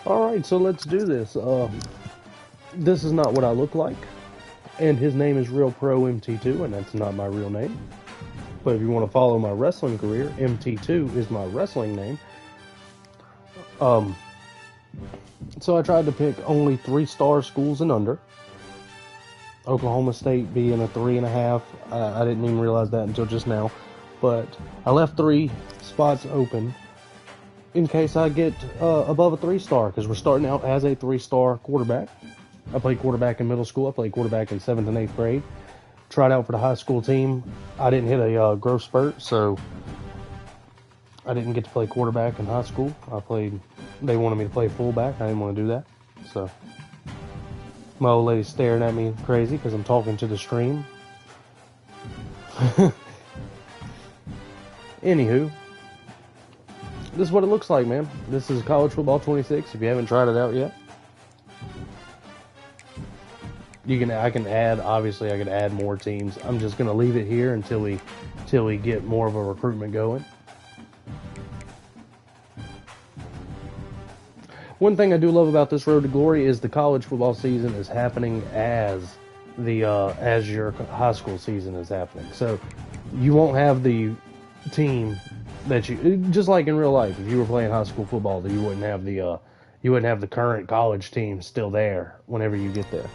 Alright, so let's do this. This is not what I look like, and his name is RealProMT2, and that's not my real name. But if you want to follow my wrestling career, MT2 is my wrestling name. Um, so I tried to pick only 3-star schools and under. Oklahoma State being a 3.5. I didn't even realize that until just now. But I left 3 spots open in case I get above a 3-star, because we're starting out as a 3-star quarterback. I played quarterback in middle school. I played quarterback in 7th and 8th grade. Tried out for the high school team. I didn't hit a growth spurt, so I didn't get to play quarterback in high school. They wanted me to play fullback. I didn't want to do that. So my old lady's staring at me crazy because I'm talking to the stream. Anywho, this is what it looks like, man. This is College Football 26. If you haven't tried it out yet, I can add more teams. I'm just gonna leave it here until we get more of a recruitment going. One thing I do love about this Road to Glory is the college football season is happening as your high school season is happening. So you won't have the team that you, just like in real life. If you were playing high school football, you wouldn't have the current college team still there whenever you get there.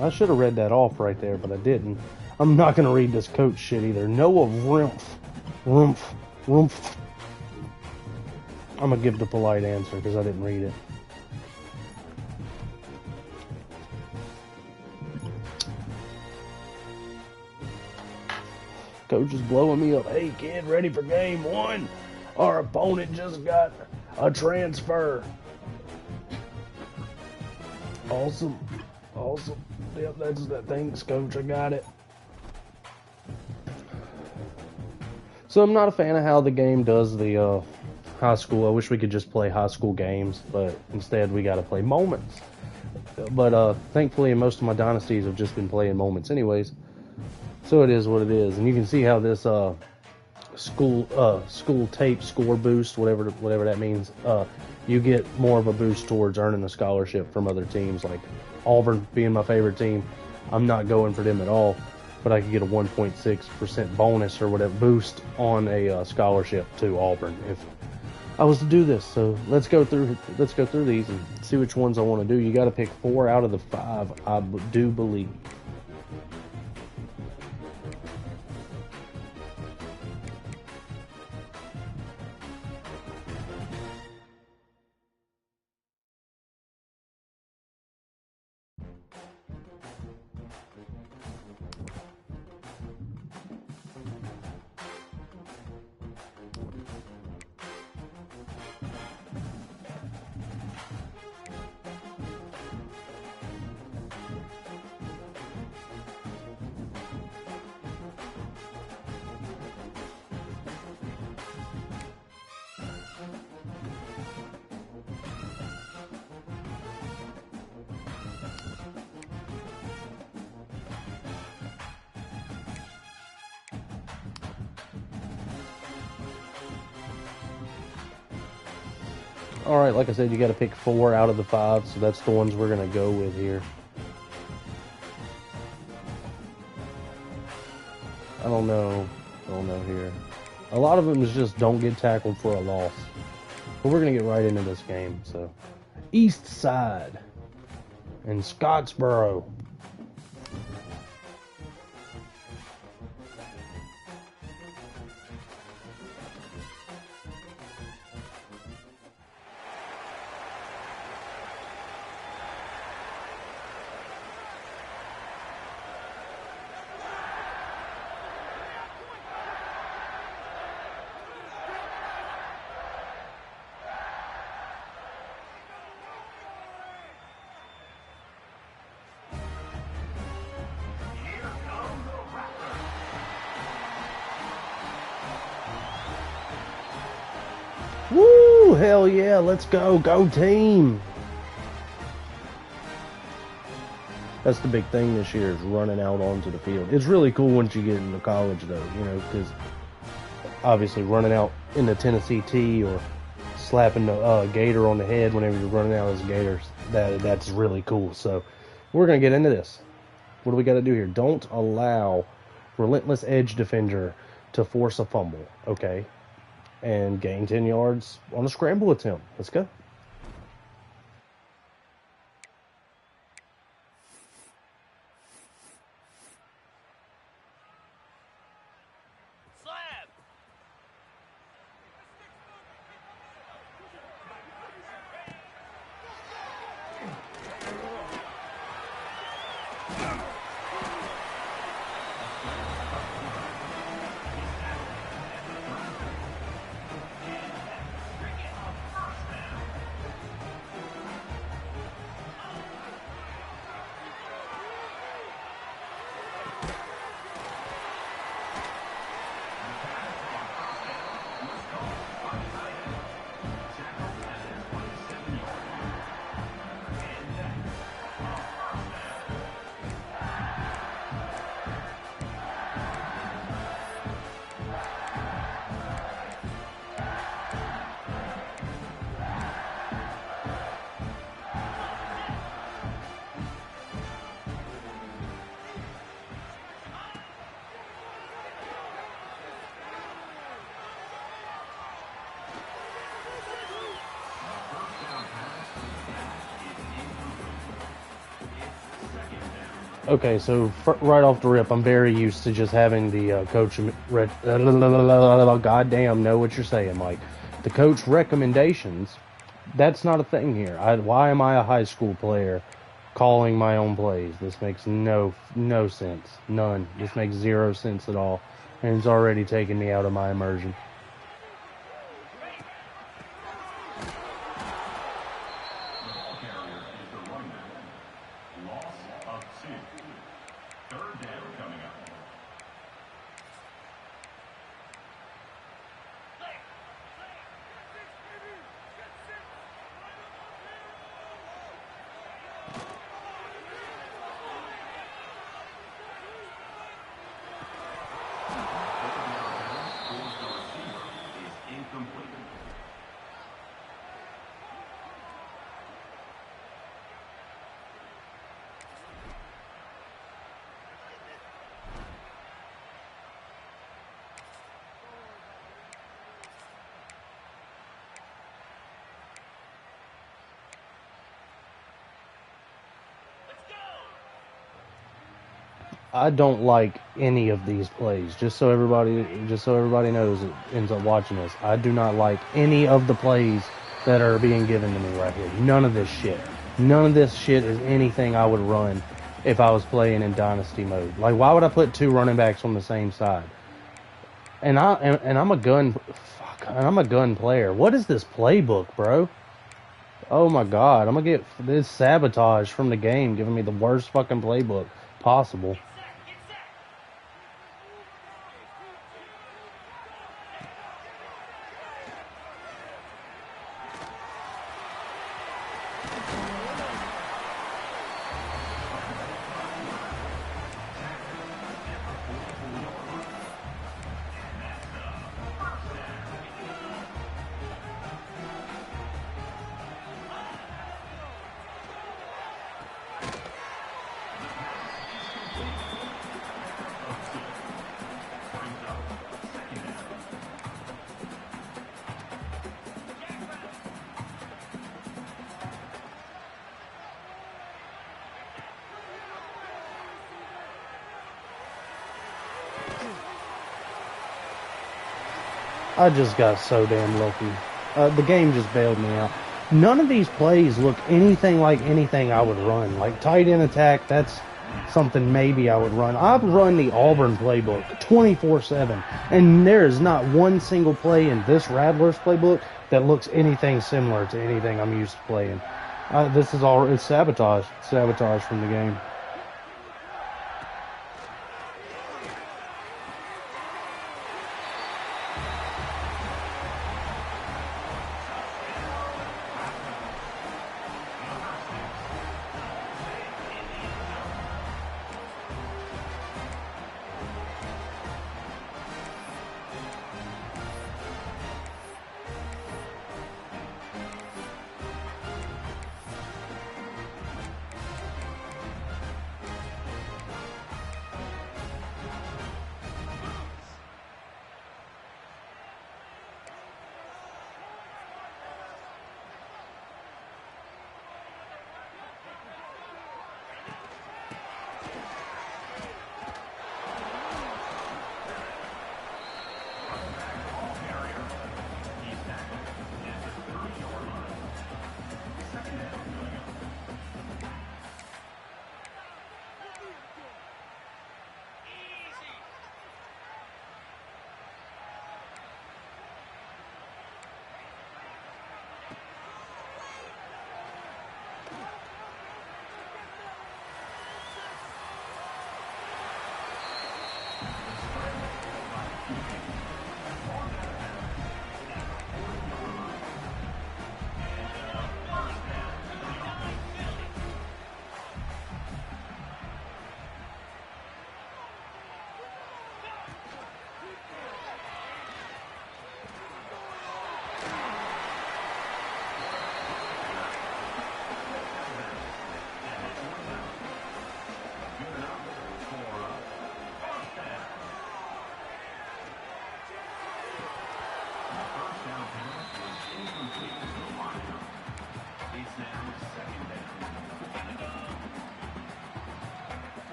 I should have read that off right there, but I didn't. I'm not going to read this coach shit either. Noah Rumpf. I'm going to give the polite answer because I didn't read it. Coach is blowing me up. Hey, kid, ready for game 1? Our opponent just got a transfer. Awesome. Yep, thanks, coach. I got it. So I'm not a fan of how the game does the high school. I wish we could just play high school games, but instead we got to play moments. But thankfully, most of my dynasties have just been playing moments anyways. So it is what it is. And you can see how this school tape score boost, whatever that means, you get more of a boost towards earning a scholarship from other teams. Like Auburn being my favorite team, I'm not going for them at all, but I could get a 1.6% bonus or whatever boost on a scholarship to Auburn if I was to do this. So let's go through these and see which ones I want to do. You got to pick 4 out of the 5, I do believe. Alright, like I said, you got to pick 4 out of the 5, so that's the ones we're going to go with here. I don't know here. A lot of them is just don't get tackled for a loss. But we're going to get right into this game. So, East Side and Scottsboro. Woo! Hell yeah! Let's go! Go team! That's the big thing this year, is running out onto the field. It's really cool once you get into college, though, you know, because obviously running out in the Tennessee T or slapping the gator on the head whenever you're running out as gators, that's really cool. So we're going to get into this. What do we got to do here? Don't allow relentless edge defender to force a fumble, okay? And gain 10 yards on a scramble attempt. Let's go. Okay, so right off the rip, I'm very used to just having the coach. Goddamn, know what you're saying, Mike. The coach recommendations. That's not a thing here. Why am I a high school player calling my own plays? This makes no sense. None. This makes 0 sense at all, and it's already taken me out of my immersion. I don't like any of these plays. Just so everybody knows that ends up watching this. I do not like any of the plays that are being given to me right here. None of this shit. None of this shit is anything I would run if I was playing in dynasty mode. Like, why would I put 2 running backs on the same side? And I'm a gun player. What is this playbook, bro? Oh my god, I'm gonna get this sabotage from the game, giving me the worst fucking playbook possible. I just got so damn lucky. The game just bailed me out. None of these plays look anything like anything I would run. Like tight end attack, that's something maybe I would run. I've run the Auburn playbook 24/7, and there is not one single play in this Rattlers playbook that looks anything similar to anything I'm used to playing. This is all, it's sabotage. Sabotage from the game.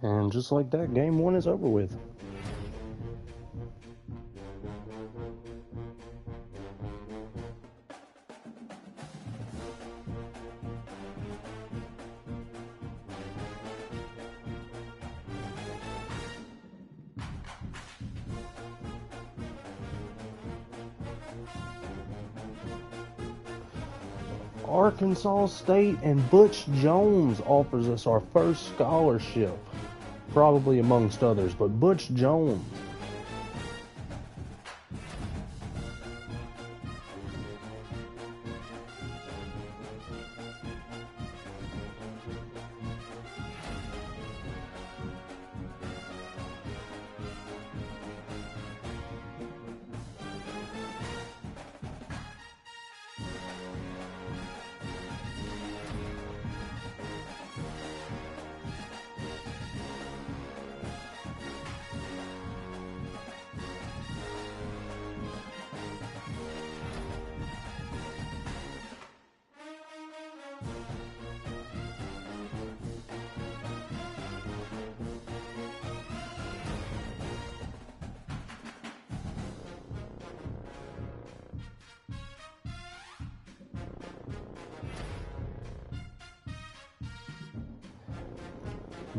And just like that, game one is over with. Arkansas State and Butch Jones offers us our first scholarship, probably amongst others, but Butch Jones.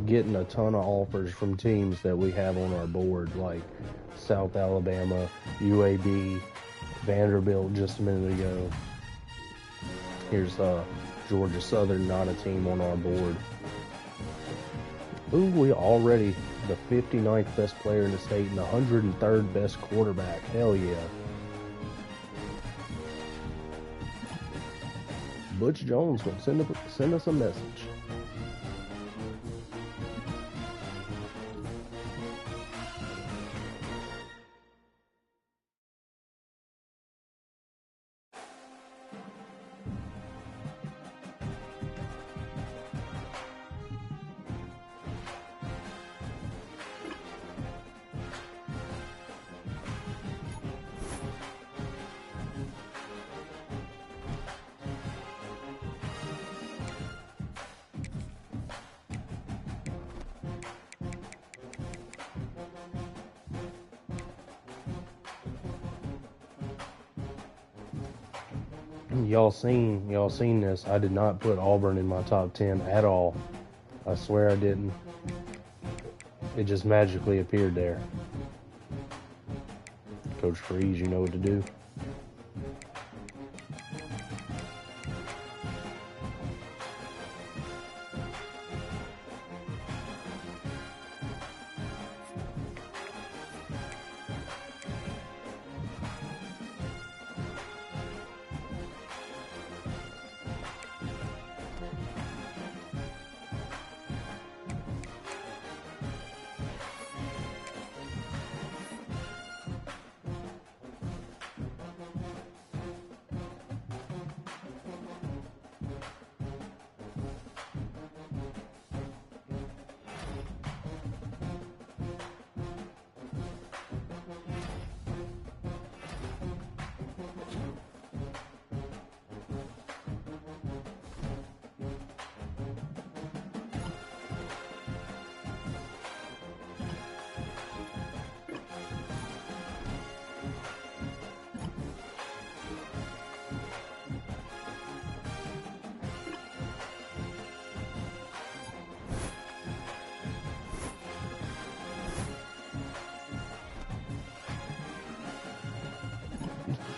Getting a ton of offers from teams that we have on our board, like South Alabama, UAB, Vanderbilt just a minute ago. Here's Georgia Southern, not a team on our board. Ooh, we already the 59th best player in the state and the 103rd best quarterback. Hell yeah. Butch Jones will send us a message. Y'all seen this. I did not put Auburn in my top 10 at all. I swear I didn't. It just magically appeared there. Coach Freeze, you know what to do.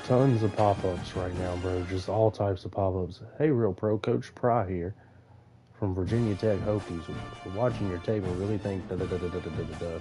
Tons of pop-ups right now, bro. Just all types of pop-ups. Hey, Real Pro, Coach Pry here from Virginia Tech Hokies. Watching your tape, I really think da-da-da-da-da-da-da-da.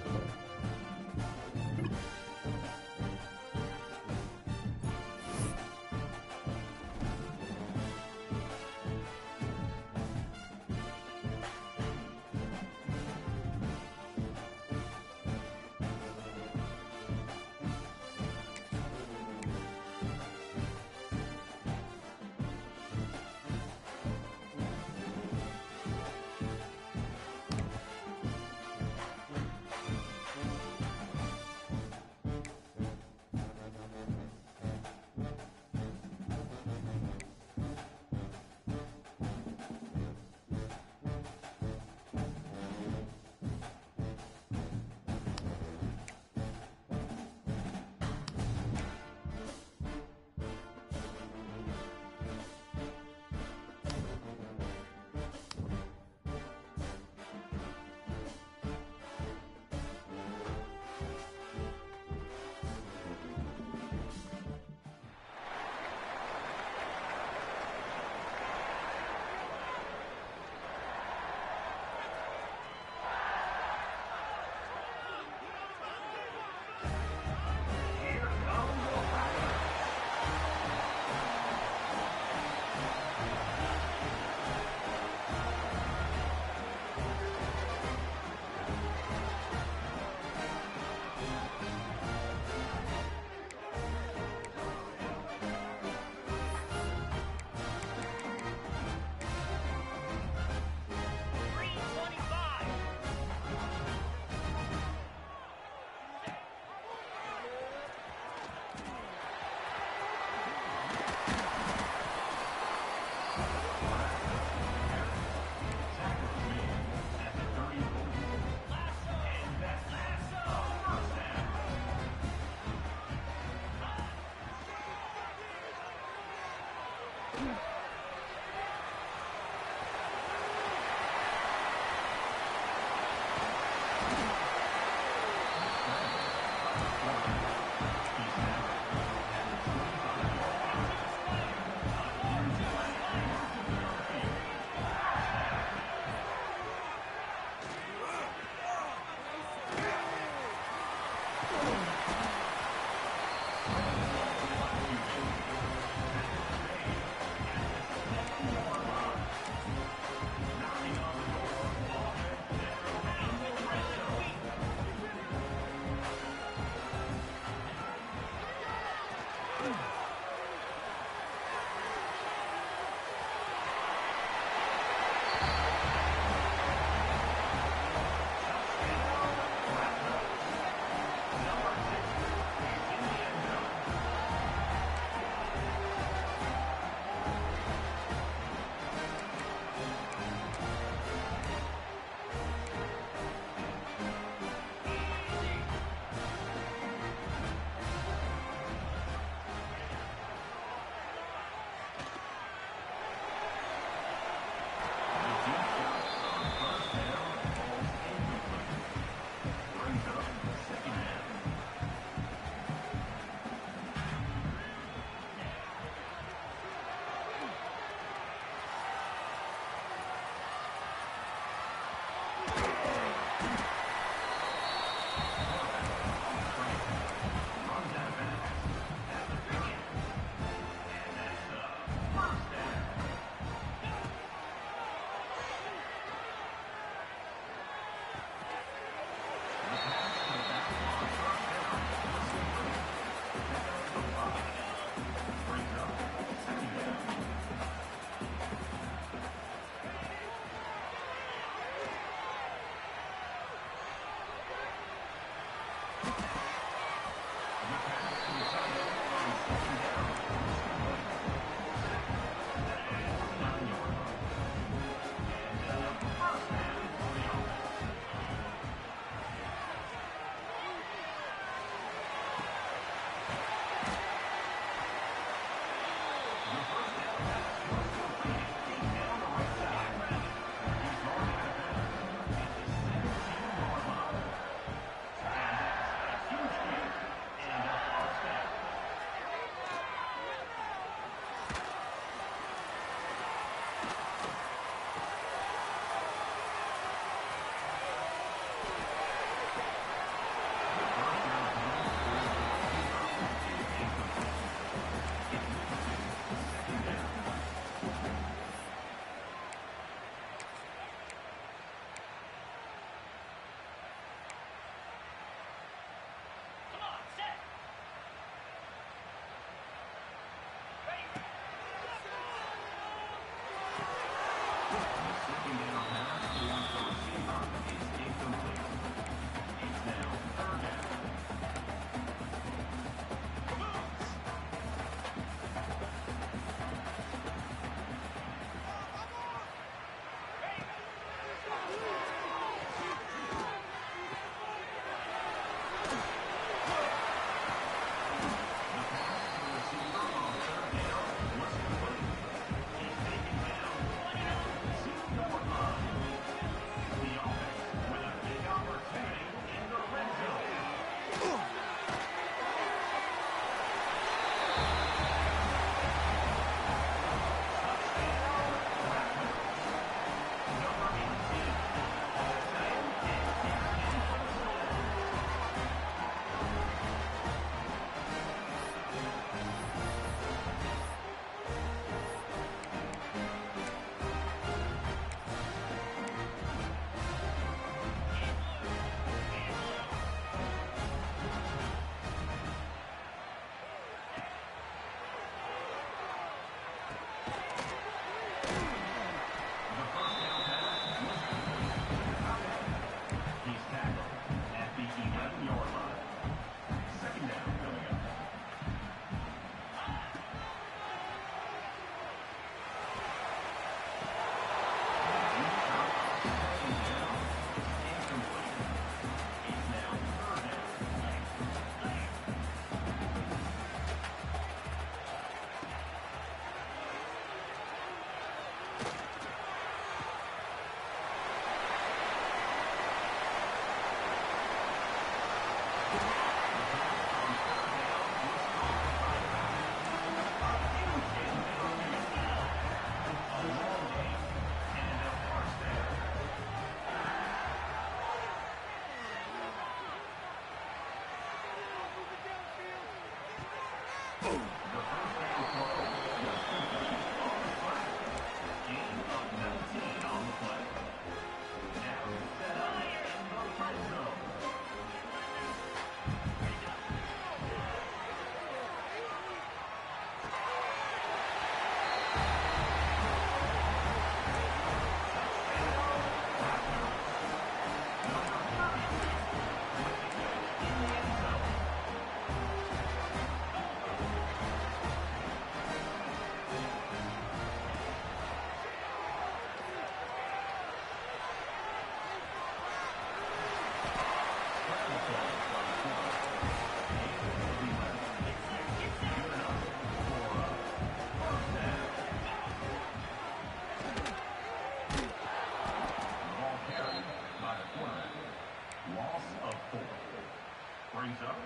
Brings up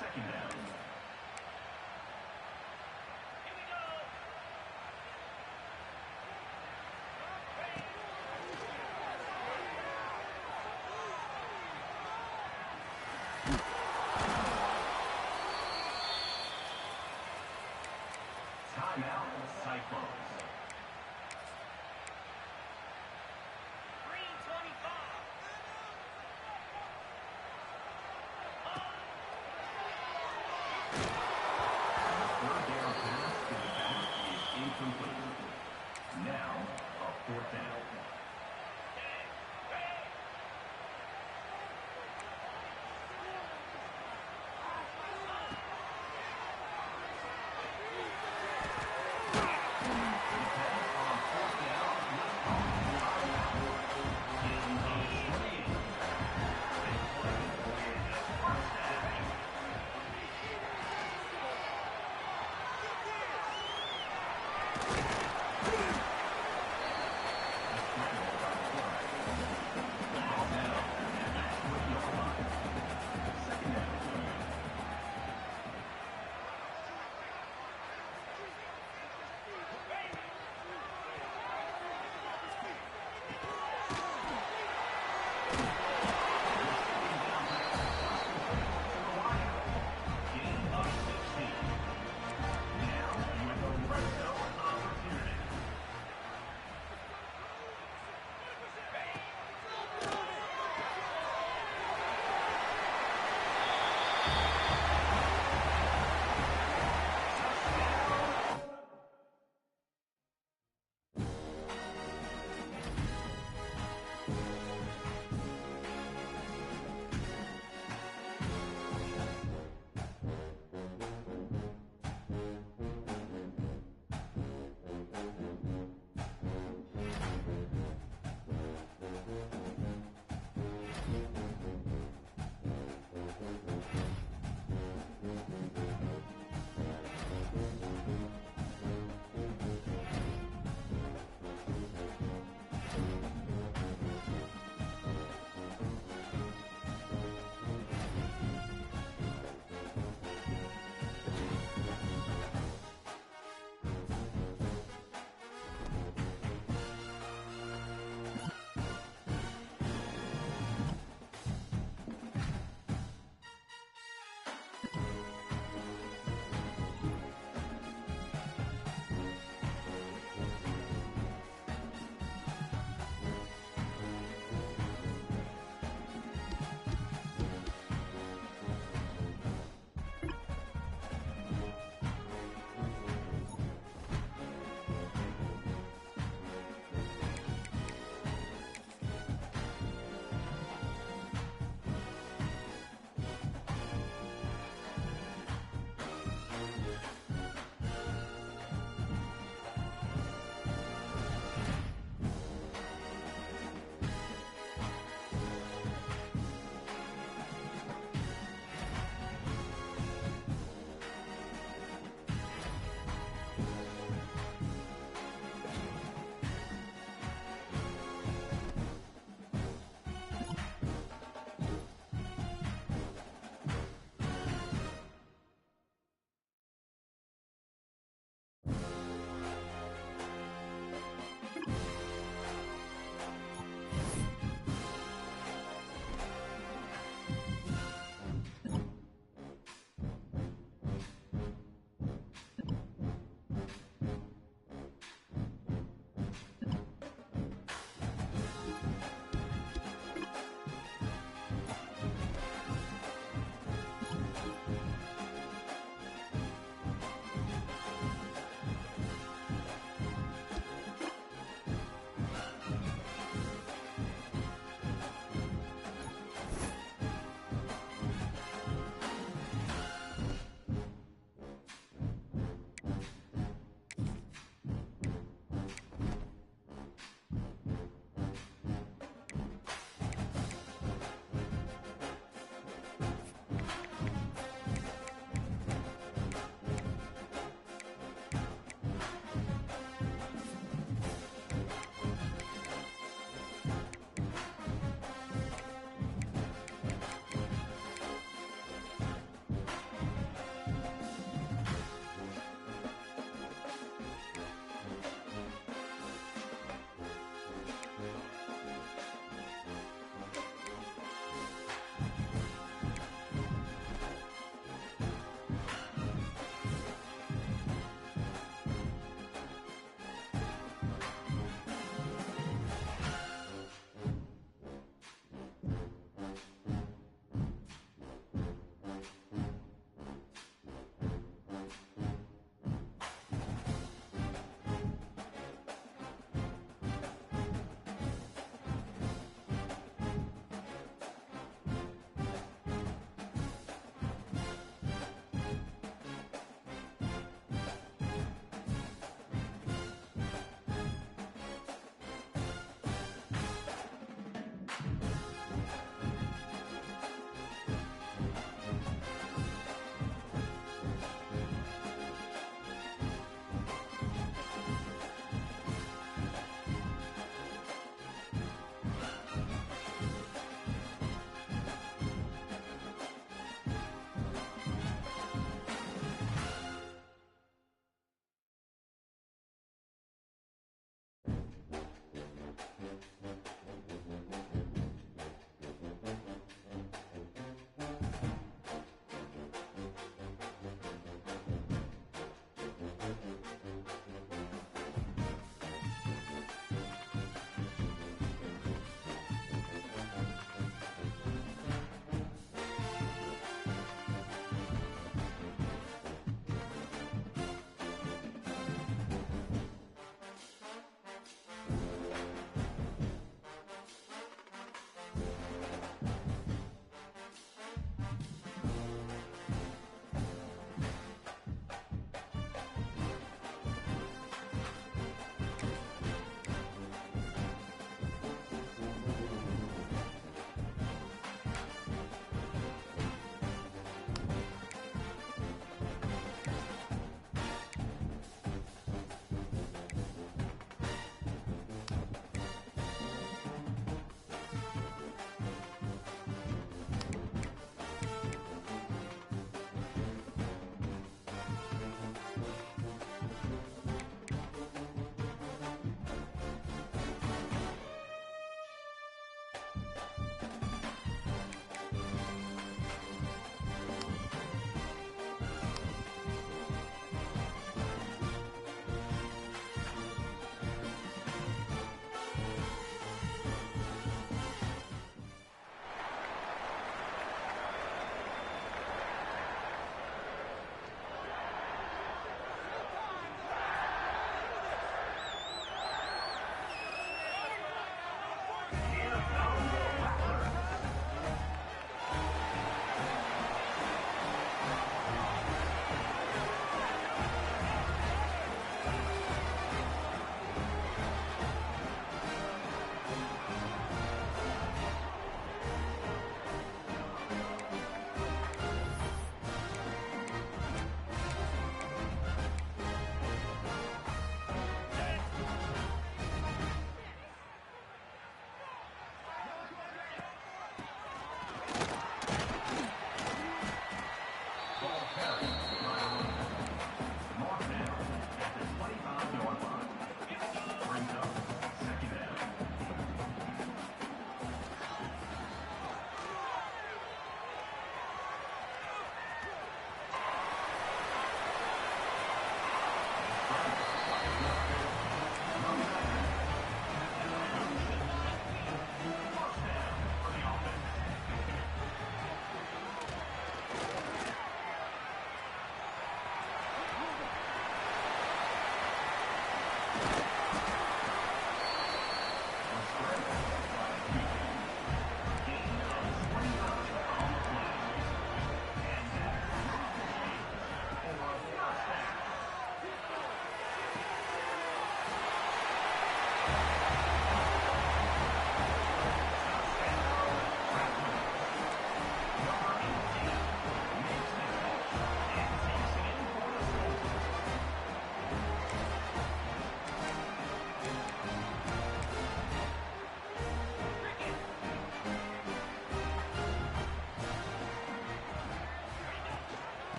second down. Timeout, Cyclones. 3:25.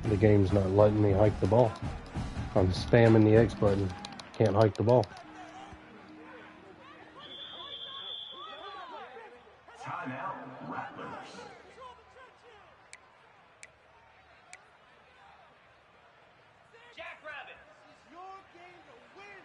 The game's not letting me hike the ball. I'm spamming the X button. Can't hike the ball. Timeout, Rattlers. Jackrabbit, it's your game to win.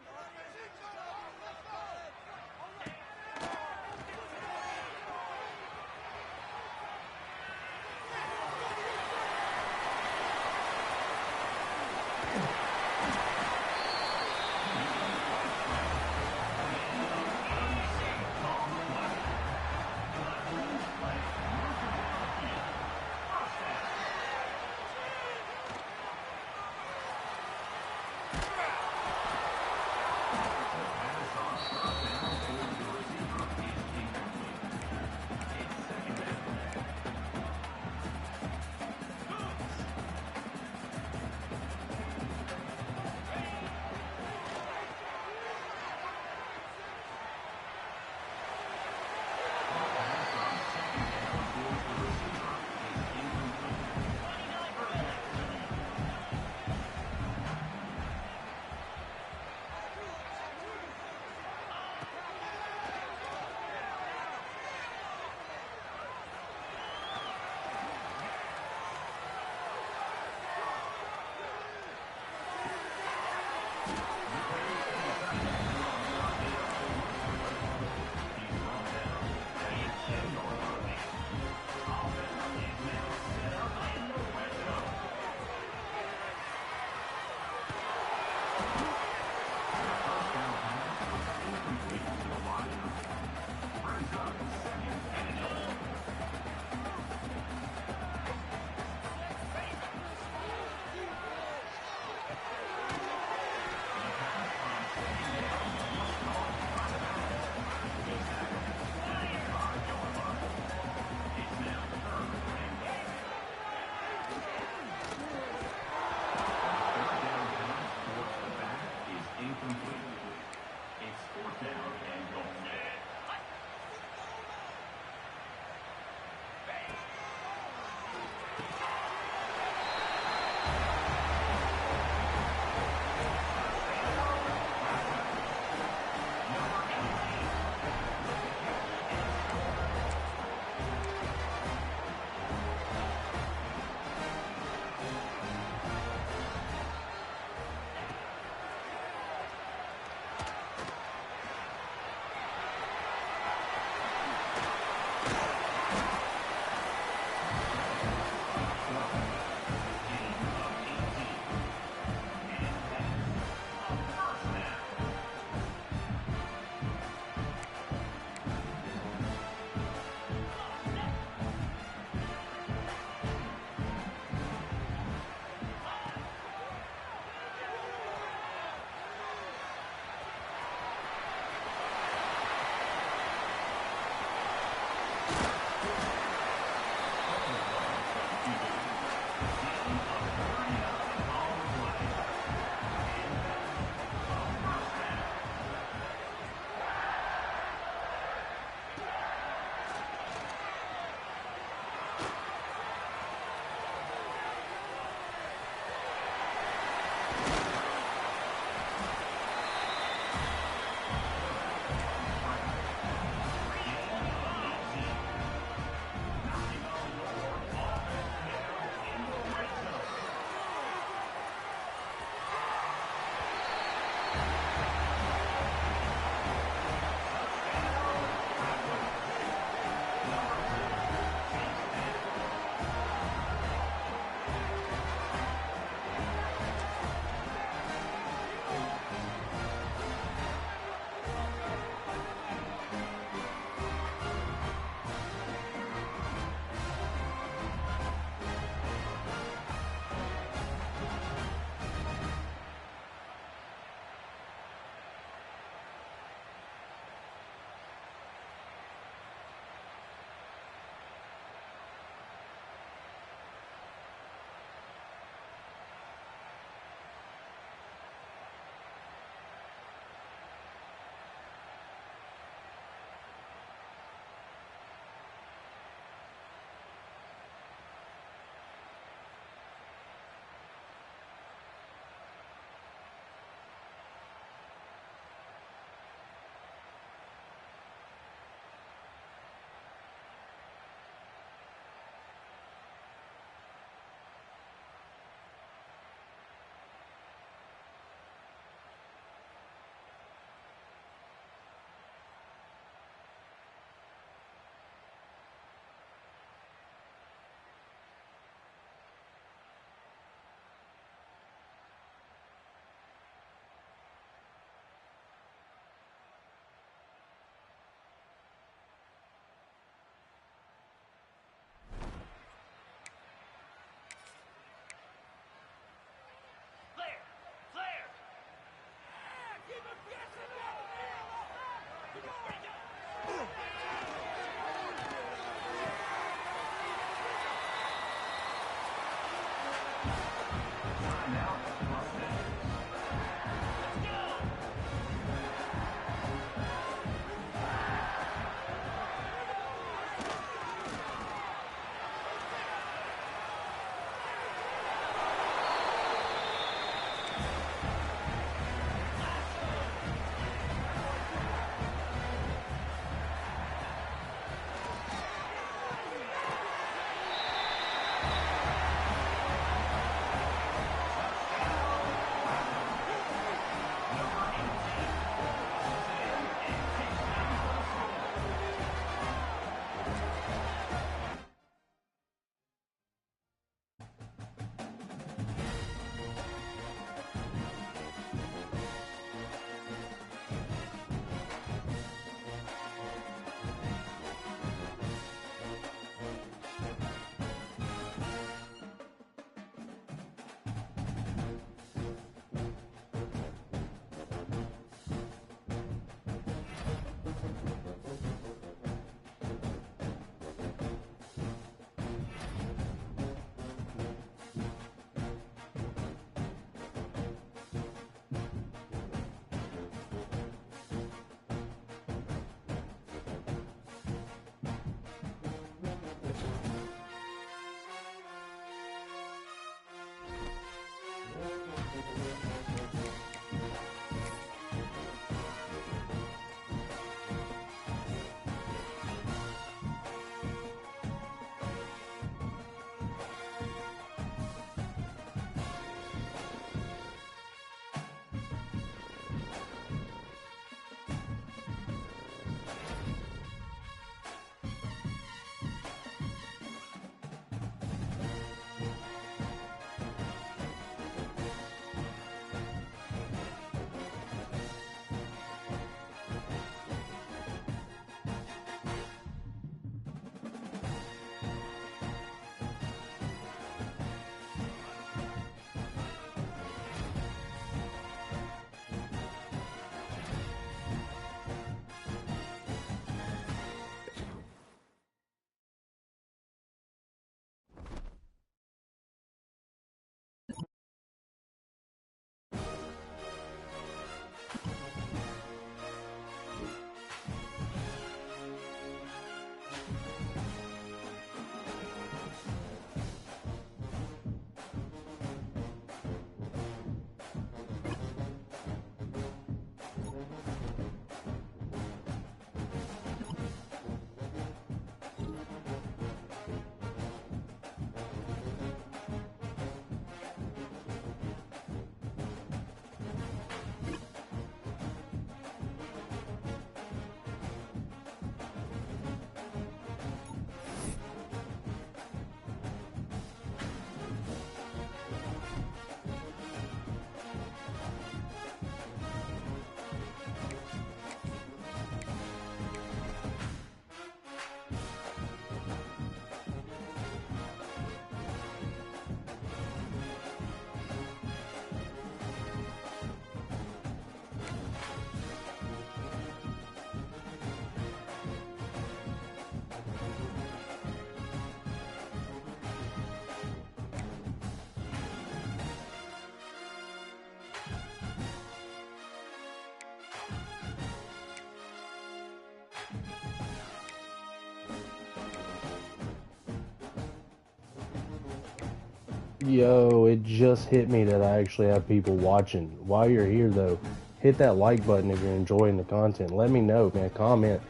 Yo, it just hit me that I actually have people watching. While you're here, though, hit that like button if you're enjoying the content. Let me know, man. Comment.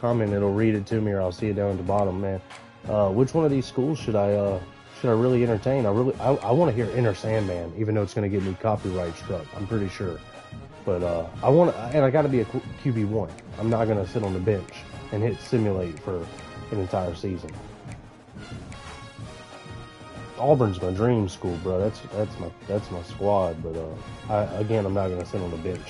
It'll read it to me, or I'll see it down at the bottom, man. Which one of these schools should I really entertain? I want to hear Inner Sandman, even though it's going to get me copyright struck. I'm pretty sure. But I got to be a QB1. I'm not going to sit on the bench and hit simulate for an entire season. Auburn's my dream school, bro. That's my squad. But I'm not gonna sit on the bench.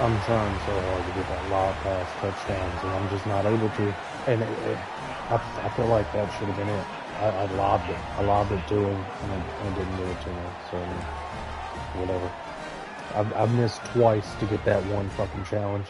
I'm trying so hard to get that lob pass touchdowns, and I'm just not able to. And I feel like that should have been it. I lobbed it. I lobbed it to him, and it didn't do it to me. So, whatever. I've missed twice to get that one fucking challenge.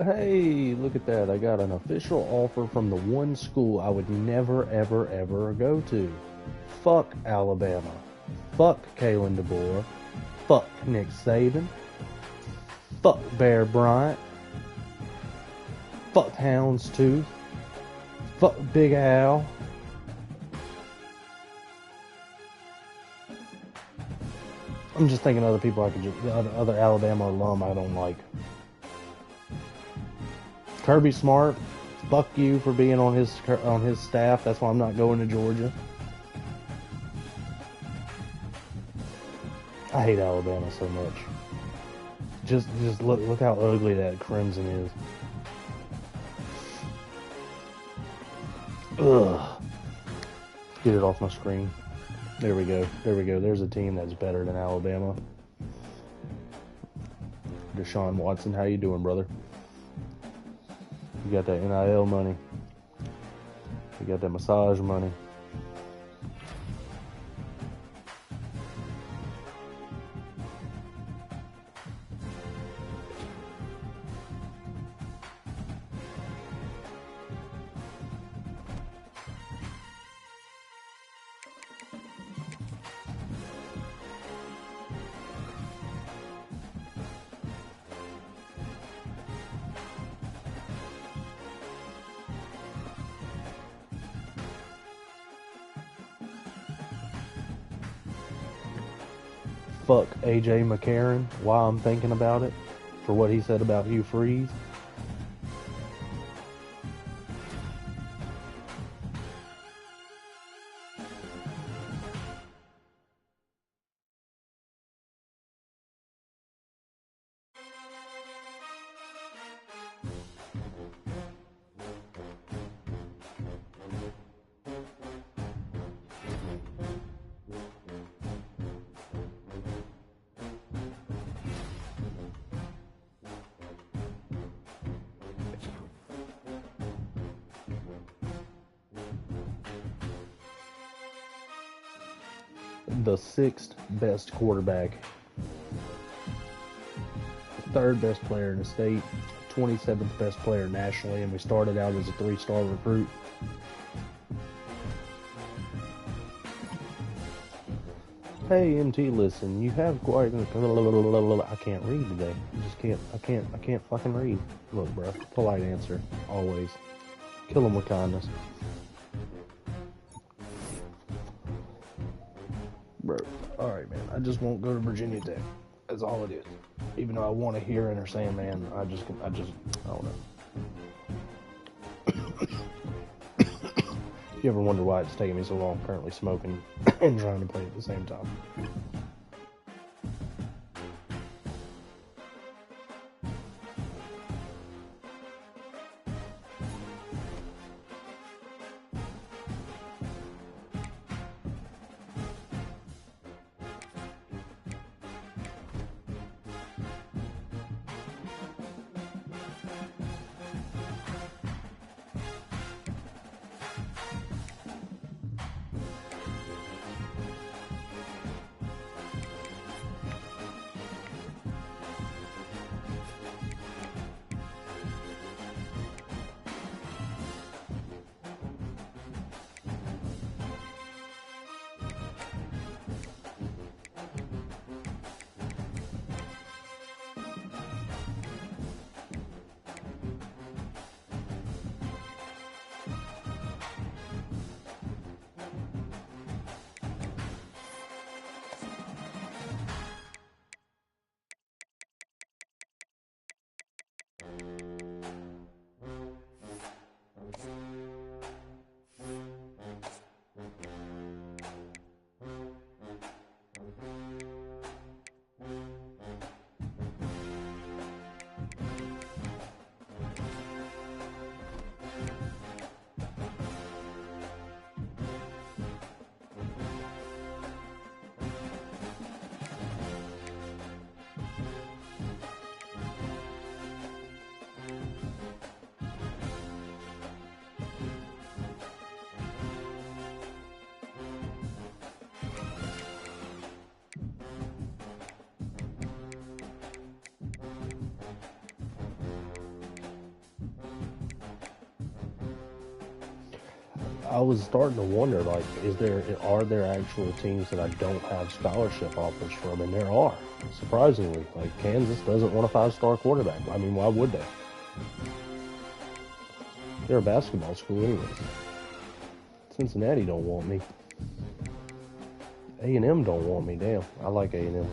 Hey, look at that. I got an official offer from the one school I would never, ever, ever go to. Fuck Alabama. Fuck Kalen DeBoer. Fuck Nick Saban. Fuck Bear Bryant. Fuck Houndstooth. Fuck Big Al. I'm just thinking other people I could just, other Alabama alum I don't like. Kirby Smart, fuck you for being on his staff. That's why I'm not going to Georgia. I hate Alabama so much. Just look how ugly that crimson is. Ugh. Get it off my screen. There we go. There we go. There's a team that's better than Alabama. Deshaun Watson, how you doing, brother? You got that NIL money. You got that massage money. Fuck AJ McCarron while I'm thinking about it for what he said about Hugh Freeze. The 6th best quarterback, 3rd best player in the state, 27th best player nationally, and we started out as a 3-star recruit. Hey MT, listen, you have quite I can't read today. I can't fucking read. Look, bro, polite answer always. Kill him with kindness. Bro, alright, man. I just won't go to Virginia Tech. That's all it is. Even though I want to hear Enter Sandman, I don't know. If you ever wonder why it's taking me so long, currently smoking and trying to play at the same time. I was starting to wonder, like, are there actual teams that I don't have scholarship offers from? And there are, surprisingly. Like, Kansas doesn't want a 5-star quarterback. I mean, why would they? They're a basketball school anyways. Cincinnati don't want me. A&M don't want me. Damn, I like A&M.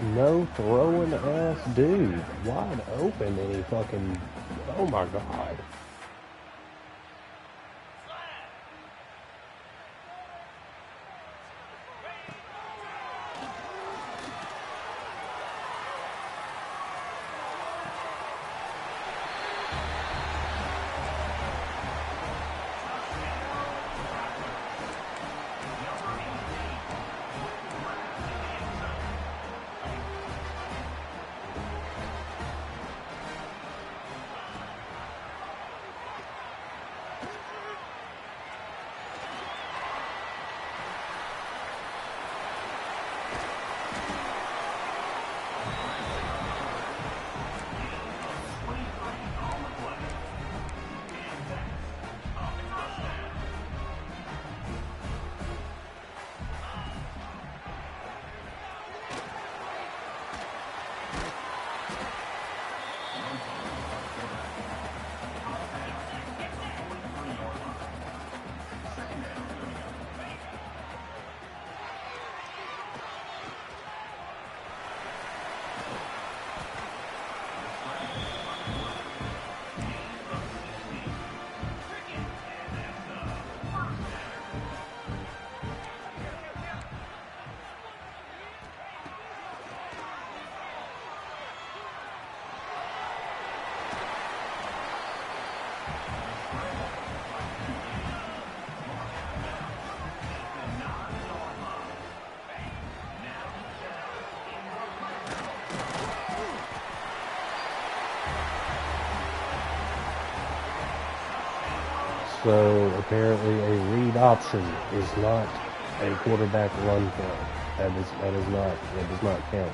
No throwing ass dude. Wide open and he fucking, oh my god. So apparently a read option is not a quarterback run play. That does not count.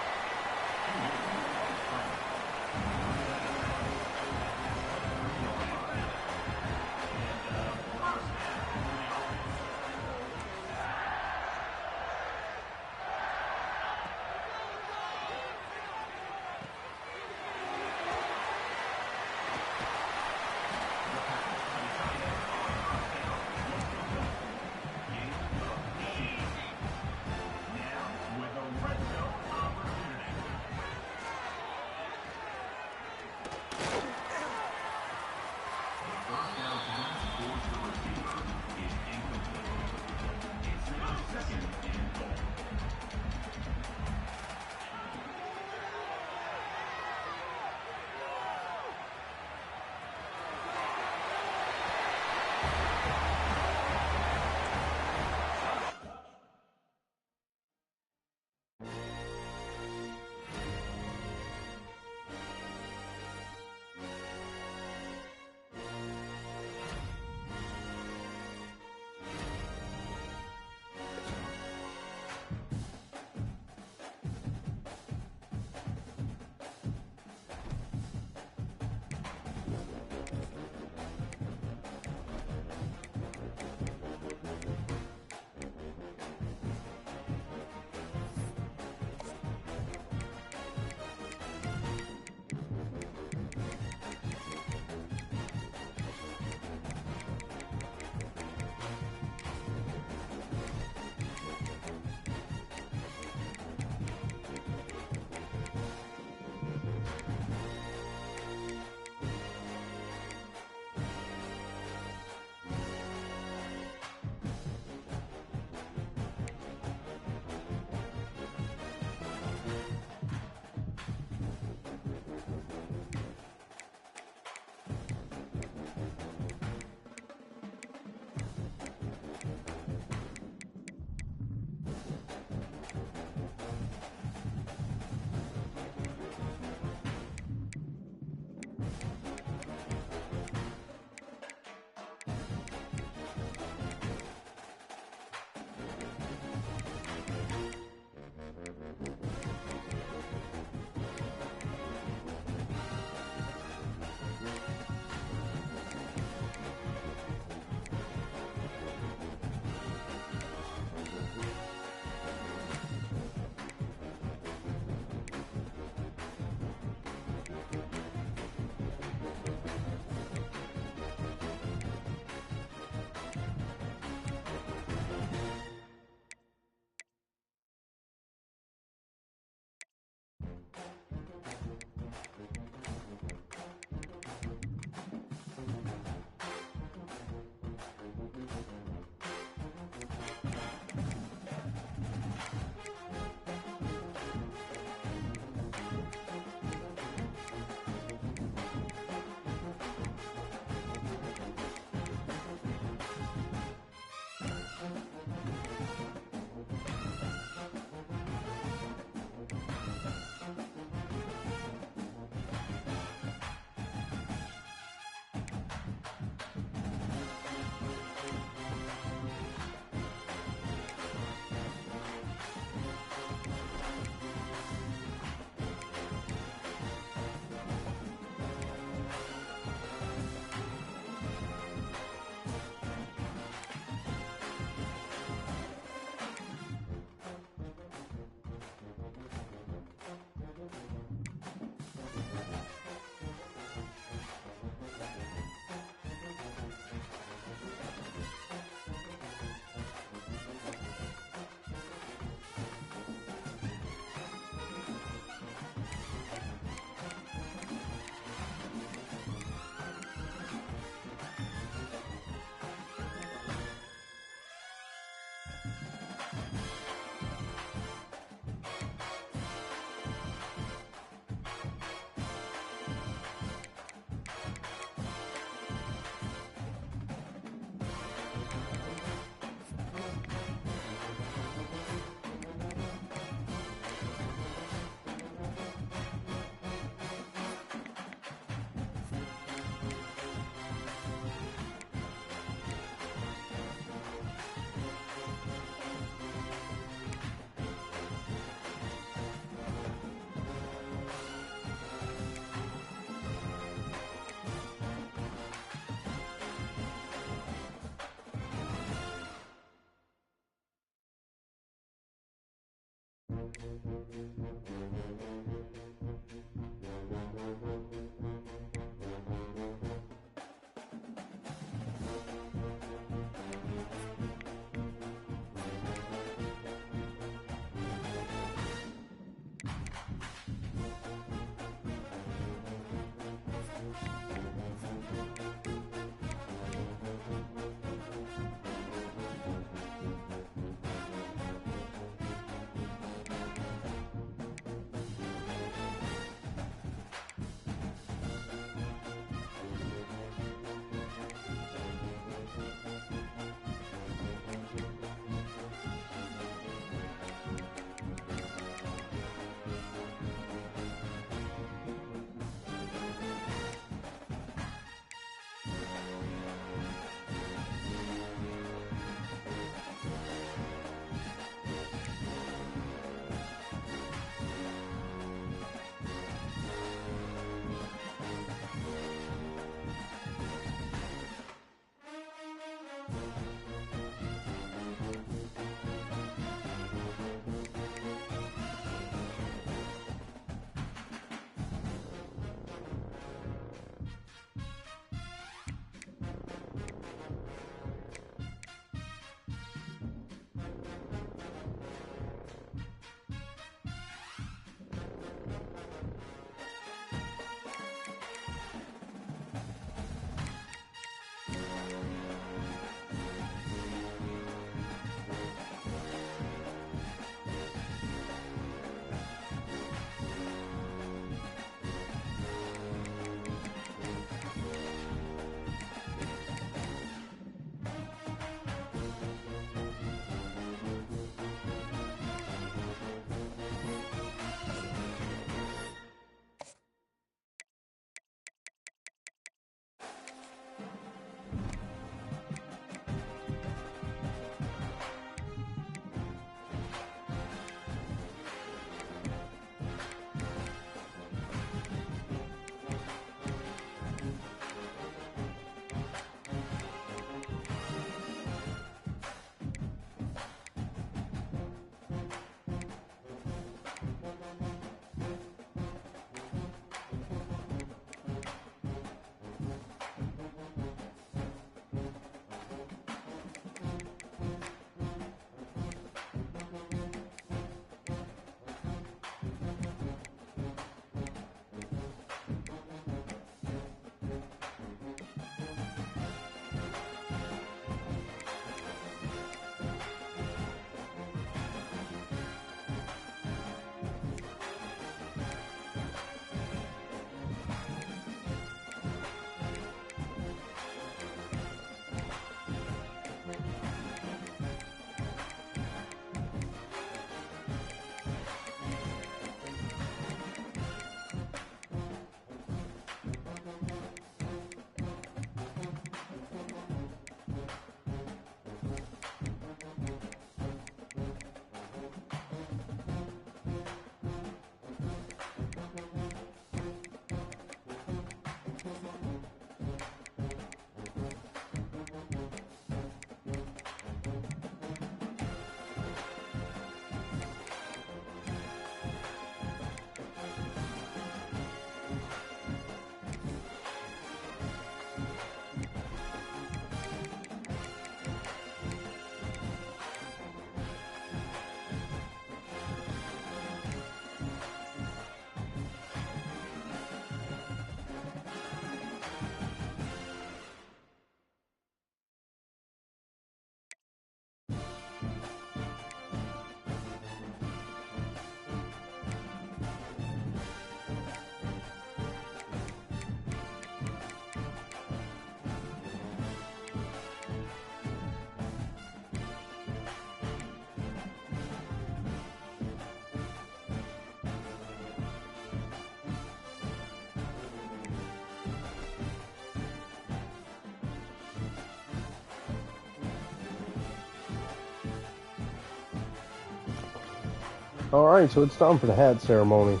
Alright, so it's time for the hat ceremony.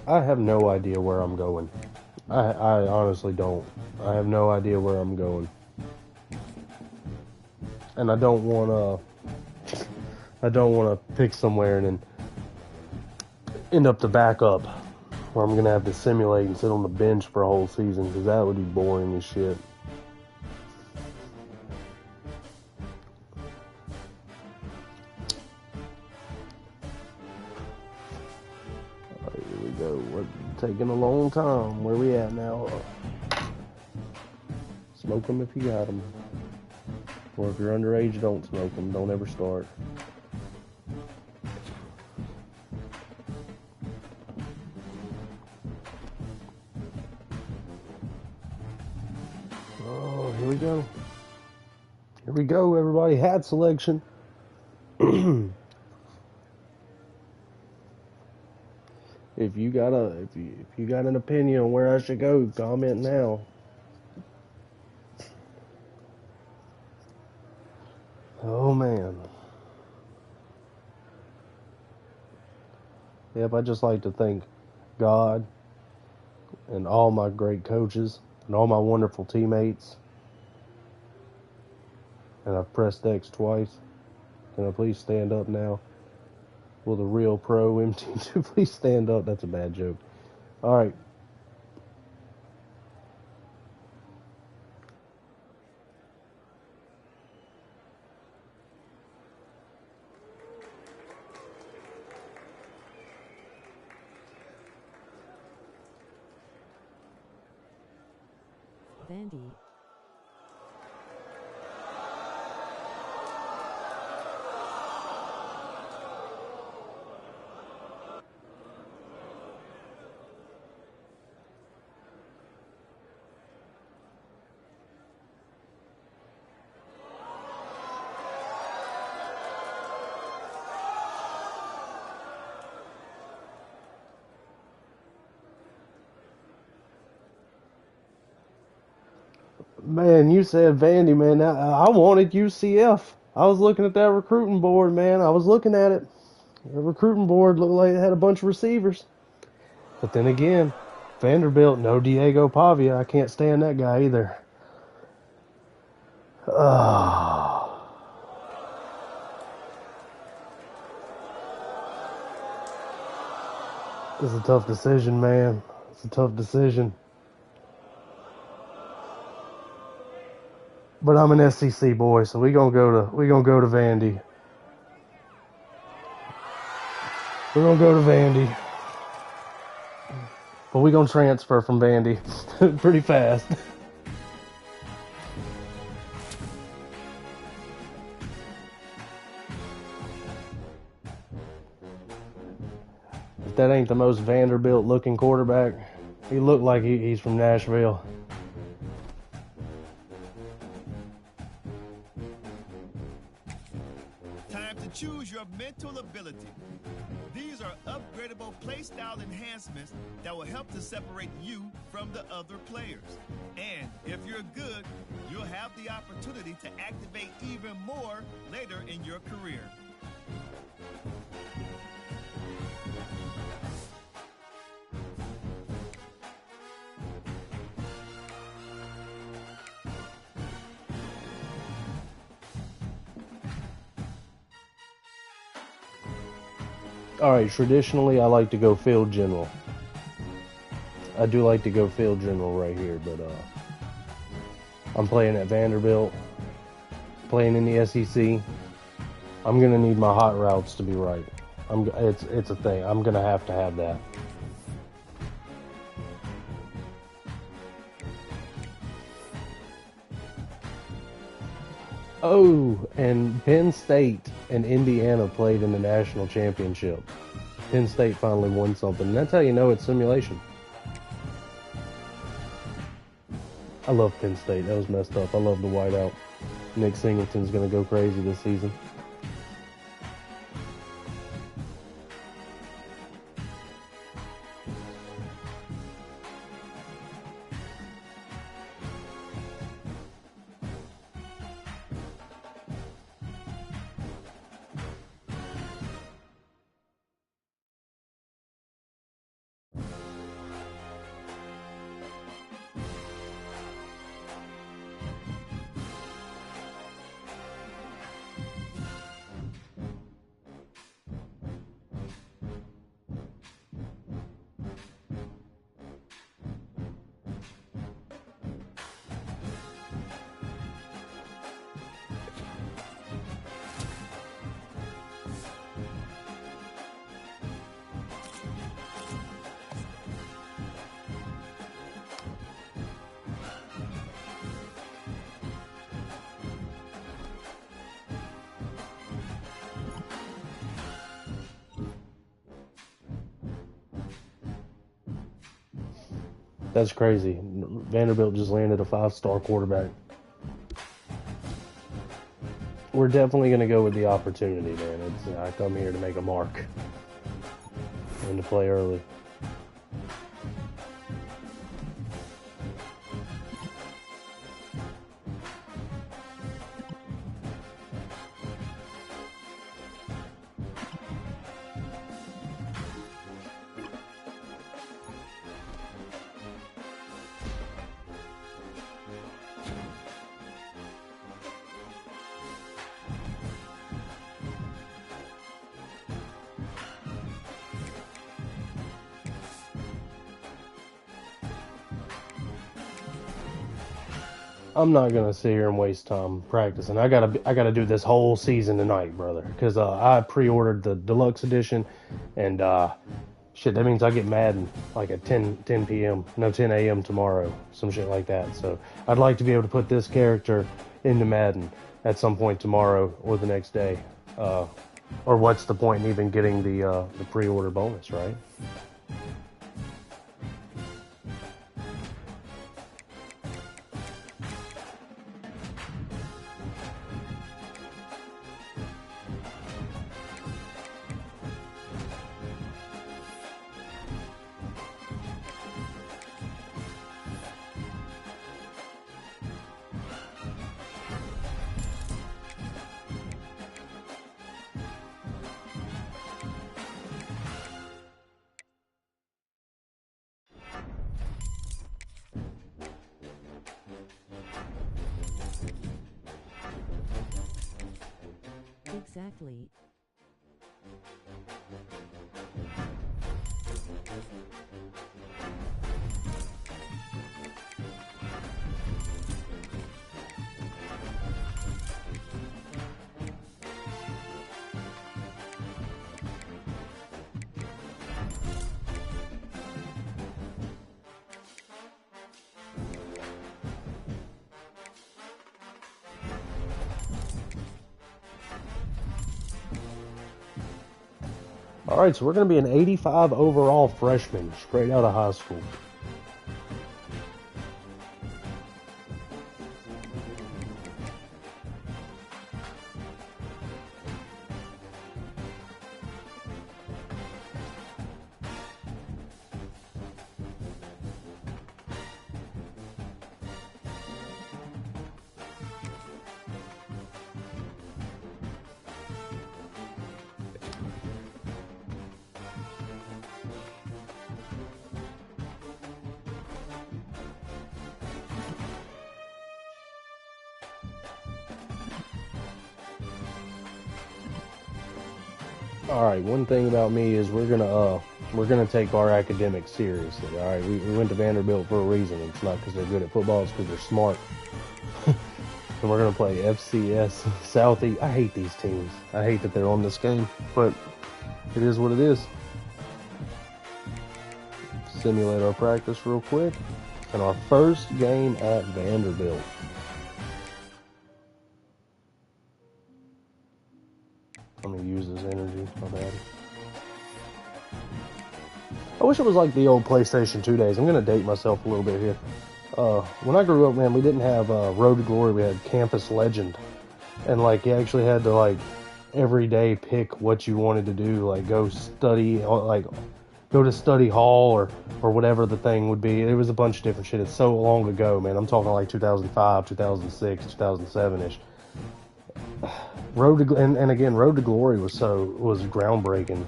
I have no idea where I'm going. I honestly don't. I have no idea where I'm going. And I don't wanna pick somewhere and then end up the backup, where I'm gonna have to simulate and sit on the bench for a whole season, because that would be boring as shit. Alright, here we go. We're taking a long time. Where we at now? Smoke them if you got them. Or if you're underage, don't smoke them. Don't ever start. Oh, here we go. Here we go, everybody. Hat selection. If you got an opinion on where I should go, comment now. Oh man. Yep, I just like to thank God and all my great coaches and all my wonderful teammates. And I've pressed X twice. Can I please stand up now? Will the real pro MT2 please stand up? That's a bad joke. All right. Vandy. Man, you said Vandy, man. I wanted UCF. I was looking at that recruiting board, man. I was looking at it. The recruiting board looked like it had a bunch of receivers. But then again, Vanderbilt, no Diego Pavia. I can't stand that guy either. It's a tough decision, man. It's a tough decision. But I'm an SEC boy, so we gonna go to Vandy. We're gonna go to Vandy. But we're gonna transfer from Vandy pretty fast. If that ain't the most Vanderbilt looking quarterback, he looked like he's from Nashville. Time to choose your mental ability. These are upgradable playstyle enhancements that will help to separate you from the other players. And if you're good, you'll have the opportunity to activate even more later in your career. Alright, traditionally I like to go field general. I do like to go field general right here, but I'm playing at Vanderbilt, playing in the SEC. I'm gonna need my hot routes to be right. It's a thing. I'm gonna have to have that. Oh, and Penn State and Indiana played in the national championship. Penn State finally won something. And that's how you know it's simulation. I love Penn State. That was messed up. I love the whiteout. Nick Singleton's going to go crazy this season. That's crazy. Vanderbilt just landed a 5-star quarterback. We're definitely going to go with the opportunity, man. I come here to make a mark and to play early. I'm not gonna sit here and waste time practicing. I gotta do this whole season tonight, brother. Because I pre-ordered the deluxe edition, and shit, that means I get Madden like at 10 p.m. No, 10 a.m. tomorrow, some shit like that. So I'd like to be able to put this character into Madden at some point tomorrow or the next day. Or what's the point in even getting the pre-order bonus, right? Exactly. All right, so we're going to be an 85 overall freshman, straight out of high school. All right, one thing about me is we're gonna take our academics seriously. All right, we went to Vanderbilt for a reason. It's not because they're good at football; it's because they're smart. And we're gonna play FCS Southeast. I hate these teams. I hate that they're on this game, but it is what it is. Simulate our practice real quick, and our first game at Vanderbilt. I'm gonna use this energy. My bad. I wish it was like the old PlayStation 2 days. I'm gonna date myself a little bit here. When I grew up, man, we didn't have Road to Glory. We had Campus Legend, and like you actually had to like every day pick what you wanted to do. Like go study, or like go to study hall or whatever the thing would be. It was a bunch of different shit. It's so long ago, man. I'm talking like 2005, 2006, 2007 ish. And again, Road to Glory was groundbreaking.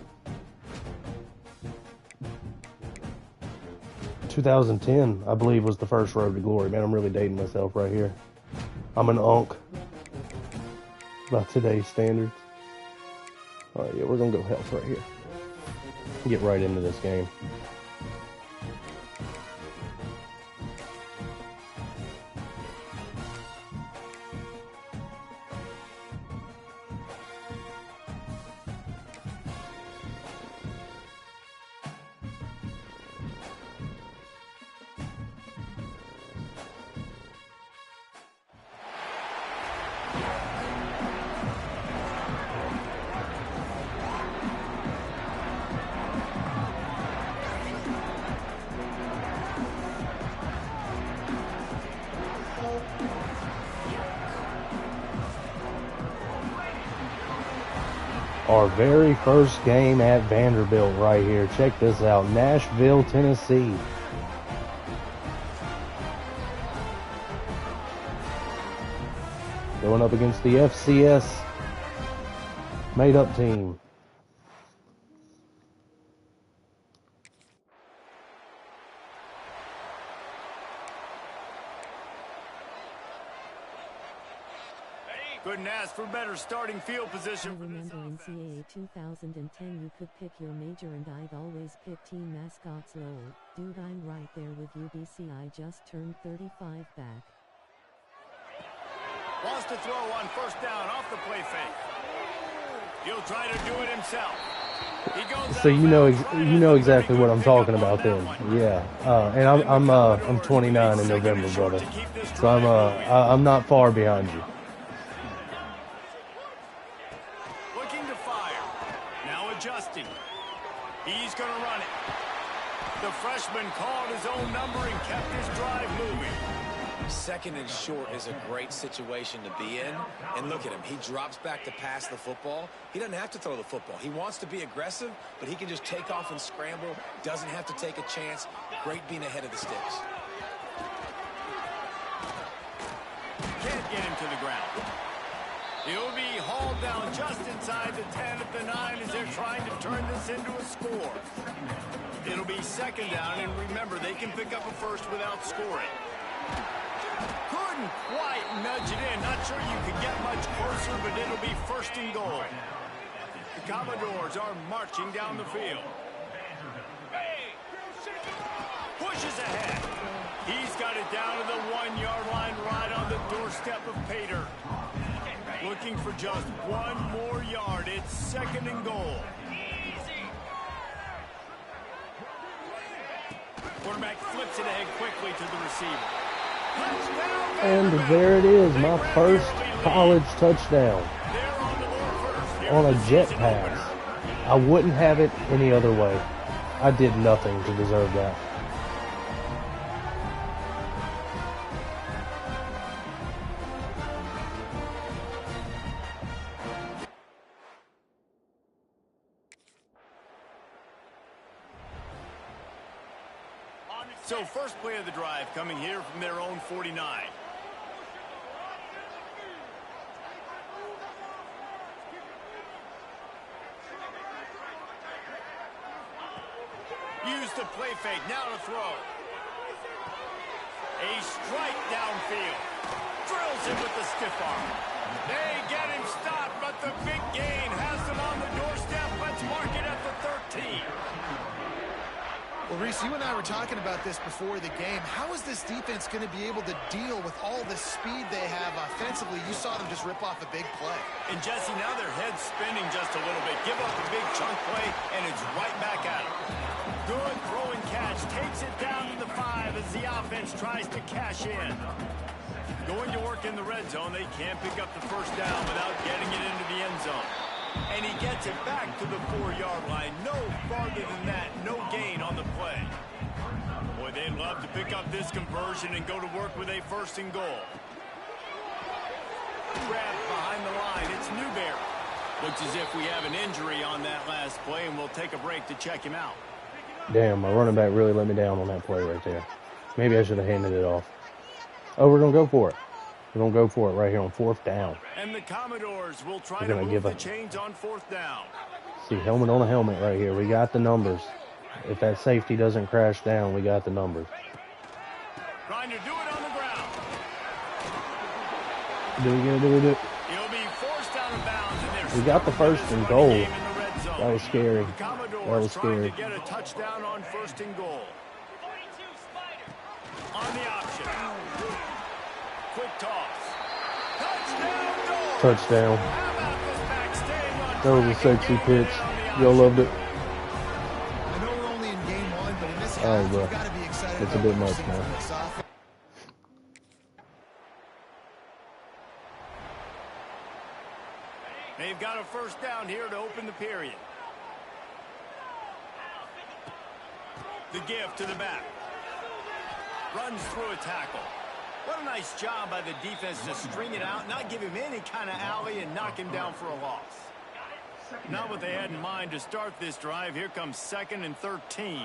2010, I believe, was the first Road to Glory. Man, I'm really dating myself right here. I'm an unk by today's standards. All right, yeah, we're gonna go health right here. Get right into this game. Our very first game at Vanderbilt right here. Check this out. Nashville, Tennessee. Going up against the FCS made-up team. Couldn't ask for better starting field position. I remember in CAA 2010 you could pick your major and I'd always pick team mascots. Lol. Dude, I'm right there with UBC. I just turned 35 back. Wants to throw on first down off the play fake. He'll try to do it himself. He goes So you know exactly what I'm talking about then. Yeah. And I'm 29 in November, brother. So I'm not far behind you. Looking to fire. Now adjusting. He's going to run it. The freshman called his own number and kept his drive moving. Second and short is a great situation to be in. And look at him. He drops back to pass the football. He doesn't have to throw the football. He wants to be aggressive, but he can just take off and scramble. Doesn't have to take a chance. Great being ahead of the sticks. Can't get him to the ground. He'll be hauled down just inside the 10 at the 9 as they're trying to turn this into a score. It'll be second down, and remember, they can pick up a first without scoring. Couldn't quite nudge it in. Not sure you could get much closer, but it'll be first and goal. The Commodores are marching down the field. Pushes ahead. He's got it down to the 1-yard line right on the doorstep of Pater. Looking for just one more yard. It's second and goal. Quarterback flips it ahead quickly to the receiver. And there it is, my first college touchdown on a jet pass. I wouldn't have it any other way. I did nothing to deserve that. So first play of the drive coming here from their own 49. Use the play fake, now to throw. A strike downfield. Drills him with the stiff arm. They get him stopped, but the big gain has them on the doorstep. Let's mark it at the 13. Well, Reese, you and I were talking about this before the game. How is this defense going to be able to deal with all the speed they have offensively? You saw them just rip off a big play. And, Jesse, now their head's spinning just a little bit. Give up a big chunk play, and it's right back at them. Good throw and catch. Takes it down to the 5 as the offense tries to cash in. Going to work in the red zone. They can't pick up the first down without getting it into the end zone. And he gets it back to the 4-yard line. No farther than that. No gain on the play. Boy, they'd love to pick up this conversion and go to work with a first and goal. Grabbed behind the line. It's Newberry. Looks as if we have an injury on that last play, and we'll take a break to check him out. Damn, my running back really let me down on that play right there. Maybe I should have handed it off. Oh, we're going to go for it. We're going to go for it right here on 4th down. And the Commodores will try to move the chains on 4th down. See, helmet on a helmet right here. We got the numbers. If that safety doesn't crash down, we got the numbers. Trying to do it on the ground. Do it. He'll be forced out of bounds. We got the first and goal. That was scary. That was scary. To get a touchdown on 1st and goal. On the option. Quick toss. Touchdown. That was a sexy pitch. Y'all loved it. I know we're only in game 1, but in this Oh, half, bro. you've got to be excited It's a about bit what much, we're seeing man. from this offense. They've got a first down here to open the period. The give to the back. Runs through a tackle. What a nice job by the defense to string it out, not give him any kind of alley, and knock him down for a loss. Not what they had in mind to start this drive. Here comes 2nd and 13.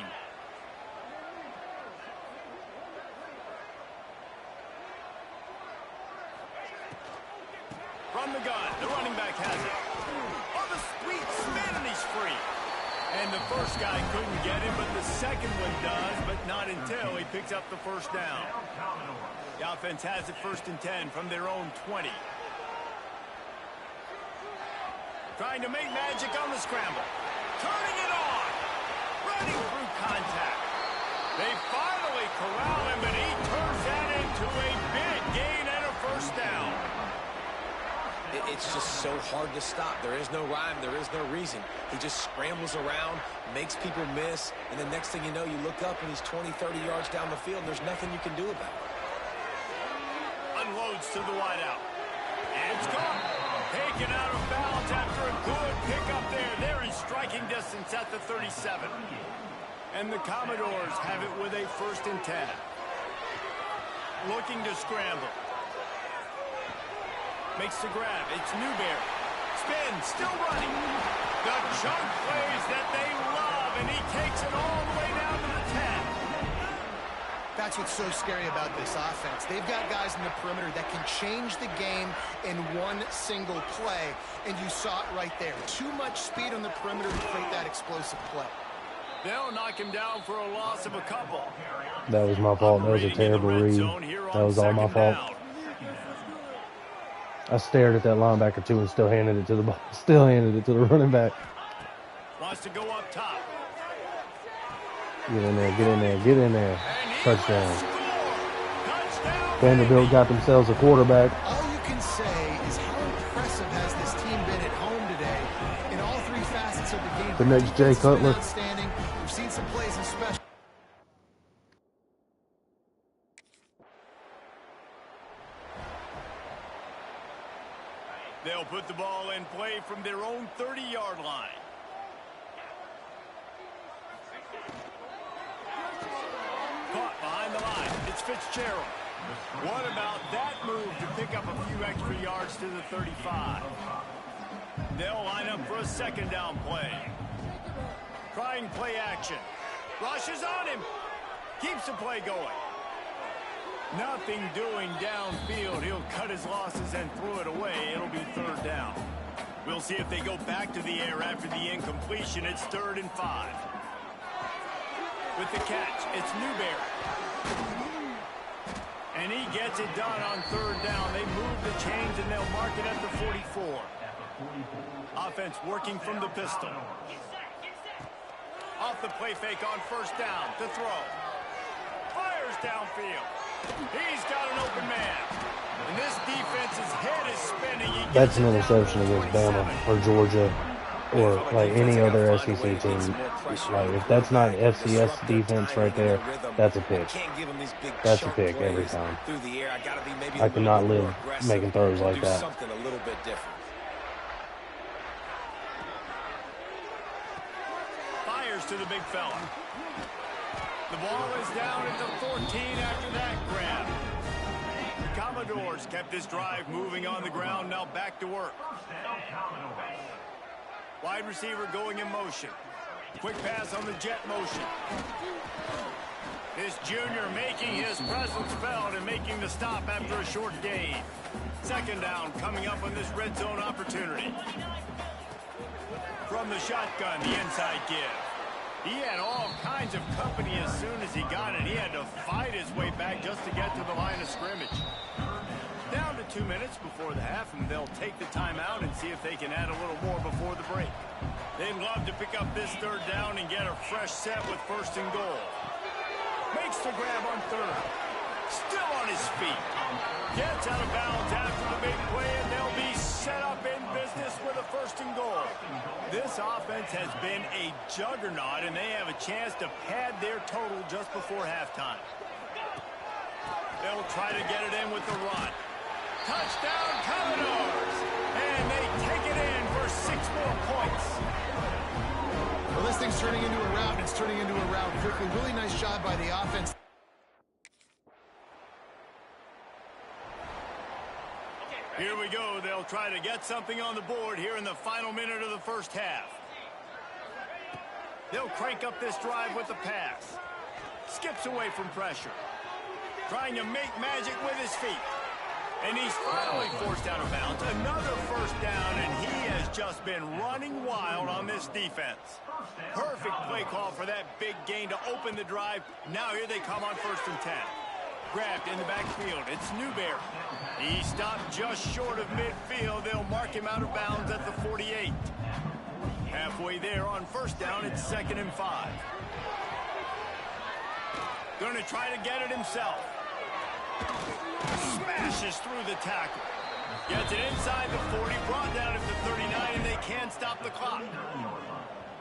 From the gun, the running back has it. Oh, the sweet spin, and he's free. And the first guy couldn't get him, but the second one does, but not until he picks up the first down. The offense has it 1st and 10 from their own 20. Trying to make magic on the scramble. Turning it on. Running through contact. They finally corral him, but he turns that into a big gain and a first down. It's just so hard to stop. There is no rhyme. There is no reason. He just scrambles around, makes people miss, and the next thing you know, you look up and he's 20, 30 yards down the field, and there's nothing you can do about it. Unloads to the wideout. It's gone. Taken out of bounds after a good pickup there. They're in striking distance at the 37. And the Commodores have it with a 1st and 10. Looking to scramble. Makes the grab. It's Newberry. Spin, still running. The chunk plays that they love, and he takes it all the way down to the 10. That's what's so scary about this offense. They've got guys in the perimeter that can change the game in one single play, and you saw it right there. Too much speed on the perimeter to create that explosive play. They'll knock him down for a loss of a couple. That was my fault. That was a terrible read. That was all my fault. I stared at that linebacker too and still handed it to the ball. Still handed it to the running back. Wants to go up top. Get in there, get in there, get in there. Touchdown. Vanderbilt got themselves a quarterback. All you can say is how impressive has this team been at home today in all 3 facets of the game. The next Jay Cutler. Outstanding. We've seen some plays in special. They'll put the ball in play from their own 30-yard line. Caught behind the line. It's Fitzgerald. What about that move to pick up a few extra yards to the 35? They'll line up for a 2nd down play. Trying play action. Rushes on him. Keeps the play going. Nothing doing downfield. He'll cut his losses and throw it away. It'll be 3rd down. We'll see if they go back to the air after the incompletion. It's 3rd and 5. With the catch, it's Newberry. And he gets it done on 3rd down. They move the chains and they'll mark it at the 44. Offense working from the pistol. Off the play fake on 1st down to throw. Fires downfield. He's got an open man. And this defense's head is spinning. That's an interception against Bama or Georgia or like any other SEC team. Like if that's not FCS defense right there, that's a pick. That's a pick every time. I cannot live making throws like that. Something a little bit different. Fires to the big fella. The ball is down at the 14 after that grab. The Commodores kept this drive moving on the ground. Now back to work. Wide receiver going in motion. Quick pass on the jet motion. This junior making his presence felt and making the stop after a short gain. 2nd down coming up on this red zone opportunity. From the shotgun, the inside give. He had all kinds of company as soon as he got it. He had to fight his way back just to get to the line of scrimmage. Down to 2 minutes before the half, and they'll take the timeout and see if they can add a little more before the break. They'd love to pick up this 3rd down and get a fresh set with 1st and goal. Makes the grab on 3rd. Still on his feet. Gets out of bounds after the big play, and they'll be set up in business with a 1st and goal. This offense has been a juggernaut, and they have a chance to pad their total just before halftime. They'll try to get it in with the run. Touchdown, Commodores! And they take it in for 6 more points. Well, this thing's turning into a rout, and it's turning into a rout quickly. Really nice job by the offense. Here we go. They'll try to get something on the board here in the final minute of the first half. They'll crank up this drive with the pass. Skips away from pressure. Trying to make magic with his feet. And he's finally forced out of bounds. Another first down, and he has just been running wild on this defense. Perfect play call for that big gain to open the drive. Now here they come on 1st and 10. Grabbed in the backfield. It's Newberry. He stopped just short of midfield. They'll mark him out of bounds at the 48. Halfway there on 1st down, it's 2nd and 5. Going to try to get it himself. Smashes through the tackle. Gets it inside the 40, brought down at the 39, and they can't stop the clock.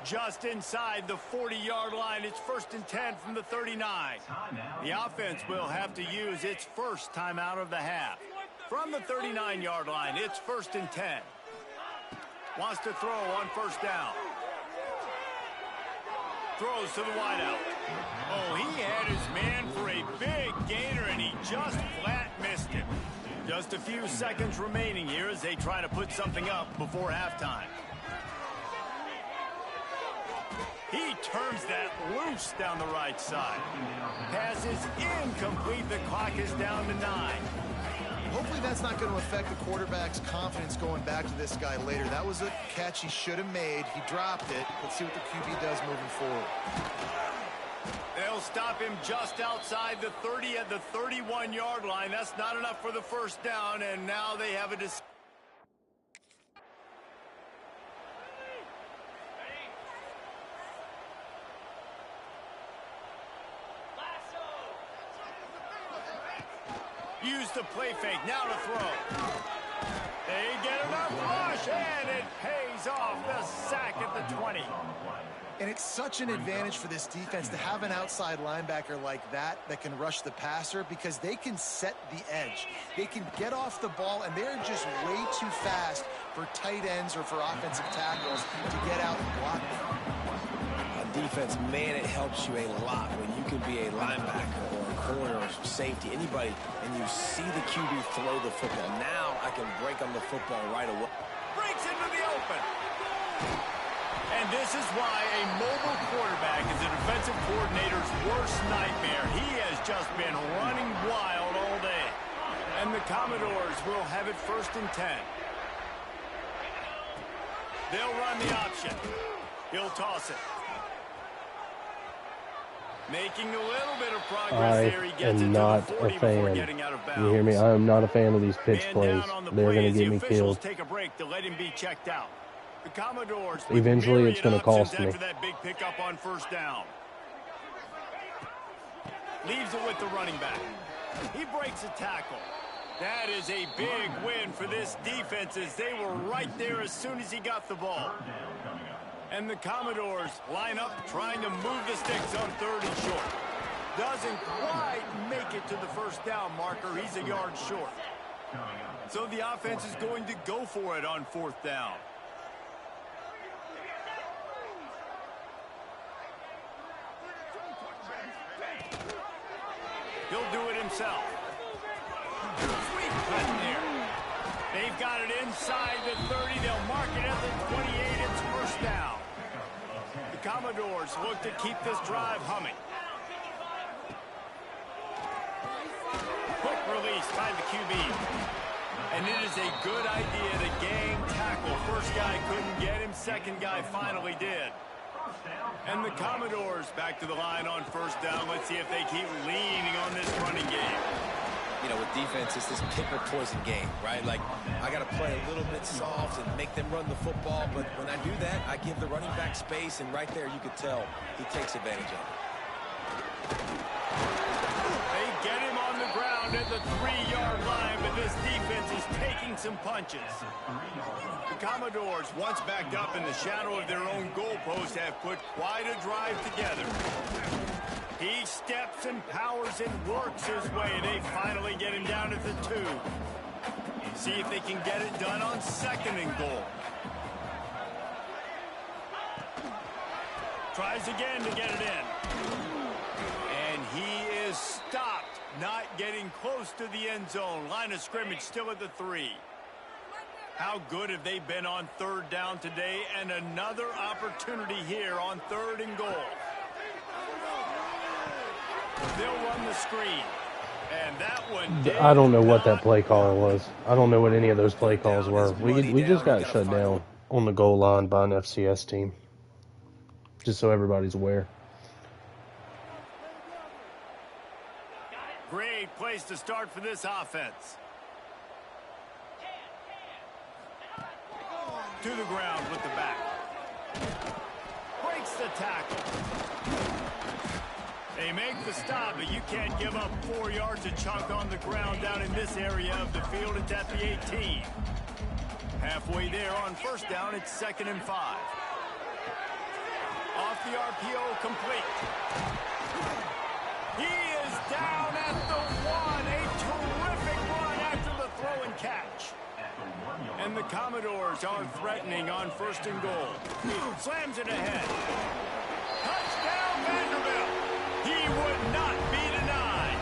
Just inside the 40-yard line, it's 1st and 10 from the 39. The offense will have to use its first timeout of the half. From the 39-yard line, it's 1st and 10. Wants to throw on 1st down. Throws to the wideout. Oh, he had his man for a big gainer, and he just flat missed him. Just a few seconds remaining here as they try to put something up before halftime. He turns that loose down the right side. Pass is incomplete. The clock is down to 9. Hopefully that's not going to affect the quarterback's confidence going back to this guy later. That was a catch he should have made. He dropped it. Let's see what the QB does moving forward. They'll stop him just outside the 30 at the 31-yard line. That's not enough for the first down, and now they have a decision. Use the play fake, now to throw. They get enough rush, and it pays off. The sack at the 20. And it's such an advantage for this defense to have an outside linebacker like that can rush the passer because they can set the edge. They can get off the ball, and they're just way too fast for tight ends or for offensive tackles to get out and block them. On defense, man, it helps you a lot when you can be a linebacker or a corner or safety, anybody, and you see the QB throw the football. Now I can break on the football right away. Breaks into the open. And this is why a mobile quarterback is a defensive coordinator's worst nightmare. He has just been running wild all day. And the Commodores will have it 1st and 10. They'll run the option. He'll toss it. Making a little bit of progress there. He gets it to the 40 before getting out of bounds. You hear me? I am not a fan of these pitch plays. They're going to get me killed. Take a break to let him be checked out. The Commodores eventually it's going to cost me. After that big pickup on 1st down. Leaves it with the running back. He breaks a tackle. That is a big win for this defense as they were right there as soon as he got the ball. And the Commodores line up trying to move the sticks on 3rd and short. Doesn't quite make it to the 1st down marker. He's a yard short. So the offense is going to go for it on 4th down. He'll do it himself. Sweet cut there. They've got it inside the 30. They'll mark it at the 28. It's 1st down. The Commodores look to keep this drive humming. Quick release by the QB. And it is a good idea to gang tackle. First guy couldn't get him. Second guy finally did. And the Commodores back to the line on 1st down. Let's see if they keep leaning on this running game. You know, with defense, it's this pick or poison game, right? Like, I got to play a little bit soft and make them run the football. But when I do that, I give the running back space. And right there, you could tell he takes advantage of it. They get him on the ground at the 3-yard line, but this defense is taking some punches. The Commodores, once backed up in the shadow of their own goalpost, have put quite a drive together. He steps and powers and works his way. They finally get him down at the 2. See if they can get it done on 2nd and goal. Tries again to get it in. And he is stopped, not getting close to the end zone. Line of scrimmage still at the 3. How good have they been on third down today? And another opportunity here on 3rd and goal. They'll run the screen. And that one did I don't know what that not play call work. was. I don't know what any of those play calls were. We just got shut down on the goal line by an FCS team. Just so everybody's aware. Great place to start for this offense. To the ground with the back. Breaks the tackle. They make the stop, but you can't give up 4 yards a chunk on the ground down in this area of the field. It's at the 18. Halfway there on 1st down, it's 2nd and 5. Off the RPO, complete. He is down at the 1. A terrific run after the throw and catch. And the Commodores are threatening on 1st and goal. Slams it ahead. Touchdown, Vanderbilt. He would not be denied.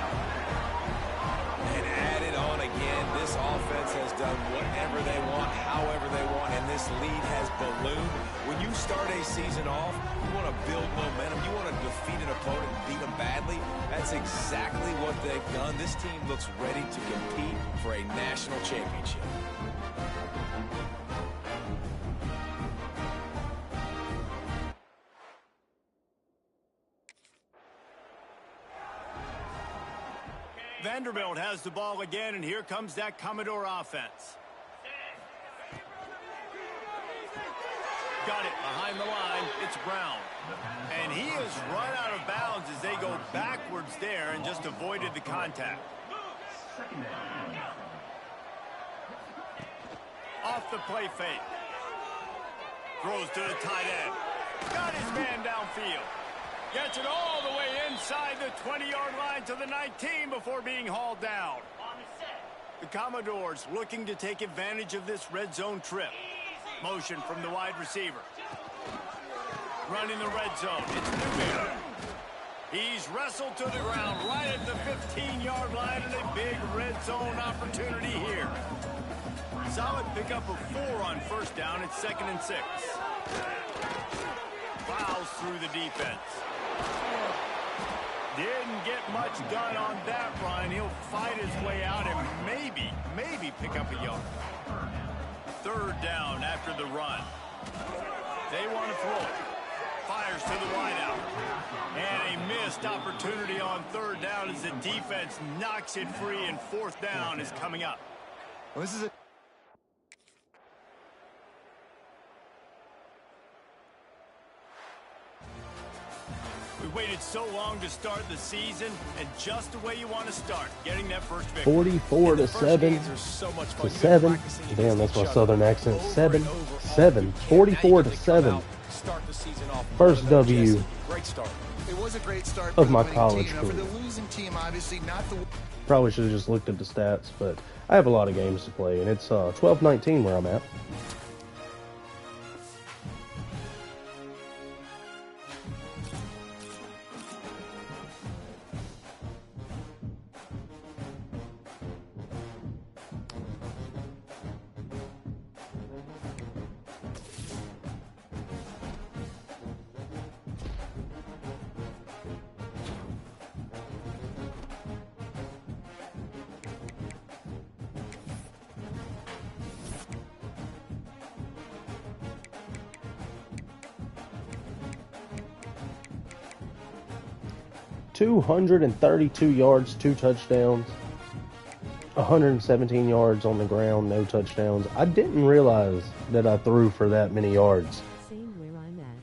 And add it on again. This offense has done whatever they want, however they want, and this lead has ballooned. When you start a season off, you want to build momentum. You want to defeat an opponent and beat them badly. That's exactly what they've done. This team looks ready to compete for a national championship. Vanderbilt has the ball again, and here comes that Commodore offense. Got it behind the line. It's Brown. And he is run out of bounds as they go backwards there and just avoided the contact. Off the play fake. Throws to the tight end. Got his man downfield. Gets it all the way inside the 20-yard line to the 19 before being hauled down. The Commodores looking to take advantage of this red zone trip. Motion from the wide receiver. Running the red zone. It's Newberry. He's wrestled to the ground right at the 15-yard line, and a big red zone opportunity here. Solid pickup of 4 on 1st down. It's 2nd and 6. Fouls through the defense. Didn't get much done on that run. He'll fight his way out and maybe pick up a yard. 3rd down after the run. They want to throw it. Fires to the wideout. And a missed opportunity on 3rd down as the defense knocks it free, and 4th down is coming up. Well, this is a We waited so long to start the season, and just the way you want to start, getting that first victory. 44 to 7 to 7. Damn, that's my southern accent. 7. 44 to 7. First W It was a great start of for my the winning college team. Now, for career. the losing team, obviously not the. Probably should have just looked at the stats, but I have a lot of games to play, and it's 12-19 where I'm at. $232 yards, 2 touchdowns, 117 yards on the ground, no touchdowns. I didn't realize that I threw for that many yards. Same where I'm at.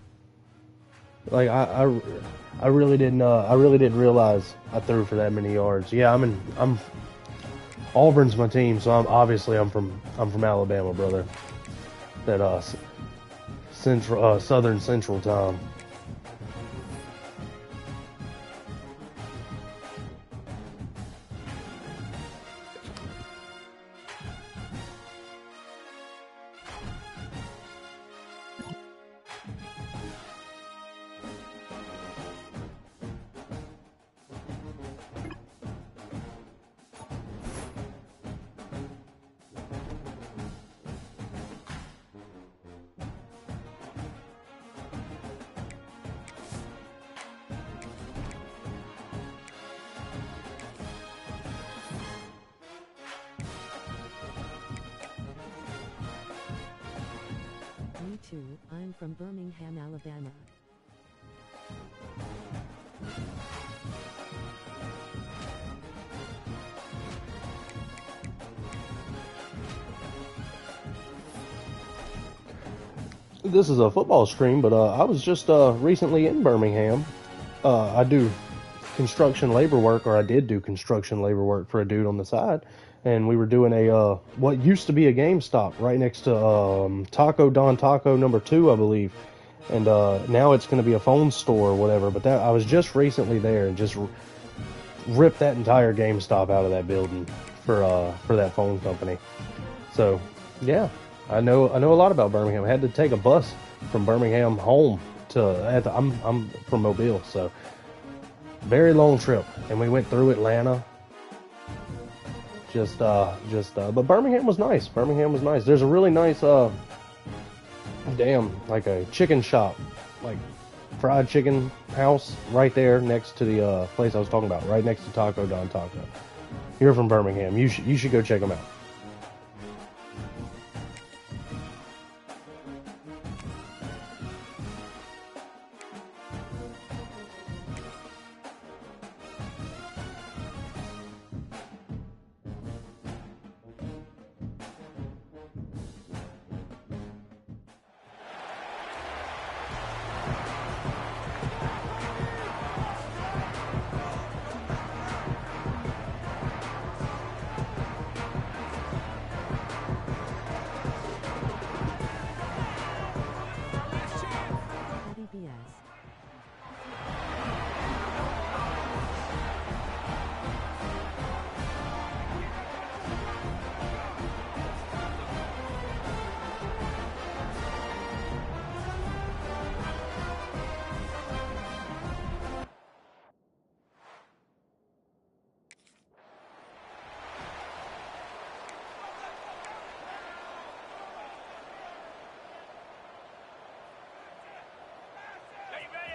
Like I really didn't. I really didn't realize I threw for that many yards. Yeah, I'm Auburn's my team, so I'm from Alabama, brother. That Southern Central time. I'm from Birmingham, Alabama. This is a football stream, but I was just recently in Birmingham. I do construction labor work, or I did do construction labor work for a dude on the side, and we were doing a what used to be a GameStop right next to Taco Don Taco number 2, I believe, and now it's going to be a phone store or whatever. But that I was just recently there and just ripped that entire GameStop out of that building for that phone company. So yeah, I know a lot about Birmingham. I had to take a bus from Birmingham home to I'm from Mobile, so very long trip, and we went through Atlanta. But Birmingham was nice. Birmingham was nice. There's a really nice like a chicken shop, like fried chicken house right there next to the place I was talking about, right next to Taco Don Taco. You're from Birmingham. You should go check them out.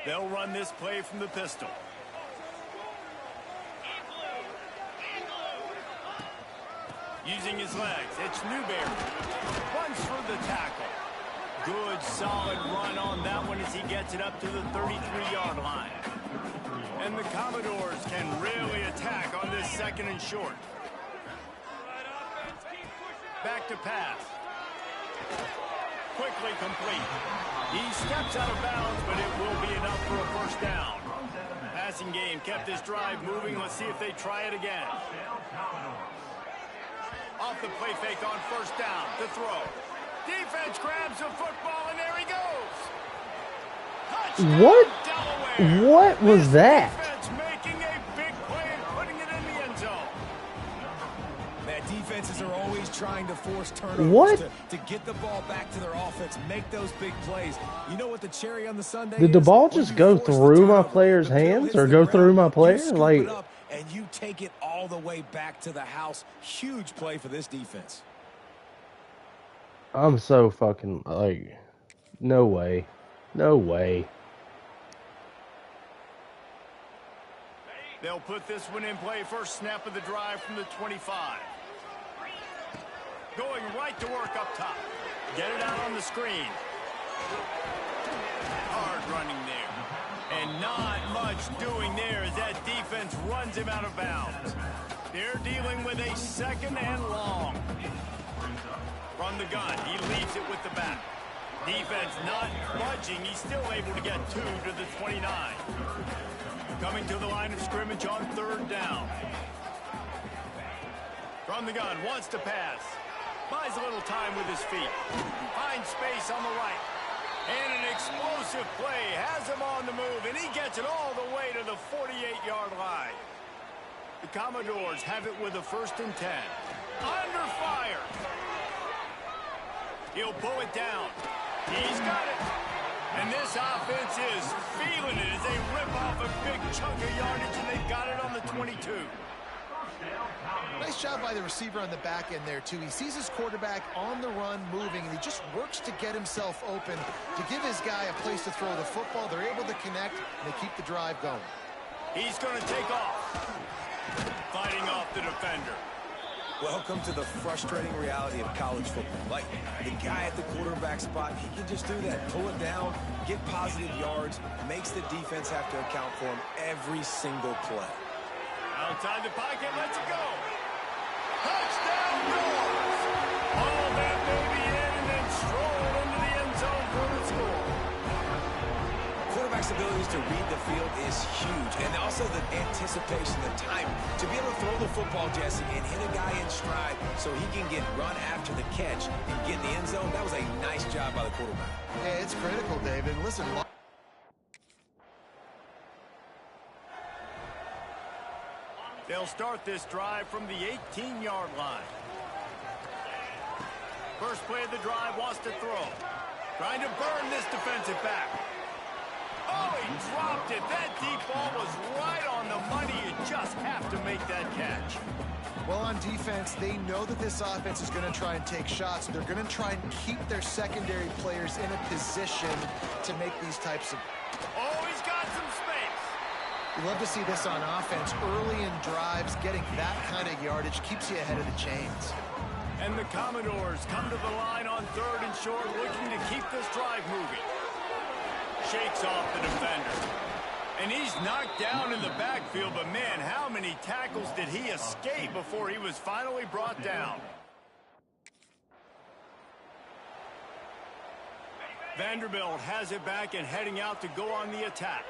They'll run this play from the pistol. Using his legs, it's Newberry. Runs for the tackle. Good, solid run on that one as he gets it up to the 33-yard line. And the Commodores can really attack on this 2nd and short. Back to pass. Quickly complete. He steps out of bounds, but it will be enough for a first down. Passing game kept this drive moving. Let's see if they try it again. Off the play fake on first down. The throw. Defense grabs the football, and there he goes. Touchdown, What? Delaware. What was that? Defense making a big play and putting it in the end zone. Man, defenses are always trying to force turnovers What? to get the ball back to their offense, make those big plays. You know what the cherry on the sundae Did the is? ball When just you go force the through my turnover, player's the ball hands hits or the go ground, through my you player? scoop Like, it up, and you take it all the way back to the house. Huge play for this defense. I'm so fucking, like, no way. No way. They'll put this one in play. First snap of the drive from the 25. Going right to work up top. Get it out on the screen. Hard running there. And not much doing there as that defense runs him out of bounds. They're dealing with a 2nd and long. From the gun, he leaves it with the back. Defense not budging. He's still able to get 2 to the 29. Coming to the line of scrimmage on 3rd down. From the gun, wants to pass. Buys a little time with his feet. Finds space on the right. And an explosive play. Has him on the move, and he gets it all the way to the 48-yard line. The Commodores have it with a 1st and 10. Under fire. He'll pull it down. He's got it. And this offense is feeling it as they rip off a big chunk of yardage, and they've got it on the 22. Nice job by the receiver on the back end there, too. He sees his quarterback on the run moving, and he just works to get himself open to give his guy a place to throw the football. They're able to connect, and they keep the drive going. He's going to take off. Fighting off the defender. Welcome to the frustrating reality of college football. Like, the guy at the quarterback spot, he can just do that. Pull it down, get positive yards, makes the defense have to account for him every single play. Outside the pocket, let's go. Touchdown goes. All that baby in and then stroll into the end zone for the score. Quarterback's abilities to read the field is huge, and also the anticipation, the time to be able to throw the football, Jesse, and hit a guy in stride so he can get run after the catch and get in the end zone. That was a nice job by the quarterback. Yeah, it's critical, David. Listen, they'll start this drive from the 18-yard line. First play of the drive, wants to throw. Trying to burn this defensive back. Oh, he dropped it. That deep ball was right on the money. You just have to make that catch. well, on defense, they know that this offense is going to try and take shots. They're going to try and keep their secondary players in a position to make these types of... Oh, he's got some space. You love to see this on offense. Early in drives, getting that kind of yardage keeps you ahead of the chains. And the Commodores come to the line on 3rd and short, looking to keep this drive moving. Shakes off the defender. And he's knocked down in the backfield, but man, how many tackles did he escape before he was finally brought down? Vanderbilt has it back and heading out to go on the attack.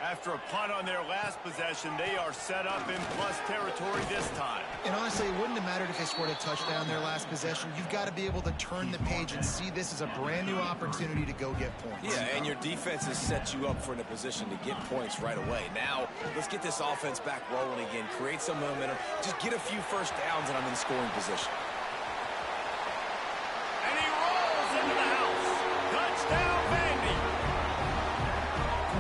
After a punt on their last possession, they are set up in plus territory this time. And honestly, it wouldn't have mattered if they scored a touchdown their last possession. You've got to be able to turn the page and see this as a brand new opportunity to go get points. Yeah, and your defense has set you up for in a position to get points right away. Now, let's get this offense back rolling again, create some momentum, just get a few first downs, and I'm in scoring position. And he rolls into the house. Touchdown, Vandy.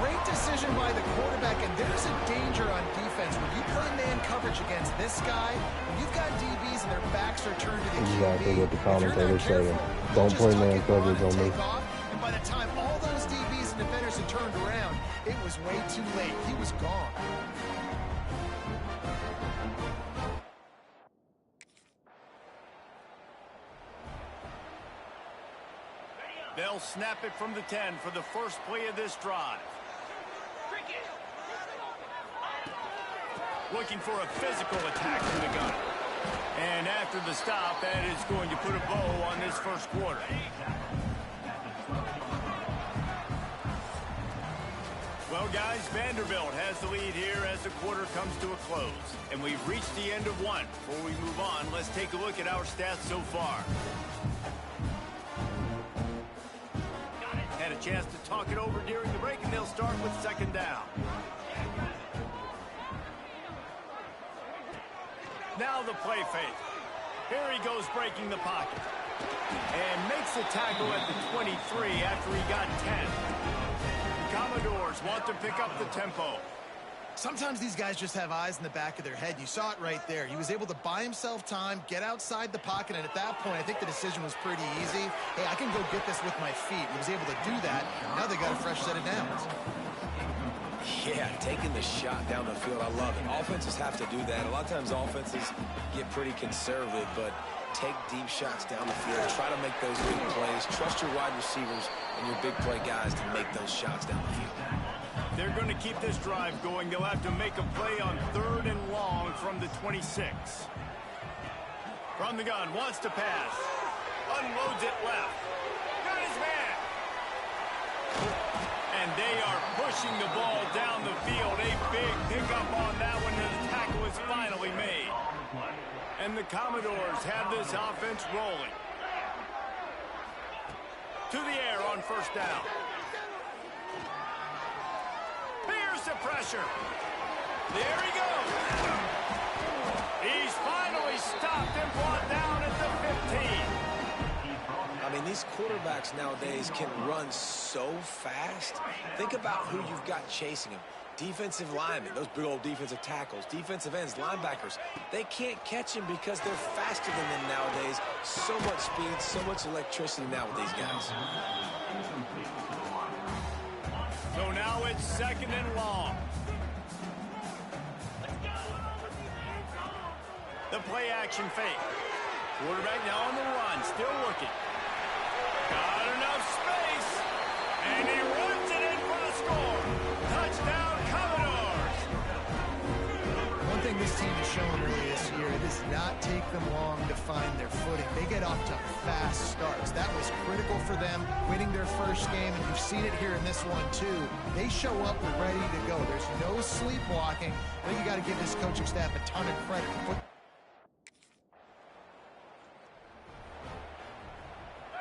Great decision by the quarterback, and there's a danger on defense. When you play man coverage against this guy, when you've got DBs and their backs are turned to the Exactly QB, what the commentator's if you're saying. not careful, Don't they'll play just man tuck it coverage on and on me. take off, and by the time all those DBs and defenders had turned around, it was way too late. He was gone. They'll snap it from the 10 for the first play of this drive. Looking for a physical attack from the gun. And after the stop, that is going to put a bow on this first quarter. Well, guys, Vanderbilt has the lead here as the quarter comes to a close. And we've reached the end of one. Before we move on, let's take a look at our stats so far. Had a chance to talk it over during the break, and they'll start with second down. Now the play fake. Here he goes breaking the pocket. And makes the tackle at the 23 after he got 10. Commodores want to pick up the tempo. Sometimes these guys just have eyes in the back of their head. You saw it right there. He was able to buy himself time, get outside the pocket, and at that point, I think the decision was pretty easy. Hey, I can go get this with my feet. He was able to do that. Now they got a fresh set of downs. Yeah, taking the shot down the field, I love it. Offenses have to do that. A lot of times offenses get pretty conservative, but take deep shots down the field. Try to make those big plays. Trust your wide receivers and your big play guys to make those shots down the field. They're going to keep this drive going. They'll have to make a play on 3rd and long from the 26. From the gun, wants to pass. Unloads it left. Got his man. And they are pushing the ball down the field. A big pickup on that one, and the tackle is finally made. And the Commodores have this offense rolling. To the air on first down. Here's the pressure. There he goes. He's finally stopped and brought down at the 15. I mean, these quarterbacks nowadays can run so fast. Think about who you've got chasing them. Defensive linemen, those big old defensive tackles, defensive ends, linebackers. They can't catch him because they're faster than them nowadays. So much speed, so much electricity now with these guys. So now it's 2nd and long. The play action fake. Quarterback now on the run, still looking. Got enough space, and he runs it in for the score. Touchdown, Commodores. One thing this team has shown really this year, it does not take them long to find their footing. They get off to fast starts. That was critical for them, winning their first game, and you've seen it here in this one too. They show up ready to go. There's no sleepwalking. I think you got to give this coaching staff a ton of credit for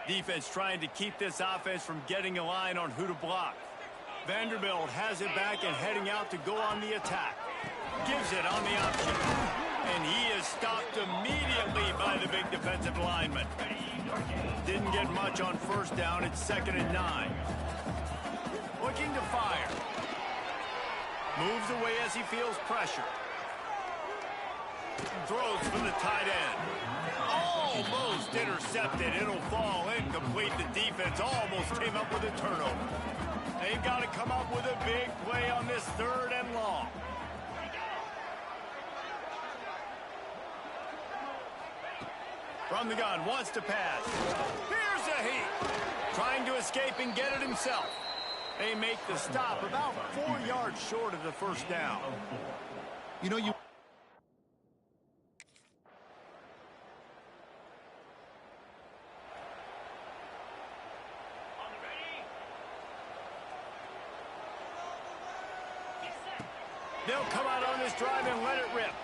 Defense trying to keep this offense from getting a line on who to block. Vanderbilt has it back and heading out to go on the attack. Gives it on the option. And he is stopped immediately by the big defensive lineman. Didn't get much on first down. It's 2nd and 9. Looking to fire. Moves away as he feels pressure. Throws from the tight end. Almost intercepted. It'll fall incomplete. The defense almost came up with a turnover. They've got to come up with a big play on this 3rd and long. From the gun, wants to pass. Here's a heat. Trying to escape and get it himself. They make the stop about 4 yards short of the first down. You know, They'll come out on this drive and let it rip.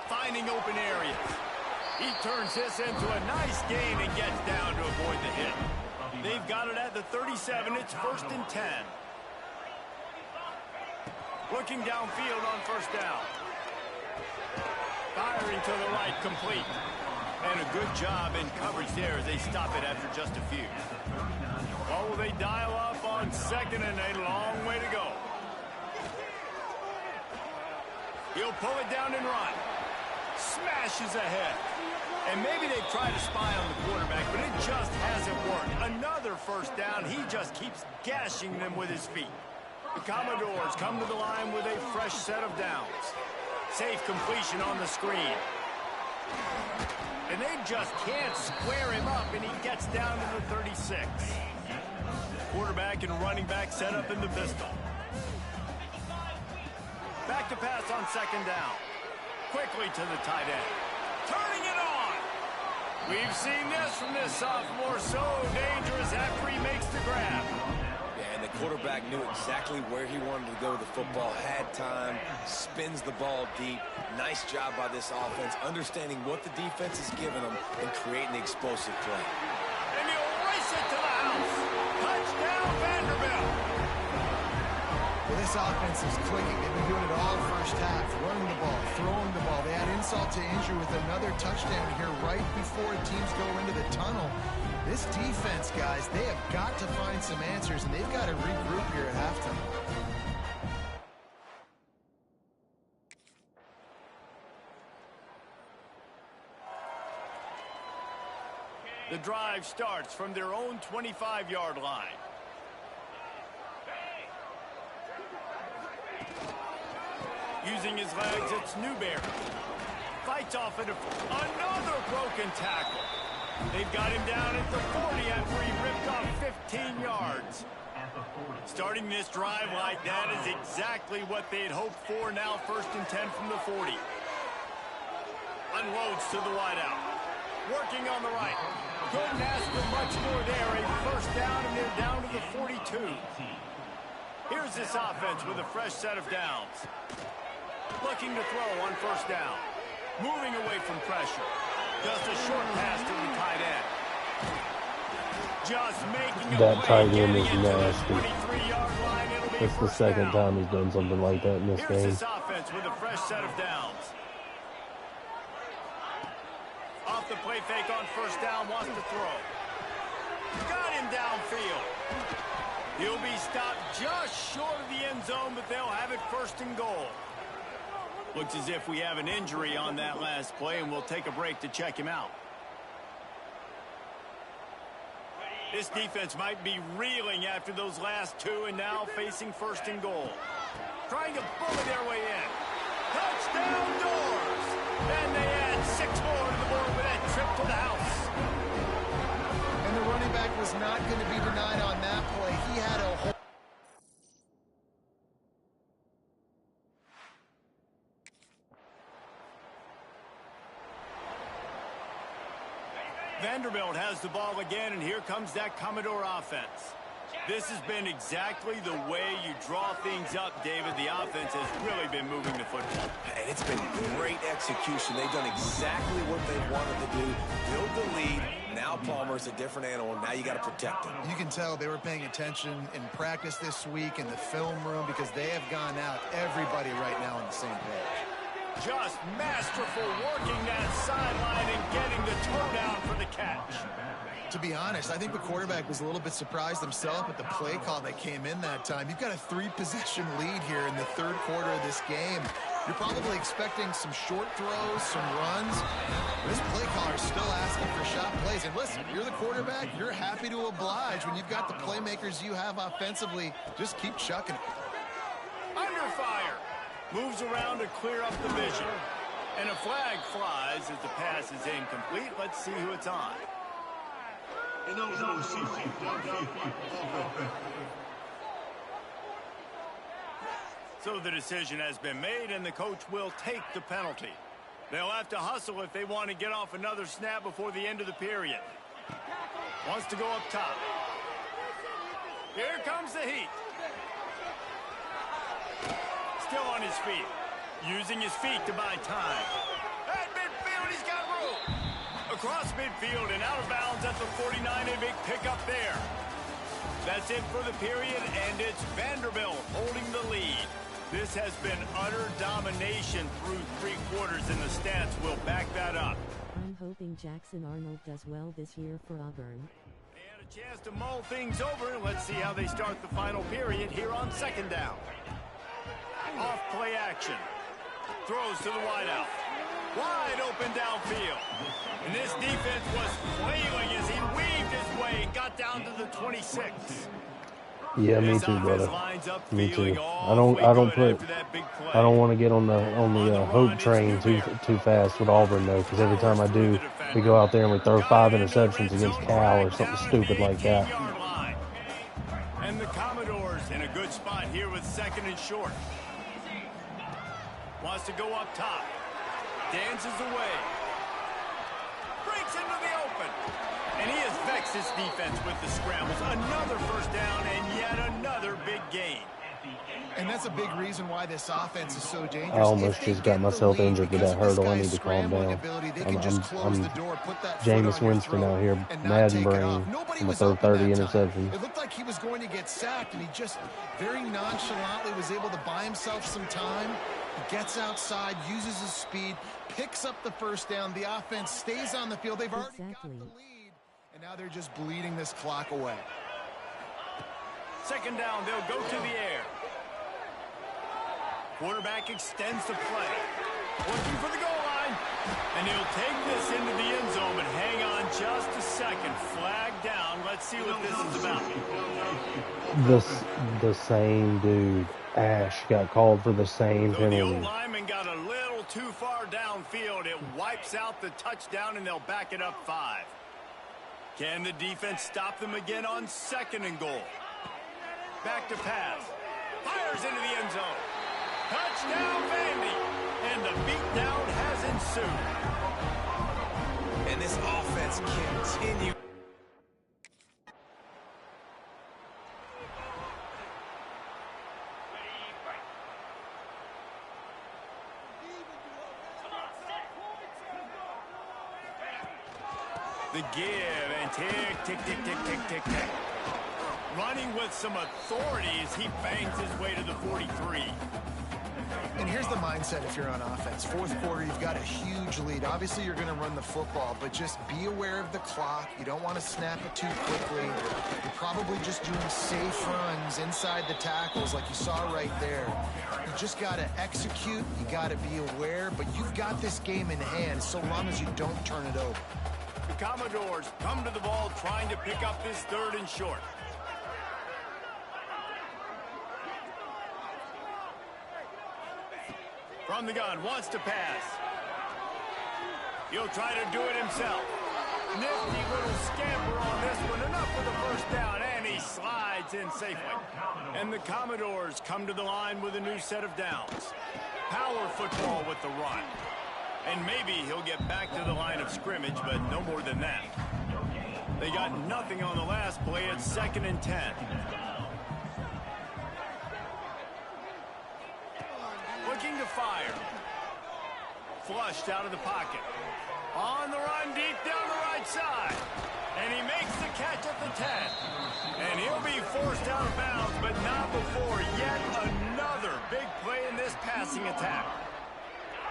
Finding open areas. He turns this into a nice gain and gets down to avoid the hit. They've got it at the 37. It's 1st and 10. Looking downfield on first down. Firing to the right, complete. And a good job in coverage there as they stop it after just a few. Oh, they dial up on 2nd and a long way to go. He'll pull it down and run. Smashes ahead. And maybe they've tried to spy on the quarterback, but it just hasn't worked. Another first down. He just keeps gashing them with his feet. The Commodores come to the line with a fresh set of downs. Safe completion on the screen. And they just can't square him up, and he gets down to the 36. Quarterback and running back set up in the pistol. Back to pass on 2nd down. Quickly to the tight end. Turning it on. We've seen this from this sophomore. So dangerous after he makes the grab. Yeah, and the quarterback knew exactly where he wanted to go with the football. Had time. Spins the ball deep. Nice job by this offense. Understanding what the defense is giving them and creating the explosive play. And he'll race it to the house. Touchdown, Vanderbilt. Well, this offense is clicking. They've been doing it all first half. Running the ball, throwing the ball. They add insult to injury with another touchdown here right before teams go into the tunnel. This defense, guys, they have got to find some answers, and they've got to regroup here at halftime. The drive starts from their own 25-yard line. Using his legs, it's Newberry. Fights off at another broken tackle. They've got him down at the 40 after he ripped off 15 yards. Starting this drive like that is exactly what they'd hoped for. Now 1st and 10 from the 40. Unloads to the wideout. Working on the right. Couldn't ask for much more there. A first down, and they're down to the 42. Here's this offense with a fresh set of downs. Looking to throw on first down. Moving away from pressure. Just a short pass to the tight end. Just making a That play, tight end is getting it to the nasty. 23-yard line. It'll be It's the first 2nd down. time he's done something like that in this Here's game. this offense with a fresh set of downs. Off the play fake on first down, wants to throw. Got him downfield. He'll be stopped just short of the end zone, but they'll have it 1st and goal. Looks as if we have an injury on that last play, and we'll take a break to check him out. This defense might be reeling after those last two, and now facing 1st and goal. Trying to bully their way in. Touchdown, Doors! was not going to be denied on that play. He had a whole... Vanderbilt has the ball again, and here comes that Commodore offense. This has been exactly the way you draw things up, David. The offense has really been moving the football. And it's been great execution. They've done exactly what they wanted to do. Build the lead. Now Palmer's a different animal. Now you got to protect him. You can tell they were paying attention in practice this week in the film room because they have gone out, everybody right now on the same page. Just masterful working that sideline and getting the toe down for the catch. To be honest, I think the quarterback was a little bit surprised himself at the play call that came in that time. You've got a 3-possession lead here in the third quarter of this game. You're probably expecting some short throws, some runs. This play caller is still asking for shot plays. And listen, you're the quarterback. You're happy to oblige when you've got the playmakers you have offensively. Just keep chucking it. Under fire. Moves around to clear up the vision. And a flag flies as the pass is incomplete. Let's see who it's on. So the decision has been made, and the coach will take the penalty. They'll have to hustle if they want to get off another snap before the end of the period. Wants to go up top. Here comes the heat. Still on his feet. Using his feet to buy time. At midfield, he's got room. Across midfield and out of bounds at the 49. A big pickup there. That's it for the period, and it's Vanderbilt holding the lead. This has been utter domination through 3 quarters, and the stats will back that up. I'm hoping Jackson Arnold does well this year for Auburn. They had a chance to mull things over. Let's see how they start the final period here on second down. Off play action. Throws to the wideout. Wide open downfield. And this defense was flailing as he weaved his way and got down to the 26. Yeah, me too, brother. Me too. I don't want to get on the hope train too fast with Auburn though, because every time I do, we go out there and we throw 5 interceptions against Cal or something stupid like that. And the Commodores in a good spot here with second and short. Wants to go up top. Dances away. Breaks into the open. And he has vexed his defense with the scrambles. Another first down and yet another big gain. And that's a big reason why this offense is so dangerous. I almost just got myself injured with that hurdle. I need to calm down. I'm Jameis Winston out here, Madden brain. I'm a third 30 interception. It looked like he was going to get sacked, and he just very nonchalantly was able to buy himself some time. He gets outside, uses his speed, picks up the first down. The offense stays on the field. They've already got the lead, and now they're just bleeding this clock away. Second down, they'll go to the air. Quarterback extends the play. Looking for the goal line. And he'll take this into the end zone, but hang on just a second. Flag down. Let's see what this is about. The same dude, Ash, got called for the same penalty. The old lineman got a little too far downfield. It wipes out the touchdown, and they'll back it up 5. Can the defense stop them again on second and goal? Back to pass. Fires into the end zone. Touchdown, Vandy. And the beatdown has ensued. And this offense continues. The give and tick, tick, tick, tick, tick, tick, tick. Running with some authority as he bangs his way to the 43. And here's the mindset if you're on offense. Fourth quarter, you've got a huge lead. Obviously, you're going to run the football, but just be aware of the clock. You don't want to snap it too quickly. You're probably just doing safe runs inside the tackles like you saw right there. You just got to execute. You got to be aware, but you've got this game in hand so long as you don't turn it over. The Commodores come to the ball trying to pick up this third and short. From the gun, wants to pass. He'll try to do it himself. Nifty little scamper on this one. Enough for the first down, and he slides in safely. And the Commodores come to the line with a new set of downs. Power football with the run. And maybe he'll get back to the line of scrimmage, but no more than that. They got nothing on the last play. It's 2nd and 10. Looking to fire. Flushed out of the pocket. On the run deep down the right side. And he makes the catch at the 10. And he'll be forced out of bounds, but not before yet another big play in this passing attack.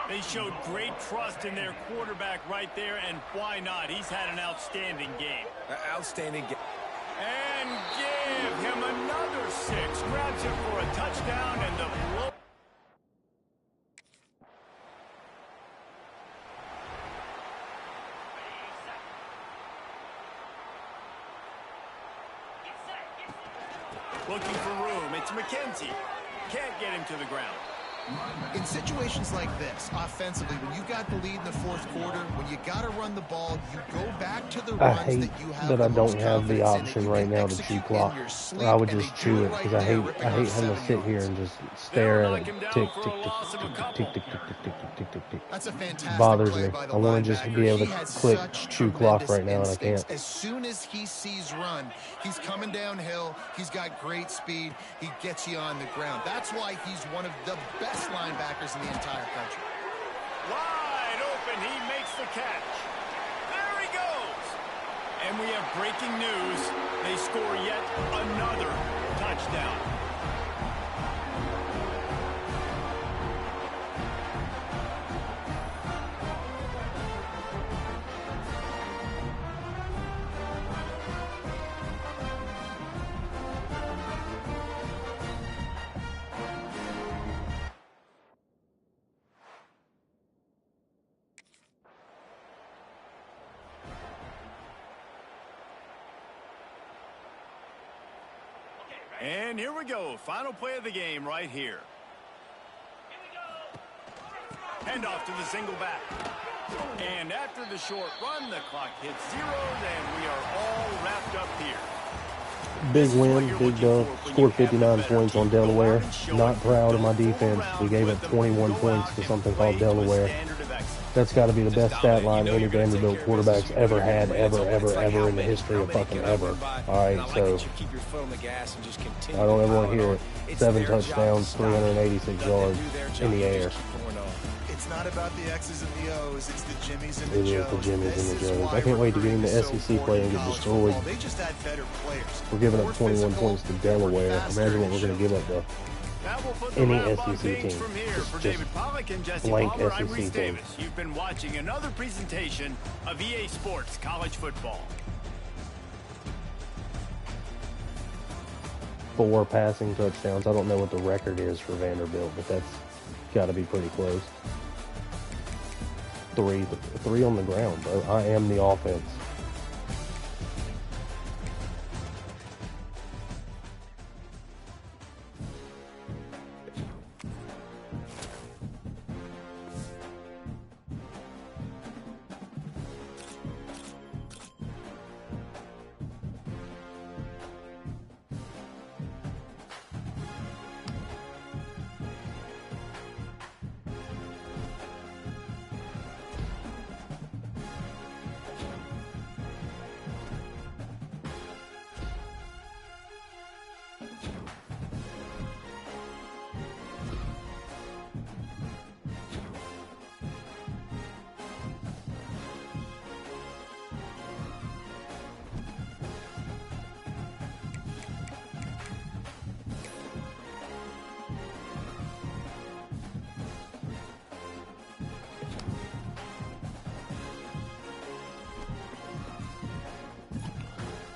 They showed great trust in their quarterback right there, and why not? He's had an outstanding game. Outstanding game. And give him another 6. Grabs him for a touchdown, and the blow. Looking for room. It's McKenzie. Can't get him to the ground. In situations like this, offensively, when you've got the lead in the 4th quarter, when you got to run the ball, you go back to the I runs hate that you have that the I most don't have the confidence in, that option you right can now to execute chew clock. in your sleep, I would and just they chew do it because right I there, hate ripping having off to 7 sit here yards. and just stare They'll at knock it. him down Tick, for tick, a tick, loss of a tick, couple. tick, tick, tick, tick, tick, tick, tick, tick, tick. That's a fantastic Bothers play me. by the I want to just linebacker. be able He to has click such chew clock tremendous right now, and I instincts. can't. As soon as he sees run, he's coming downhill. He's got great speed. He gets you on the ground. That's why he's one of the best linebackers in the entire country. Wide open, he makes the catch. There he goes. And we have breaking news. They score yet another touchdown. And here we go. Final play of the game right here. Handoff to the single back. And after the short run, the clock hits zeros, and we are all wrapped up here. Big win, big dub. Scored 59 points on Delaware. Not proud of my defense. We gave up 21 points to something called Delaware. That's got to be the best stat line any Vanderbilt quarterback's ever had, ever in the history of fucking ever. All right, so I don't ever want to hear it. 7 touchdowns, 386 yards in the air. It's not about the X's and the O's, it's the Jimmies and It the is Joes. the Jimmies This and the is Joes. why I can't wait to get we're into recruiting SEC so play and far get in destroyed. college football. They just had better players. We're giving More up 21 physical, points to they were Delaware. faster Imagine what and we're going to give up to That will put the any wrap on SEC things team. from here. Just For David Pollack and Jesse blank Palmer, I'm SEC Reese team. Davis. You've been watching another presentation of EA Sports College Football. 4 passing touchdowns. I don't know what the record is for Vanderbilt, but that's got to be pretty close. 3 on the ground, bro. I am the offense.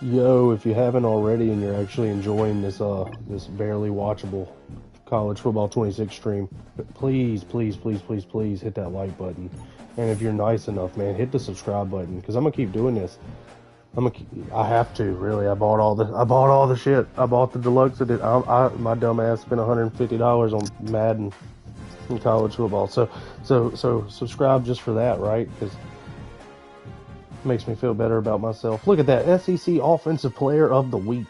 Yo, if you haven't already and you're actually enjoying this this barely watchable college football 26 stream, please hit that like button. And if you're nice enough, man, hit the subscribe button, because I'm gonna keep doing this. I have to, really. I bought all the shit. I bought the deluxe edition. My dumb ass spent $150 on Madden and college football. So subscribe just for that, right? Because Makes me feel better about myself. Look at that, SEC Offensive Player of the Week.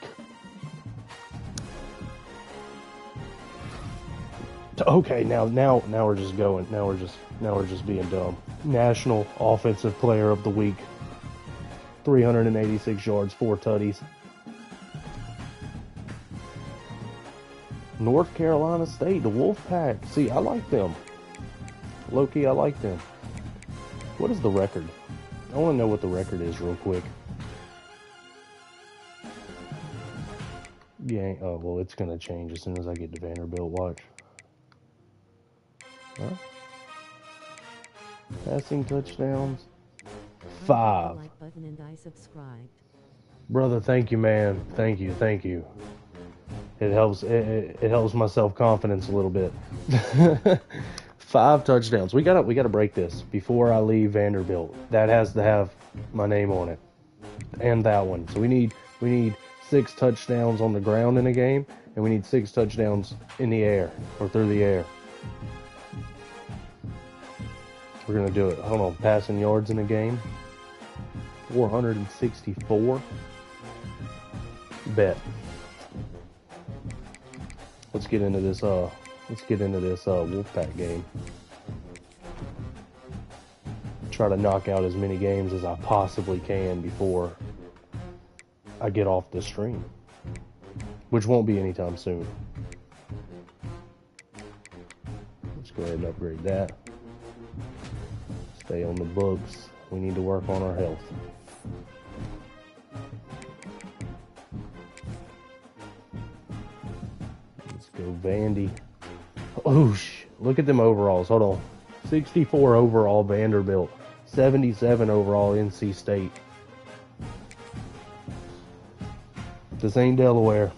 Okay, now we're just going. Now we're just being dumb. National Offensive Player of the Week. 386 yards, 4 tutties. North Carolina State, the Wolfpack. See, I like them. Low-key, I like them. What is the record? I want to know what the record is real quick. Yeah, oh, well, it's going to change as soon as I get to Vanderbilt. Watch. Huh? Passing touchdowns. 5. Like button and I subscribed. Brother, thank you, man. Thank you. It helps. It helps my self-confidence a little bit. 5 touchdowns. We gotta break this before I leave Vanderbilt. That has to have my name on it, and that one. So we need 6 touchdowns on the ground in a game, and we need 6 touchdowns in the air or through the air. We're gonna do it. Hold on. Passing yards in a game. 464. Bet. Let's get into this Wolfpack game. Try to knock out as many games as I possibly can before I get off the stream, which won't be anytime soon. Let's go ahead and upgrade that. Stay on the books. We need to work on our health. Go Vandy. Oh, look at them overalls. Hold on. 64 overall Vanderbilt. 77 overall NC State. This ain't Delaware.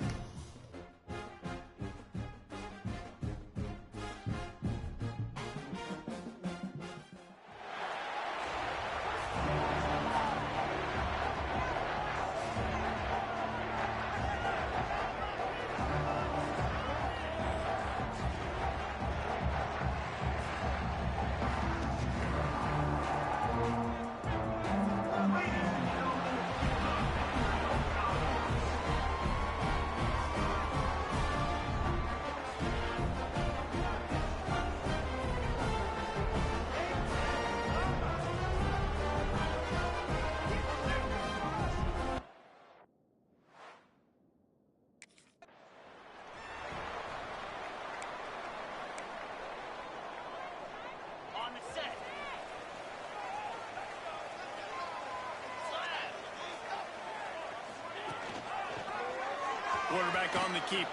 Quarterback on the keeper.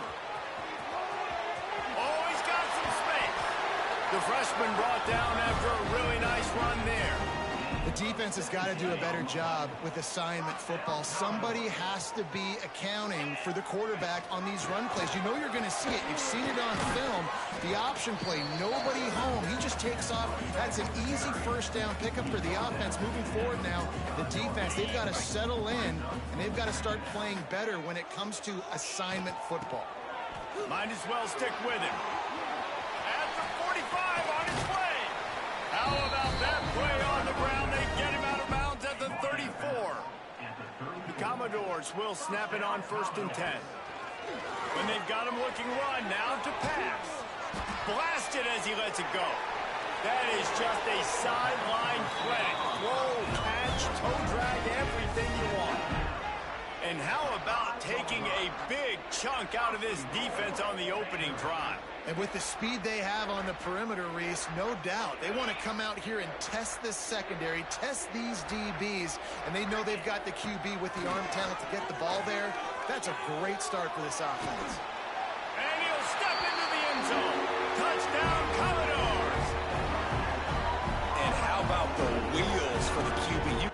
Oh, he's got some space. The freshman brought down after a really nice run there. The defense has got to do a better job with assignment football. Somebody has to be accounting for the quarterback on these run plays. You know you're going to see it. You've seen it on film. The option play, nobody home. He just takes off. That's an easy first down pickup for the offense. Moving forward now, the defense, they've got to settle in, and they've got to start playing better when it comes to assignment football. Might as well stick with him. At the 45 on his way. How about that play on the ground? They get him out of bounds at the 34. The Commodores will snap it on 1st and 10. When they've got him looking run, now to pass. Blasted as he lets it go. That is just a sideline play. Roll, catch, toe drag, everything you want. And how about taking a big chunk out of this defense on the opening drive? And with the speed they have on the perimeter, Reese, no doubt, they want to come out here and test this secondary, test these DBs, and they know they've got the QB with the arm talent to get the ball there. That's a great start for this offense. And he'll step into the end zone. Touchdown, Commodores. And how about the wheels for the QB?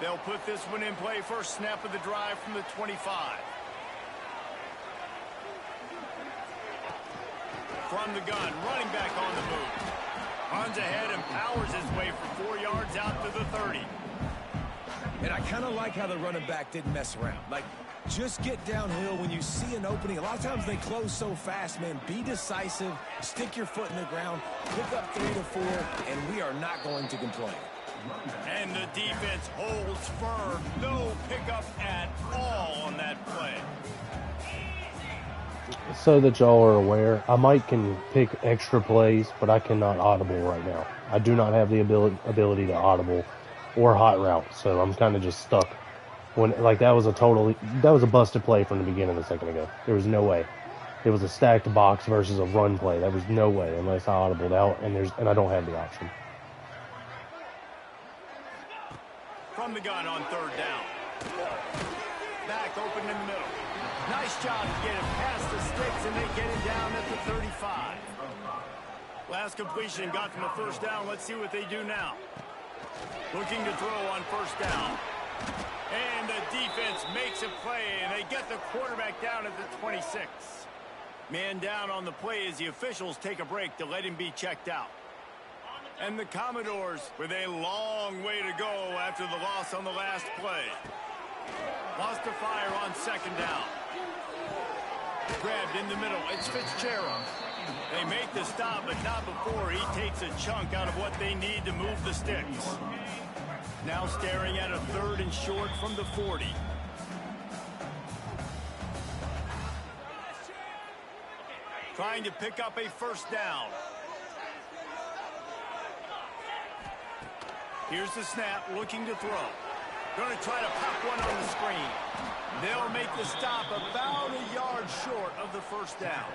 They'll put this one in play. First snap of the drive from the 25. From the gun, running back on the move. Runs ahead and powers his way for 4 yards out to the 30. And I kind of like how the running back didn't mess around. Like, Just get downhill when you see an opening. A lot of times they close so fast, man. Be decisive, stick your foot in the ground, pick up 3 to 4, and we are not going to complain. And the defense holds firm. No pickup at all on that play. So that y'all are aware, I can pick extra plays, but I cannot audible right now. I do not have the ability to audible or hot route, so I'm kind of just stuck. That was a busted play from the beginning a second ago. There was no way. It was a stacked box versus a run play. There was no way unless I audibled out, and I don't have the option. From the gun on 3rd down. Back open in the middle. Nice job to get him past the sticks, and they get him down at the 35. Last completion got them a 1st down. Let's see what they do now. Looking to throw on 1st down. And the defense makes a play, and they get the quarterback down at the 26. Man down on the play as the officials take a break to let him be checked out. And the Commodores with a long way to go after the loss on the last play. Lost to fire on 2nd down. Grabbed in the middle. It's Fitzgerald. They make the stop, but not before he takes a chunk out of what they need to move the sticks. Now staring at a 3rd and short from the 40. Trying to pick up a 1st down. Here's the snap, looking to throw. Going to try to pop one on the screen. They'll make the stop about a yard short of the 1st down.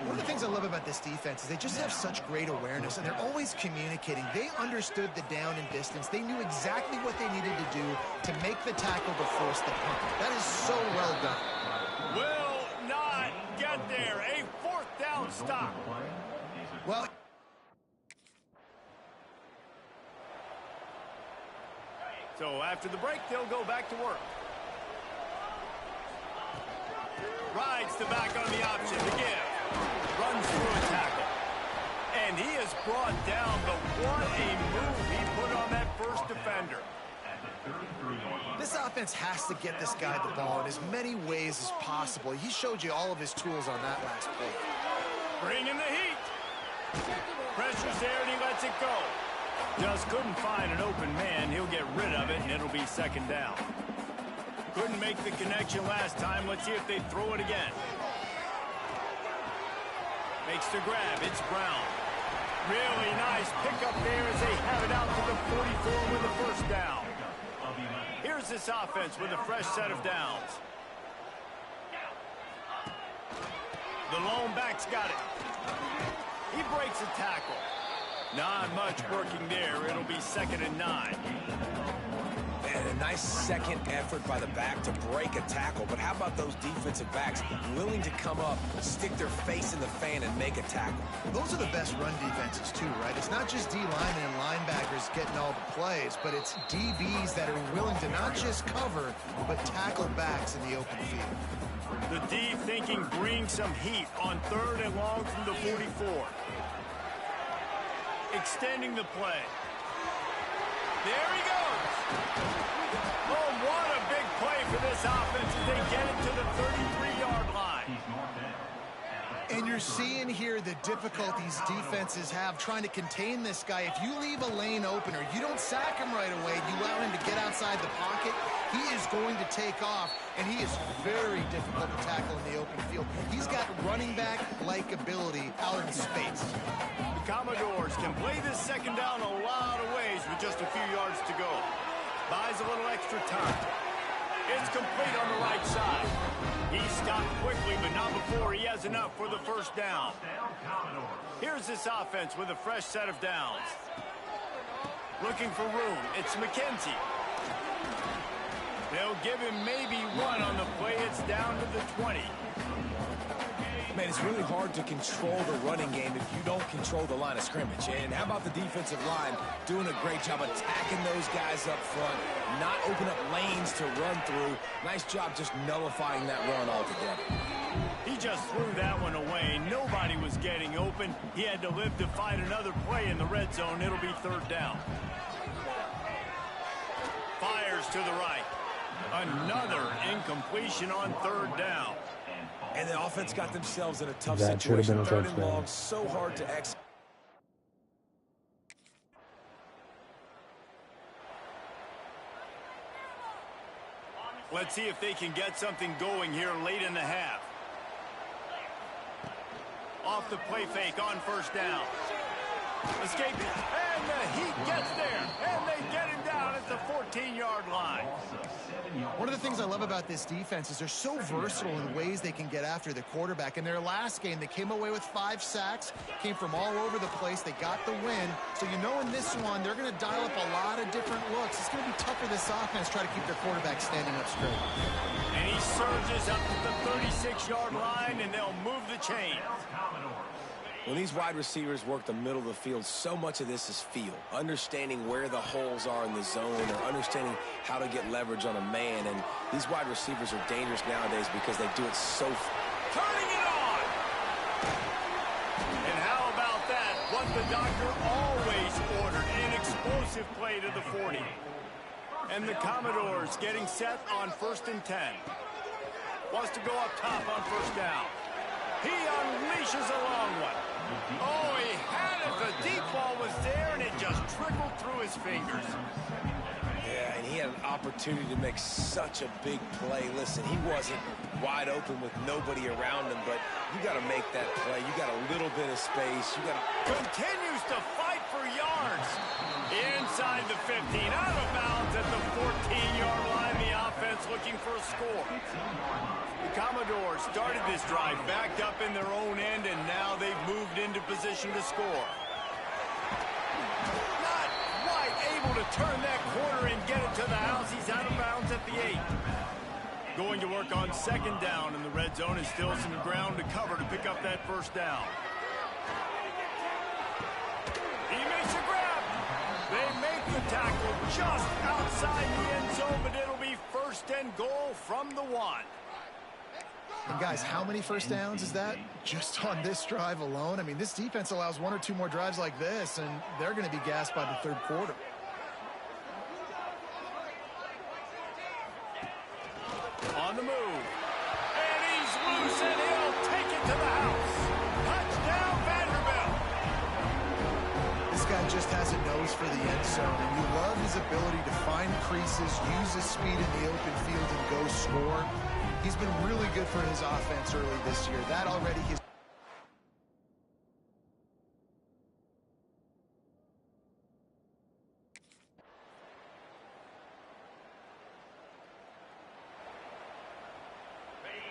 One of the things I love about this defense is they just have such great awareness, and they're always communicating. They understood the down and distance. They knew exactly what they needed to do to make the tackle to force the punt. That is so well done. Will not get there. A 4th down stop. Well, so after the break, they'll go back to work. Rides the back on the option to give. Runs through a tackle. And he is brought down, but what a move he put on that 1st defender. this offense has to get this guy the ball in as many ways as possible. He showed you all of his tools on that last play. Bringing the heat. Pressure's there and he lets it go. Just couldn't find an open man. He'll get rid of it, and it'll be 2nd down. Couldn't make the connection last time. Let's see if they throw it again. Makes the grab. It's Brown. Really nice pickup there as they have it out to the 44 with a 1st down. Here's this offense with a fresh set of downs. The lone back's got it. He breaks a tackle. Not much working there. It'll be 2nd and 9. And a nice second effort by the back to break a tackle. But how about those defensive backs willing to come up, stick their face in the fan, and make a tackle? Those are the best run defenses, too, right? It's not just D-linemen and linebackers getting all the plays, but it's DBs that are willing to not just cover, but tackle backs in the open field. The D thinking bring some heat on 3rd and long from the 44. Extending the play. There he goes. Oh, what a big play for this offense as they get it to the 33-yard line. And you're seeing here the difficulties defenses have trying to contain this guy. If you leave a lane open or you don't sack him right away, you allow him to get outside the pocket, he is going to take off, and he is very difficult to tackle in the open field. He's got running back-like ability out in space. The Commodores can play this 2nd down a lot of ways with just a few yards to go. Buys a little extra time. It's complete on the right side. He stopped quickly, but not before he has enough for the 1st down. Here's this offense with a fresh set of downs. Looking for room. It's McKenzie. They'll give him maybe 1 on the play. It's down to the 20. Man, it's really hard to control the running game if you don't control the line of scrimmage. And how about the defensive line doing a great job attacking those guys up front, not open up lanes to run through. Nice job just nullifying that run altogether. He just threw that one away. Nobody was getting open. He had to live to fight another play in the red zone. It'll be 3rd down. Fires to the right. Another incompletion on third down. And the offense got themselves in a tough That should have situation. been a Third and touchdown. long, so hard to execute. Let's see if they can get something going here late in the half. Off the play fake on first down. Escaping, and the Heat gets there, and they get him down at the 14-yard line. One of the things I love about this defense is they're so versatile in ways they can get after the quarterback. In their last game, they came away with 5 sacks, came from all over the place. They got the win. So you know in this one, they're going to dial up a lot of different looks. It's going to be tough for this offense to try to keep their quarterback standing up straight. And he surges up to the 36-yard line, and they'll move the chain. When these wide receivers work the middle of the field, so much of this is feel. Understanding where the holes are in the zone or understanding how to get leverage on a man. And these wide receivers are dangerous nowadays because they do it so Turning it on! And how about that? What the doctor always ordered, an explosive play to the 40. And the Commodores getting set on 1st and 10. Wants to go up top on first down. He unleashes a long one. Oh, he had it. The deep ball was there, and it just trickled through his fingers. Yeah, and he had an opportunity to make such a big play. Listen, he wasn't wide open with nobody around him, but you got to make that play. You got a little bit of space. You got to Continues to fight for yards. Inside the 15, out of bounds at the 14-yard line. The offense looking for a score. The Commodores started this drive backed up in their own end, and now they've moved into position to score. Not quite able to turn that corner and get it to the house. He's out of bounds at the 8. Going to work on second down, and the red zone is still some ground to cover to pick up that first down. He makes a grab. They make the tackle just outside the end zone, but it'll be 1st and goal from the 1. And guys, how many first downs is that just on this drive alone? I mean, this defense allows 1 or 2 more drives like this, and they're going to be gassed by the 3rd quarter. On the move. And he's loose, and he'll take it to the house. Touchdown, Vanderbilt. This guy just has a nose for the end zone, and you love his ability to find creases, use his speed in the open field, and go score. He's been really good for his offense early this year. That already his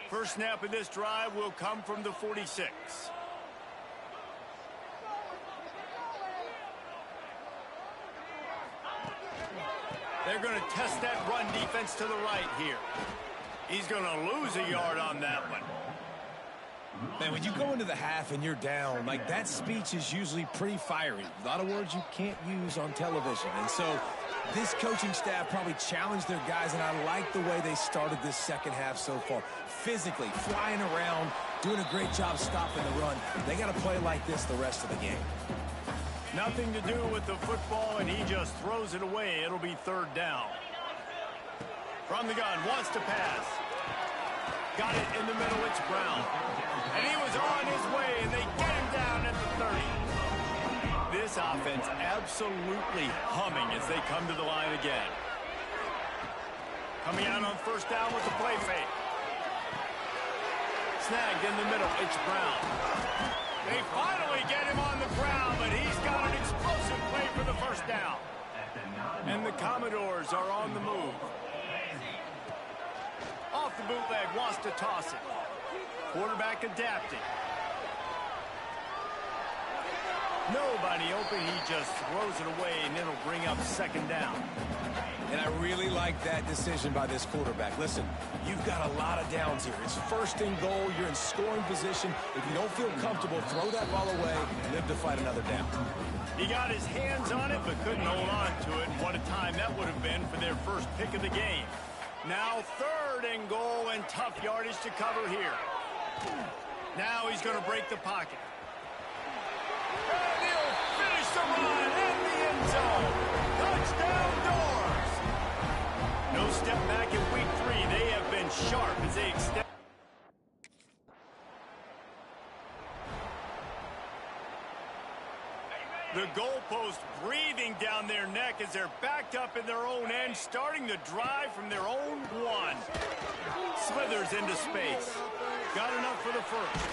First snap of this drive will come from the 46. They're going to test that run defense to the right here. He's going to lose a yard on that one. Man, when you go into the half and you're down, like that speech is usually pretty fiery. A lot of words you can't use on television. And so this coaching staff probably challenged their guys, and I like the way they started this second half so far. Physically, flying around, doing a great job stopping the run. They got to play like this the rest of the game. Nothing to do with the football, and he just throws it away. It'll be 3rd down. From the gun, wants to pass. Got it in the middle, it's Brown. And he was on his way, and they get him down at the 30. This offense absolutely humming as they come to the line again. Coming out on first down with the play fake. Snagged in the middle, it's Brown. They finally get him on the ground, but he's got an explosive play for the first down. And the Commodores are on the move. Off the bootleg, wants to toss it. Quarterback adapting. Nobody open, he just throws it away, and it'll bring up second down. And I really like that decision by this quarterback. Listen, you've got a lot of downs here. It's 1st and goal. You're in scoring position. If you don't feel comfortable, throw that ball away and live to fight another down. He got his hands on it, but couldn't hold on to it. What a time that would have been for their first pick of the game. Now 3rd and goal, and tough yardage to cover here. Now he's going to break the pocket. And he'll finish the run in the end zone. Touchdown, Doors. No step back, and we sharp as they extend. The goalpost breathing down their neck as they're backed up in their own end, starting the drive from their own one. Slithers into space. Got enough for the first.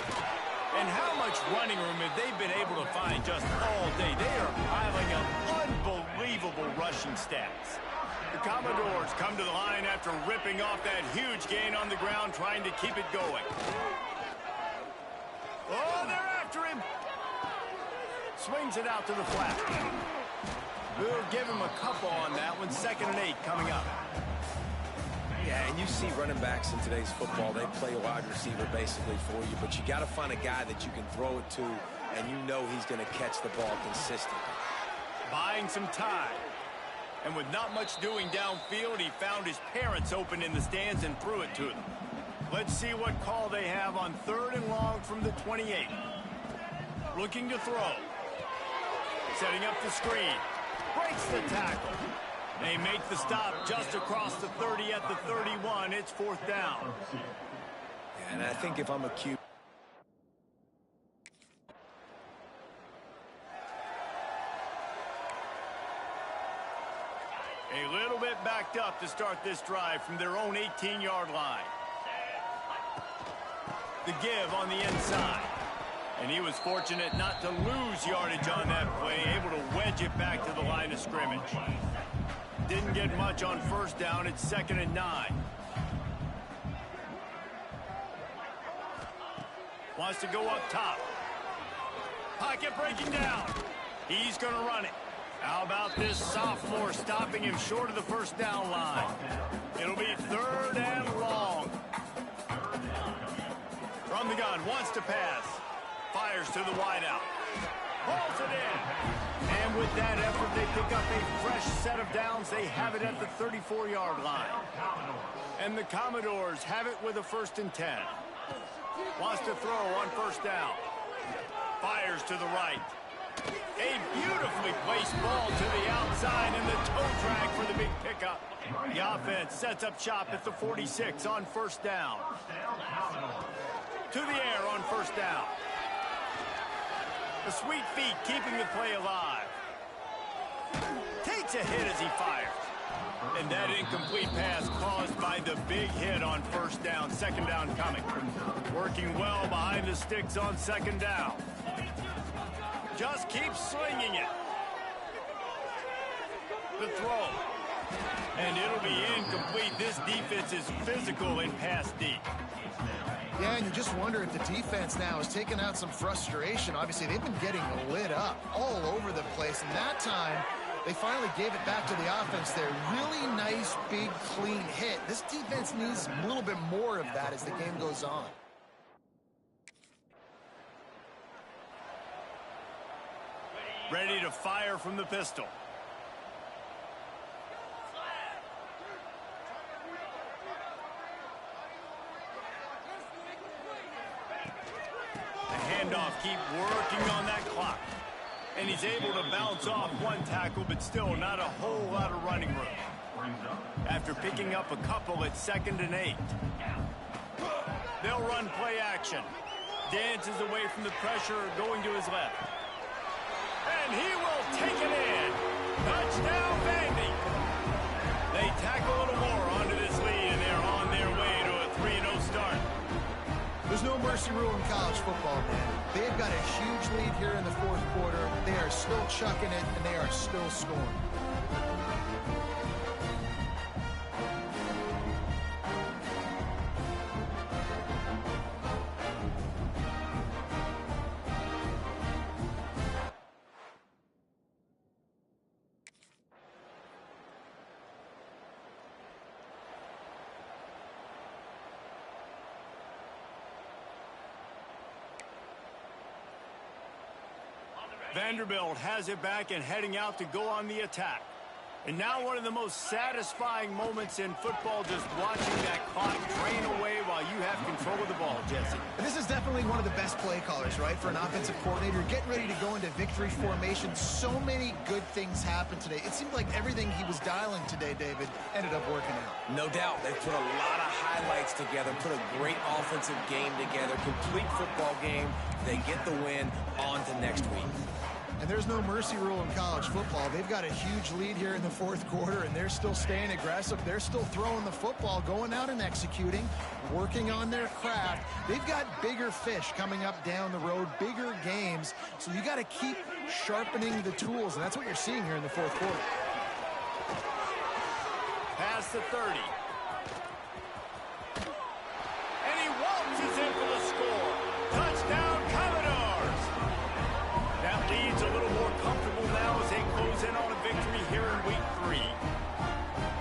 And how much running room have they been able to find just all day? They are piling up unbelievable rushing stats. The Commodores come to the line after ripping off that huge gain on the ground, trying to keep it going. Oh, they're after him. Swings it out to the flat. We'll give him a couple on that one. 2nd and 8 coming up. Yeah, and you see running backs in today's football, they play wide receiver basically for you, but you got to find a guy that you can throw it to, and you know he's going to catch the ball consistently. Buying some time. And with not much doing downfield, he found his parents open in the stands and threw it to them. Let's see what call they have on 3rd and long from the 28. Looking to throw. Setting up the screen. Breaks the tackle. They make the stop just across the 30 at the 31. It's 4th down. And I think if I'm a QB, a little bit backed up to start this drive from their own 18-yard line. The give on the inside. And he was fortunate not to lose yardage on that play, able to wedge it back to the line of scrimmage. Didn't get much on 1st down. It's 2nd and 9. Wants to go up top. Pocket breaking down. He's going to run it. How about this sophomore stopping him short of the 1st down line? It'll be 3rd and long. From the gun, wants to pass. Fires to the wideout. Pulls it in. And with that effort, they pick up a fresh set of downs. They have it at the 34-yard line. And the Commodores have it with a 1st and 10. Wants to throw on 1st down. Fires to the right. A beautifully placed ball to the outside and the toe drag for the big pickup. The offense sets up shop at the 46 on 1st down. To the air on 1st down. The sweet feet keeping the play alive. Takes a hit as he fires. And that incomplete pass caused by the big hit on 1st down. 2nd down coming. Working well behind the sticks on 2nd down. Just keep swinging it. The throw. And it'll be incomplete. This defense is physical in pass deep. Yeah, and you just wonder if the defense now has taken out some frustration. Obviously, they've been getting lit up all over the place. And that time, they finally gave it back to the offense there. Really nice, big, clean hit. This defense needs a little bit more of that as the game goes on. Ready to fire from the pistol. The handoff, keep working on that clock. And he's able to bounce off one tackle, but still not a whole lot of running room. After picking up a couple at 2nd and 8. They'll run play action. Dances away from the pressure, going to his left. And he will take it in. Touchdown, Vandy. They tack a little more onto this lead, and they're on their way to a 3-0 start. There's no mercy rule in college football, man. They've got a huge lead here in the 4th quarter. They are still chucking it, and they are still scoring. Vanderbilt has it back and heading out to go on the attack. And now one of the most satisfying moments in football, just watching that clock drain away while you have control of the ball, Jesse. This is definitely one of the best play callers, right, for an offensive coordinator. Getting ready to go into victory formation. So many good things happened today. It seemed like everything he was dialing today, David, ended up working out. No doubt. They put a lot of highlights together, put a great offensive game together, complete football game. They get the win. On to next week. And there's no mercy rule in college football. They've got a huge lead here in the fourth quarter, and they're still staying aggressive. They're still throwing the football, going out and executing, working on their craft. They've got bigger fish coming up down the road, bigger games. So you got to keep sharpening the tools, and that's what you're seeing here in the fourth quarter. Past the 30. And he waltzes in for the score. Touchdown, Commodores. That lead's a little more comfortable now as they close in on a victory here in week 3.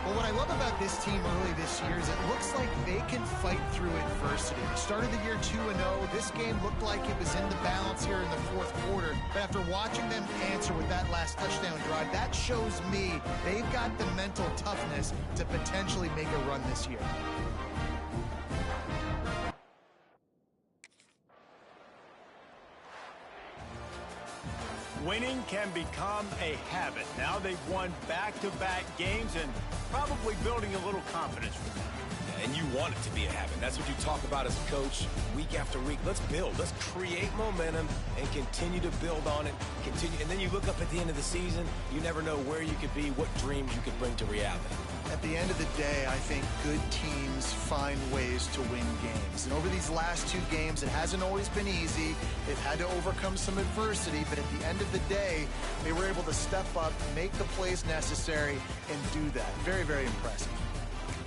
Well, what I love about this team early this year is it looks like they can fight through adversity. They started the year 2-0. This game looked like it was in the balance here in the fourth quarter. But after watching them answer with that last touchdown drive, that shows me they've got the mental toughness to potentially make a run this year. Winning can become a habit. Now they've won back-to-back games and probably building a little confidence from that. And you want it to be a habit. That's what you talk about as a coach week after week. Let's build. Let's create momentum and continue to build on it. Continue, and then you look up at the end of the season, you never know where you could be, what dreams you could bring to reality. At the end of the day, I think good teams find ways to win games. And over these last 2 games, it hasn't always been easy. They've had to overcome some adversity, but at the end of the day, they were able to step up, make the plays necessary, and do that. Very, very impressive.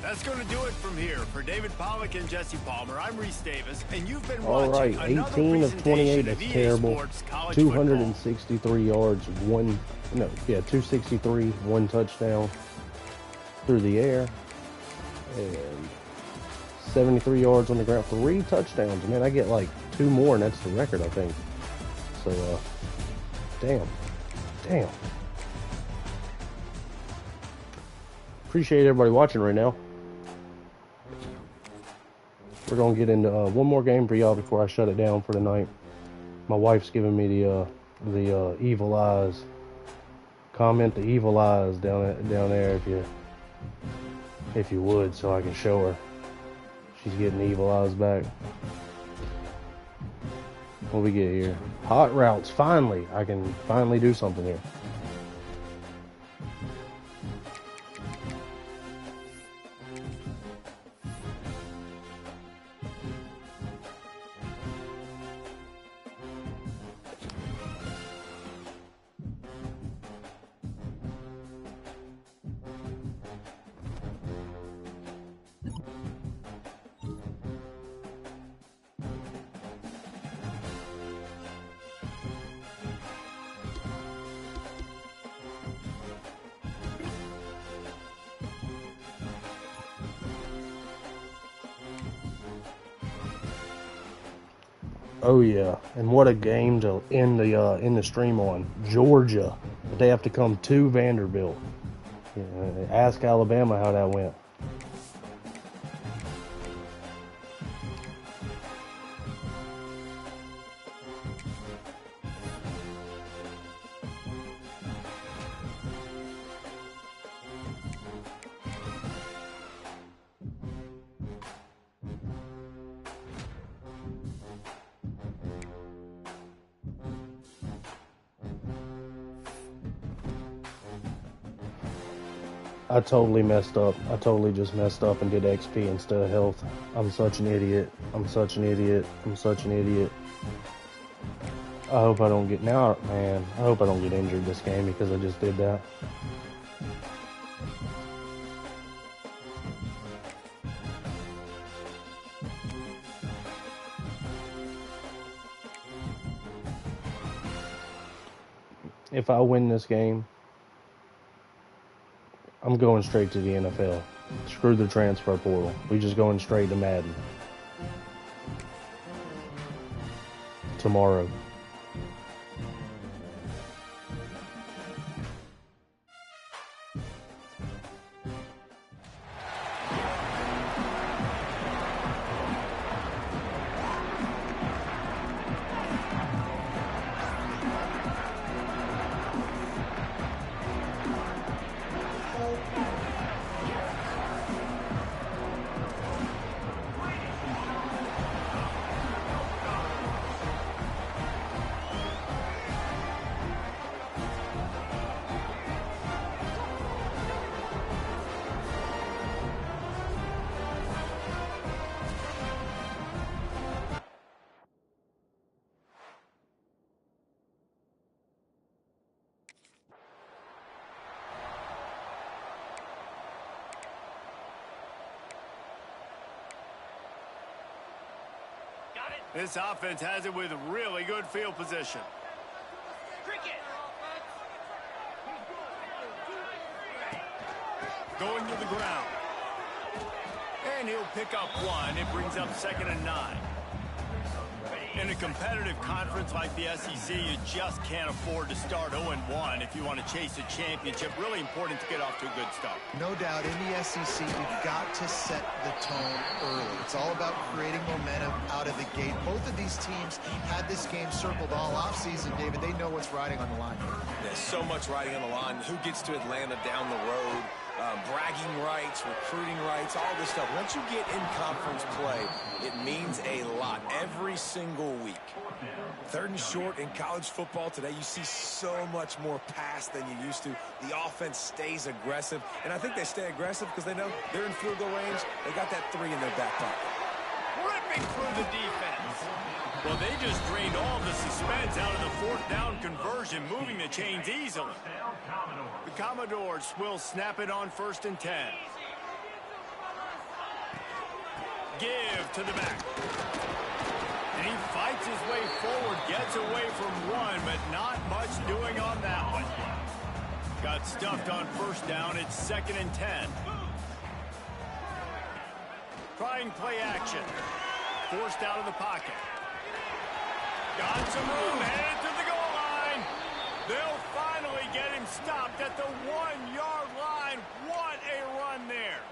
That's going to do it from here. For David Pollack and Jesse Palmer, I'm Reese Davis, and you've been All watching right, another 18 of 28, presentation of that's EA terrible. Sports College 263 yards, 263, 1 touchdown through the air, and 73 yards on the ground, 3 touchdowns. Man, I get like 2 more, and that's the record, I think. So, damn. Appreciate everybody watching right now. We're gonna get into one more game for y'all before I shut it down for tonight. My wife's giving me the evil eyes. Comment the evil eyes down there if you would, so I can show her. She's getting evil eyes back. What we get here? Hot routes. Finally, I can finally do something here. Oh yeah, and what a game to end the stream on. Georgia, but they have to come to Vanderbilt. Ask Alabama how that went. I totally messed up. I totally just messed up and did XP instead of health. I'm such an idiot. I'm such an idiot. I'm such an idiot. I hope I don't get man. I hope I don't get injured this game because I just did that. If I win this game, I'm going straight to the NFL. Screw the transfer portal. We just going straight to Madden. Tomorrow. This offense has it with really good field position. Going to the ground. And he'll pick up one. It brings up 2nd and 9. In a competitive conference like the SEC, you just can't afford to start 0-1 if you want to chase a championship. Really important to get off to a good start. No doubt, in the SEC, you've got to set the tone early. It's all about creating momentum out of the gate. Both of these teams had this game circled all offseason, David. They know what's riding on the line here. There's so much riding on the line. Who gets to Atlanta down the road? Bragging rights, recruiting rights, all this stuff. Once you get in conference play, it means a lot every single week. 3rd and short in college football today, you see so much more pass than you used to. The offense stays aggressive, and I think they stay aggressive because they know they're in field goal range. They got that 3 in their back pocket. Ripping through the defense. Well, they just drained all the suspense out of the 4th down conversion, moving the chains easily. The Commodores will snap it on 1st and 10. Give to the back. And he fights his way forward, gets away from one, but not much doing on that one. Got stuffed on 1st down. It's 2nd and 10. Trying play action. Forced out of the pocket. Got some room, headed to the goal line. They'll finally get him stopped at the 1-yard line. What a run there.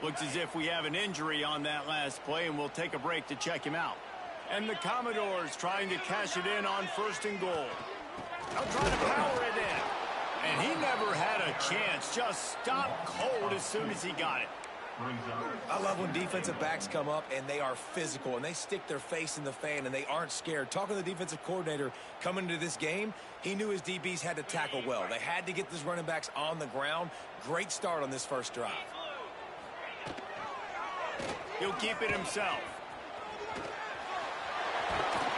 Looks as if we have an injury on that last play, and we'll take a break to check him out. And the Commodores trying to cash it in on 1st and goal. They'll try to power it in. And he never had a chance. Just stopped cold as soon as he got it. I love when defensive backs come up and they are physical and they stick their face in the fan and they aren't scared. Talking to the defensive coordinator coming into this game, he knew his DBs had to tackle well. They had to get these running backs on the ground. Great start on this first drive. He'll keep it himself.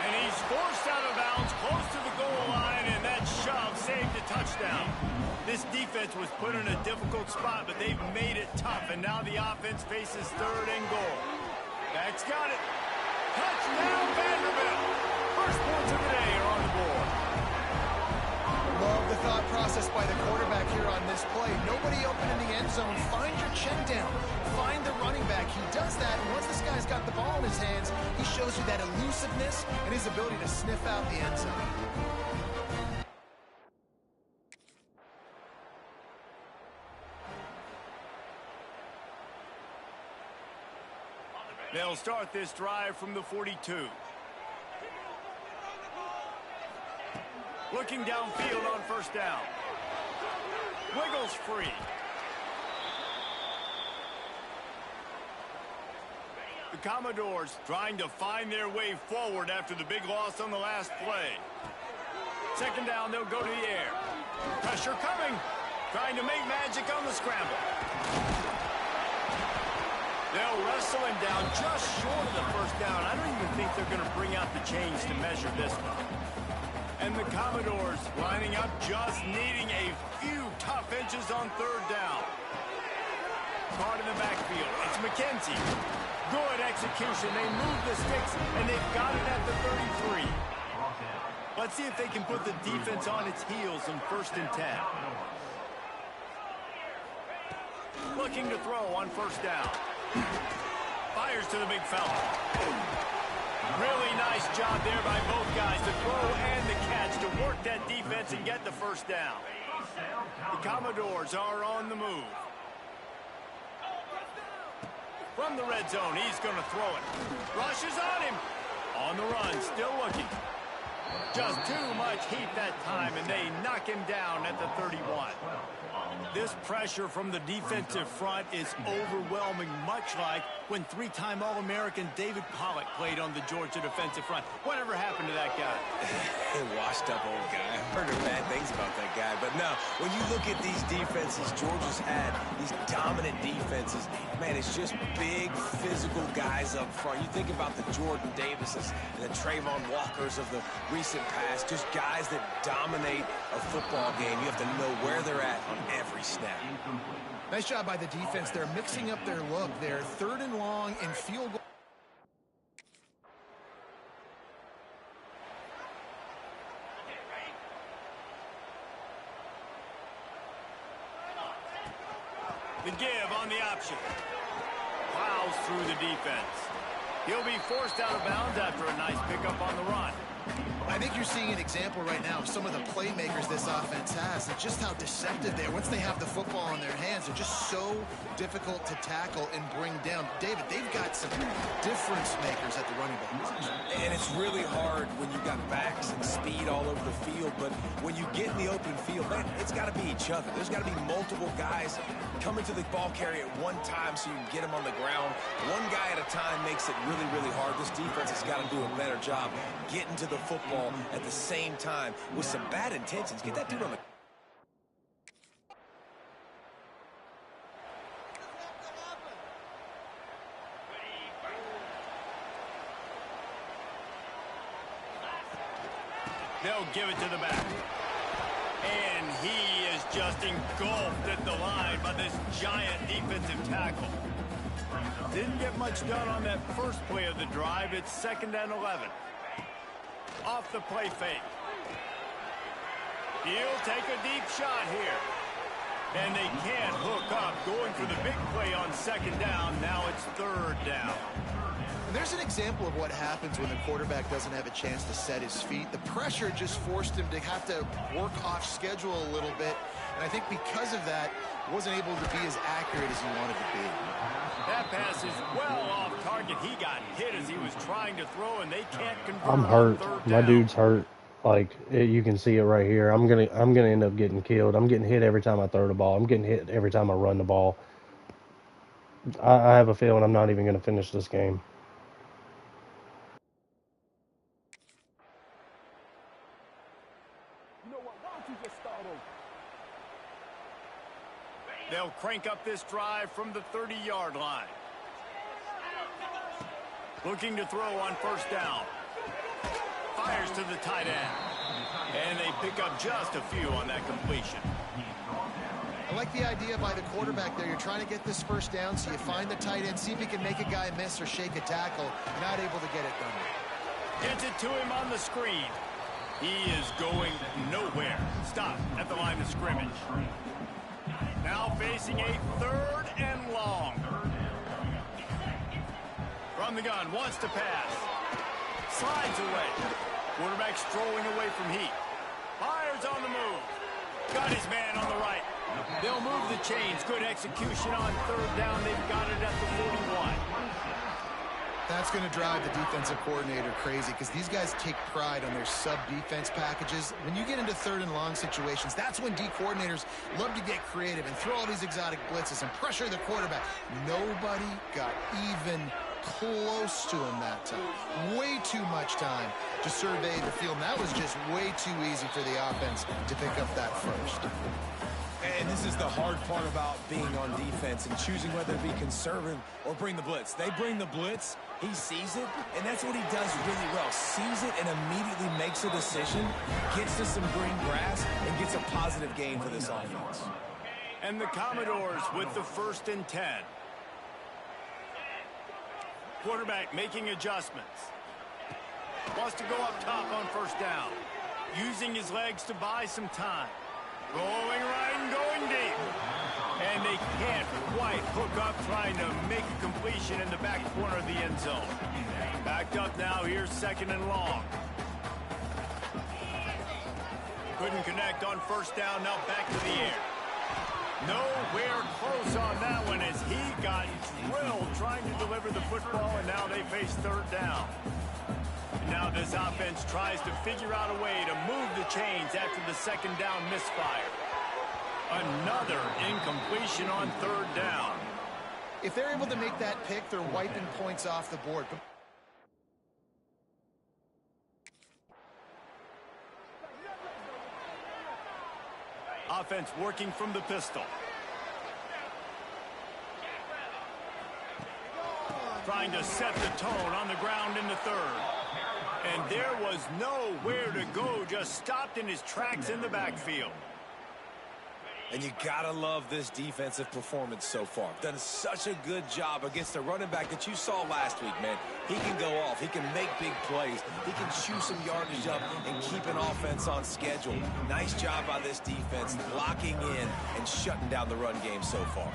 And he's forced out of bounds close to the goal line, and that shove saved a touchdown. This defense was put in a difficult spot, but they've made it tough, and now the offense faces 3rd and goal. Back's got it. Touchdown, Vanderbilt. First points of the day are on the board. Love the thought process by the quarterback here on this play. Nobody open in the end zone. Find your check down. Find the running back. He does that, and once this guy's got the ball in his hands, he shows you that elusiveness and his ability to sniff out the end zone. They'll start this drive from the 42. Looking downfield on 1st down. Wiggles free. The Commodores trying to find their way forward after the big loss on the last play. 2nd down, they'll go to the air. Pressure coming. Trying to make magic on the scramble. They'll wrestle him down just short of the 1st down. I don't even think they're going to bring out the chains to measure this one. And the Commodores lining up, just needing a few tough inches on 3rd down. Caught in the backfield. It's McKenzie. Good execution. They move the sticks, and they've got it at the 33. Let's see if they can put the defense on its heels on 1st and 10. Looking to throw on 1st down. Fires to the big fella. Really nice job there by both guys to throw and the catch to work that defense and get the 1st down. The Commodores are on the move. From the red zone, he's going to throw it. Rushes on him. On the run, still looking. Just too much heat that time, and they knock him down at the 31. This pressure from the defensive front is overwhelming, much like when 3-time All-American David Pollock played on the Georgia defensive front. Whatever happened to that guy? Washed up old guy. I've heard bad things about that guy. But no, when you look at these defenses Georgia's had, these dominant defenses, man, it's just big, physical guys up front. You think about the Jordan Davises and the Trayvon Walkers of the recent past, just guys that dominate a football game. You have to know where they're at on every snap. Nice job by the defense. They're mixing up their look. They're 3rd and long and field goal. The give on the option. Plows through the defense. He'll be forced out of bounds after a nice pickup on the run. I think you're seeing an example right now of some of the playmakers this offense has and just how deceptive they are. Once they have the football in their hands, they're just so difficult to tackle and bring down. David, they've got some difference makers at the running back position. And it's really hard when you've got backs and speed all over the field, but when you get in the open field, man, it's got to be each other. There's got to be multiple guys coming to the ball carrier at one time so you can get them on the ground. One guy at a time makes it really, really hard. This defense has got to do a better job getting to the football at the same time with some bad intentions. Get that dude on the... They'll give it to the back. And he is just engulfed at the line by this giant defensive tackle. Didn't get much done on that first play of the drive. It's 2nd and 11. Off the play fake. He'll take a deep shot here. And they can't hook up. Going for the big play on 2nd down. Now it's 3rd down. And there's an example of what happens when the quarterback doesn't have a chance to set his feet. The pressure just forced him to have to work off schedule a little bit. And I think because of that, wasn't able to be as accurate as he wanted to be. That pass is well off target. He got hit as he was trying to throw, and they can't convert. I'm hurt. My dude's hurt. Like, you can see it right here. I'm gonna end up getting killed. I'm getting hit every time I throw the ball. I'm getting hit every time I run the ball. I have a feeling I'm not even gonna finish this game. They'll crank up this drive from the 30-yard line. Looking to throw on 1st down. Fires to the tight end. And they pick up just a few on that completion. I like the idea by the quarterback there. You're trying to get this 1st down, so you find the tight end, see if he can make a guy miss or shake a tackle. Not able to get it done. Gets it to him on the screen. He is going nowhere. Stop at the line of scrimmage. Now facing a 3rd and long. From the gun, wants to pass. Slides away. Quarterback strolling away from heat. Fires on the move. Got his man on the right. They'll move the chains. Good execution on 3rd down. They've got it at the 41. That's going to drive the defensive coordinator crazy because these guys take pride on their sub-defense packages. When you get into 3rd and long situations, that's when D coordinators love to get creative and throw all these exotic blitzes and pressure the quarterback. Nobody got even close to him that time. Way too much time to survey the field. And that was just way too easy for the offense to pick up that first. And this is the hard part about being on defense and choosing whether to be conservative or bring the blitz. They bring the blitz, he sees it, and that's what he does really well. Sees it and immediately makes a decision, gets to some green grass, and gets a positive gain for this offense. And the Commodores with the 1st and 10. Quarterback making adjustments. Wants to go up top on 1st down. Using his legs to buy some time. Rolling right and going deep. And they can't quite hook up trying to make a completion in the back corner of the end zone. Backed up now, here's 2nd and long. Couldn't connect on 1st down, now back to the air. Nowhere close on that one as he got drilled trying to deliver the football, and now they face 3rd down. Now this offense tries to figure out a way to move the chains after the 2nd down misfire. Another incompletion on 3rd down. If they're able to make that pick, they're wiping points off the board. Offense working from the pistol. Trying to set the tone on the ground in the 3rd. And there was nowhere to go, just stopped in his tracks in the backfield. And you gotta love this defensive performance so far. Done such a good job against the running back that you saw last week, man. He can go off. He can make big plays. He can chew some yardage up and keep an offense on schedule. Nice job by this defense, locking in and shutting down the run game so far.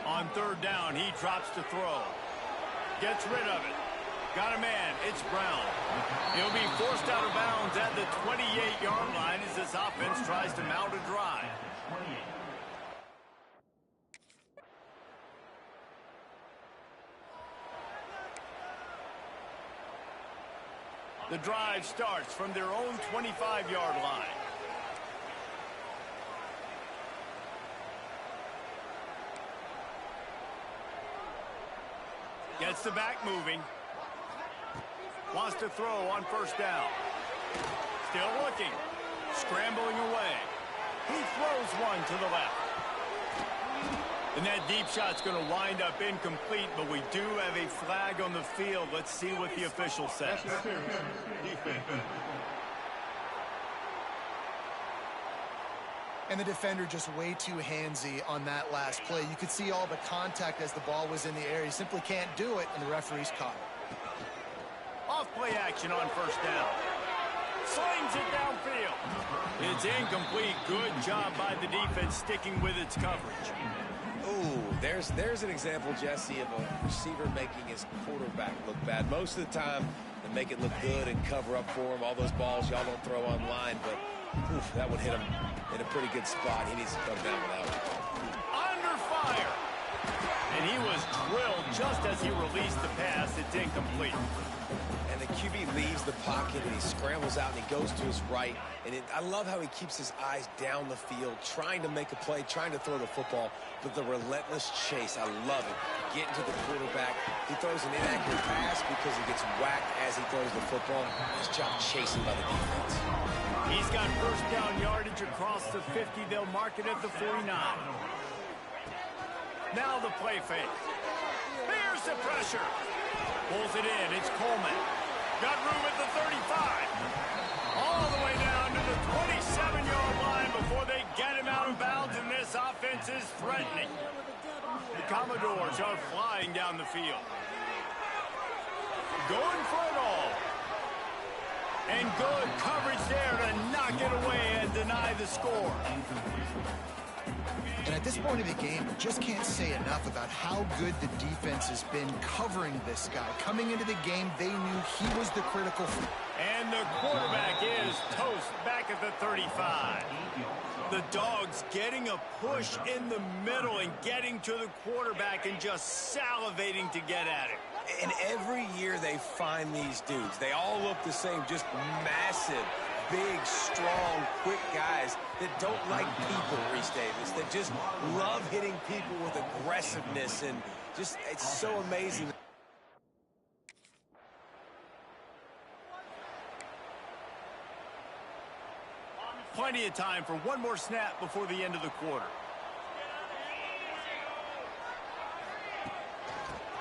On third down, he drops to throw. Gets rid of it. Got a man. It's Brown. He'll be forced out of bounds at the 28-yard line as this offense tries to mount a drive. The drive starts from their own 25-yard line. Gets the back moving. Wants to throw on first down. Still looking. Scrambling away. He throws one to the left. And that deep shot's going to wind up incomplete, but we do have a flag on the field. Let's see what the official says. And the defender just way too handsy on that last play. You could see all the contact as the ball was in the air. He simply can't do it, and the referee's caught it. Off-play action on first down. Slings it downfield. It's incomplete. Good job by the defense sticking with its coverage. Ooh, there's an example, Jesse, of a receiver making his quarterback look bad. Most of the time, they make it look good and cover up for him. All those balls y'all don't throw online, but oof, that would hit him in a pretty good spot. He needs to come down with that one. Under fire. And he was drilled just as he released the pass. It's incomplete. And the QB leaves the pocket and he scrambles out and he goes to his right. And I love how he keeps his eyes down the field, trying to make a play, trying to throw the football, but the relentless chase, I love it. Getting to the quarterback. He throws an inaccurate pass because he gets whacked as he throws the football. Nice job chasing by the defense. He's got first down yardage across the 50. They'll mark it at the 49. Now the play fake. Here's the pressure. Pulls it in. It's Coleman. Got room at the 35. All the way down to the 27-yard line before they get him out of bounds, and this offense is threatening. The Commodores are flying down the field. Going for it all. And good coverage there to knock it away and deny the score. And at this point of the game, just can't say enough about how good the defense has been covering this guy. Coming into the game, they knew he was the critical. And the quarterback is toast back at the 35. The Dogs getting a push in the middle and getting to the quarterback and just salivating to get at it. And every year they find these dudes. They all look the same, just massive, big, strong, quick guys that don't like people, Reese Davis, that just love hitting people with aggressiveness, and just, it's so amazing. Plenty of time for one more snap before the end of the quarter.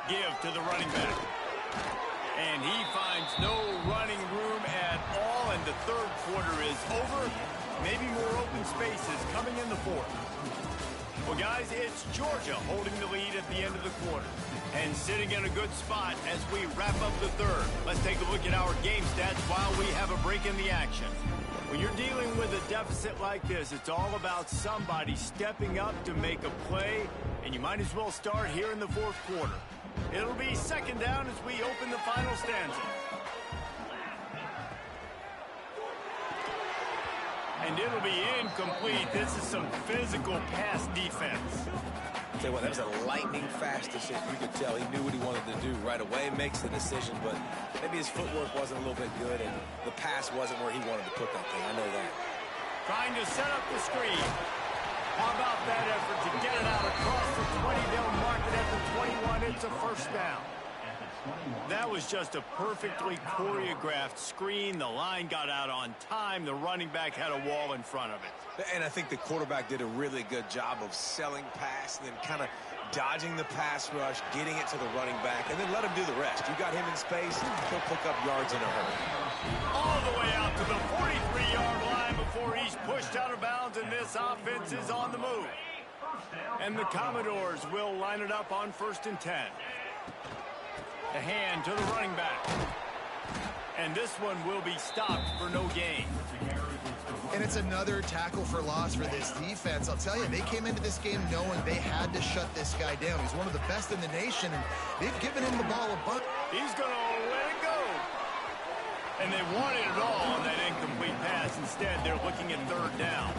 Give to the running back. And he finds no running room at all, and the third quarter is over. Maybe more open spaces coming in the fourth. Well, guys, it's Georgia holding the lead at the end of the quarter and sitting in a good spot as we wrap up the third. Let's take a look at our game stats while we have a break in the action. When you're dealing with a deficit like this, it's all about somebody stepping up to make a play, and you might as well start here in the fourth quarter. It'll be second down as we open the final stanza. And it'll be incomplete. This is some physical pass defense. I'll tell you what, that was a lightning-fast decision. You could tell he knew what he wanted to do right away, makes the decision, but maybe his footwork wasn't a little bit good, and the pass wasn't where he wanted to put that thing. I know that. Trying to set up the screen. How about that effort to get it out across the 20? They'll mark it at the 21. It's a first down. That was just a perfectly choreographed screen. The line got out on time. The running back had a wall in front of it. And I think the quarterback did a really good job of selling pass and then kind of dodging the pass rush, getting it to the running back, and then let him do the rest. You got him in space, he'll pick up yards in a hurry. All the way out to the 43-yard line before he's pushed out of bounds, and this offense is on the move. And the Commodores will line it up on 1st and 10. A hand to the running back. And this one will be stopped for no gain. And it's another tackle for loss for this defense. I'll tell you, they came into this game knowing they had to shut this guy down. He's one of the best in the nation, and they've given him the ball a bunch. He's going to let it go. And they wanted it all on that incomplete pass. Instead, they're looking at 3rd down.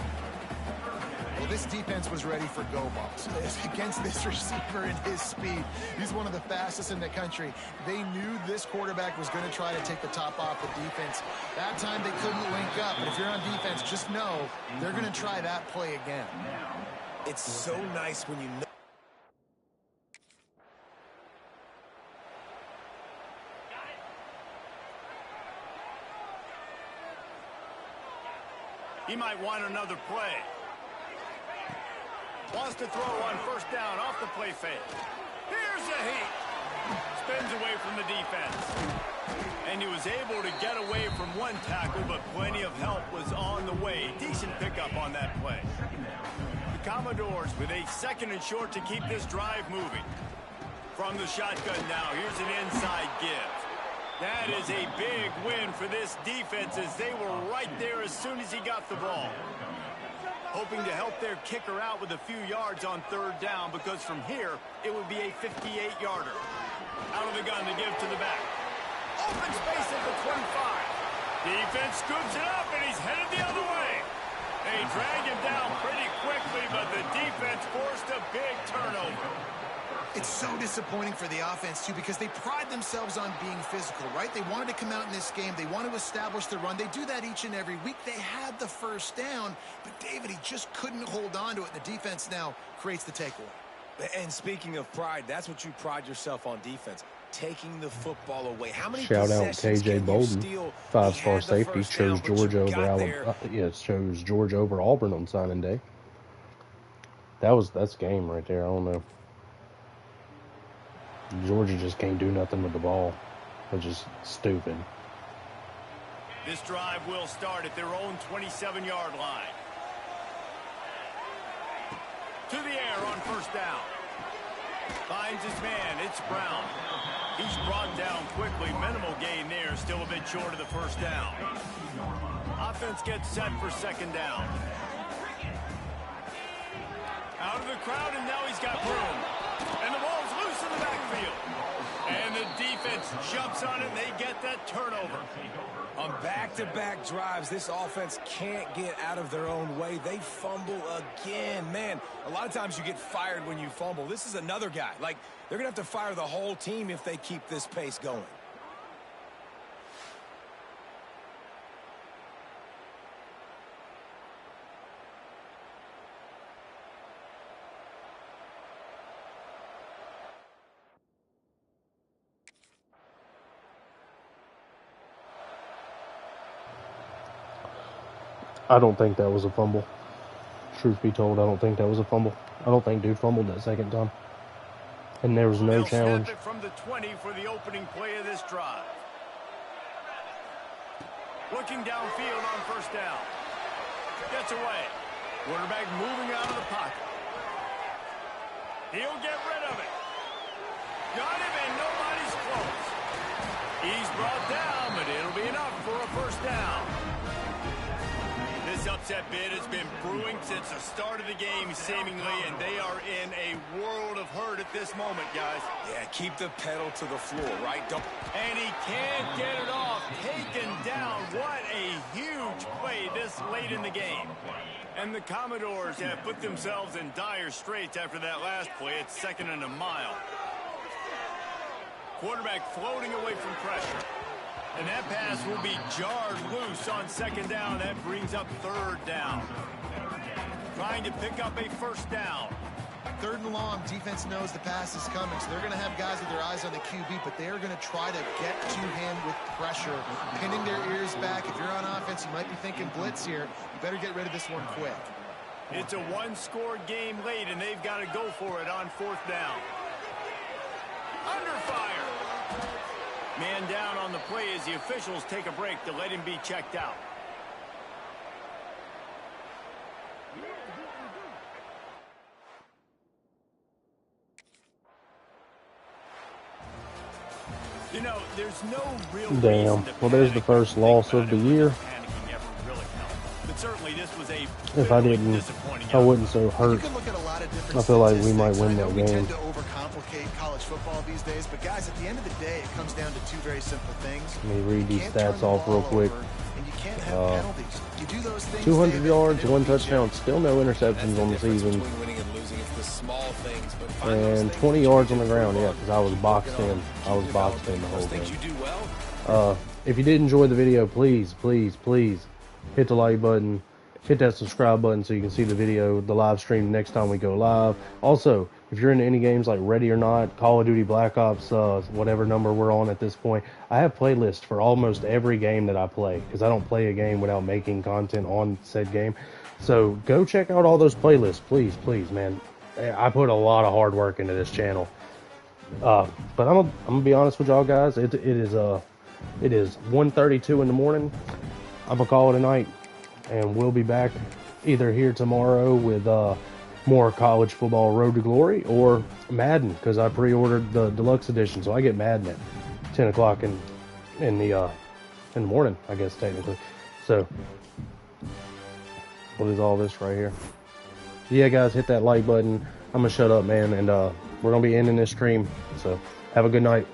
Well, this defense was ready for go balls against this receiver and his speed. He's one of the fastest in the country. They knew this quarterback was going to try to take the top off the defense. That time they couldn't link up, but if you're on defense, just know they're going to try that play again. It's so nice when you know. He might want another play. Wants to throw on 1st down off the play fake. Here's a heat. Spins away from the defense. And he was able to get away from one tackle, but plenty of help was on the way. Decent pickup on that play. The Commodores with a 2nd and short to keep this drive moving. From the shotgun now, here's an inside give. That is a big win for this defense as they were right there as soon as he got the ball. Hoping to help their kicker out with a few yards on 3rd down, because from here, it would be a 58-yarder. Out of the gun to give to the back. Open space at the 25. Defense scoops it up, and he's headed the other way. They drag him down pretty quickly, but the defense forced a big turnover. It's so disappointing for the offense, too, because they pride themselves on being physical, right? They wanted to come out in this game. They want to establish the run. They do that each and every week. They had the 1st down, but David, he just couldn't hold on to it. The defense now creates the takeaway. And speaking of pride, that's what you pride yourself on defense, taking the football away. How many Shout out possessions KJ can you Bolden, steal? 5-star He had the safety, first down, chose but you Georgia over got there. Alabama. Yeah, chose Georgia over Auburn on signing day. That's game right there. I don't know. Georgia just can't do nothing with the ball. They're just stupid. This drive will start at their own 27-yard line. To the air on 1st down. Finds his man. It's Brown. He's brought down quickly. Minimal gain there. Still a bit short of the 1st down. Offense gets set for 2nd down. Out of the crowd, and now he's got room. And the ball's loose in the backfield. And the defense jumps on it, and they get that turnover. On back-to-back drives, this offense can't get out of their own way. They fumble again. Man, a lot of times you get fired when you fumble. This is another guy. Like, they're going to have to fire the whole team if they keep this pace going. I don't think that was a fumble. Truth be told, I don't think that was a fumble. I don't think dude fumbled that 2nd time. And there was no challenge. Snap it from the 20 for the opening play of this drive. Looking downfield on 1st down. Gets away. Quarterback moving out of the pocket. He'll get rid of it. Got him, and nobody's close. He's brought down, but it'll be enough for a 1st down. This upset bid has been brewing since the start of the game, seemingly, and they are in a world of hurt at this moment, guys. Yeah, keep the pedal to the floor, right? And he can't get it off. Taken down. What a huge play this late in the game. And the Commodores have put themselves in dire straits after that last play. It's 2nd and a mile. Quarterback floating away from pressure. And that pass will be jarred loose on 2nd down. That brings up 3rd down. Trying to pick up a 1st down. 3rd and long, defense knows the pass is coming, so they're going to have guys with their eyes on the QB, but they're going to try to get to him with pressure, pinning their ears back. If you're on offense, you might be thinking blitz here. You better get rid of this one quick. It's a one-score game late, and they've got to go for it on 4th down. Under fire. Man down on the play as the officials take a break to let him be checked out. You know, there's no real Damn. Well, there's the first loss of the year. Certainly this was a if I didn't, I wouldn't so hurt. I feel like we might win that game. We tend to overcomplicate college football these days, but guys, at the end of the day, it comes down to two very simple things. Let me read these stats off real quick. 200 yards, 1 touchdown, still no interceptions on the season. And 20 yards on the ground, yeah, because I was boxed in. I was boxed in the whole game. If you did enjoy the video, please, please, please hit the like button, hit that subscribe button so you can see the video, the live stream next time we go live. Also, if you're into any games like Ready or Not, Call of Duty Black Ops, whatever number we're on at this point, I have playlists for almost every game that I play, because I don't play a game without making content on said game. So go check out all those playlists, please, please, man. I put a lot of hard work into this channel. But I'm gonna be honest with y'all guys. It is 1:32 in the morning. I'm gonna call it a night, and we'll be back either here tomorrow with more college football Road to Glory or Madden, because I pre-ordered the deluxe edition, so I get Madden at 10 o'clock in the morning, I guess technically. So what is all this right here? Yeah, guys, hit that like button. I'm gonna shut up, man, and we're gonna be ending this stream. So have a good night.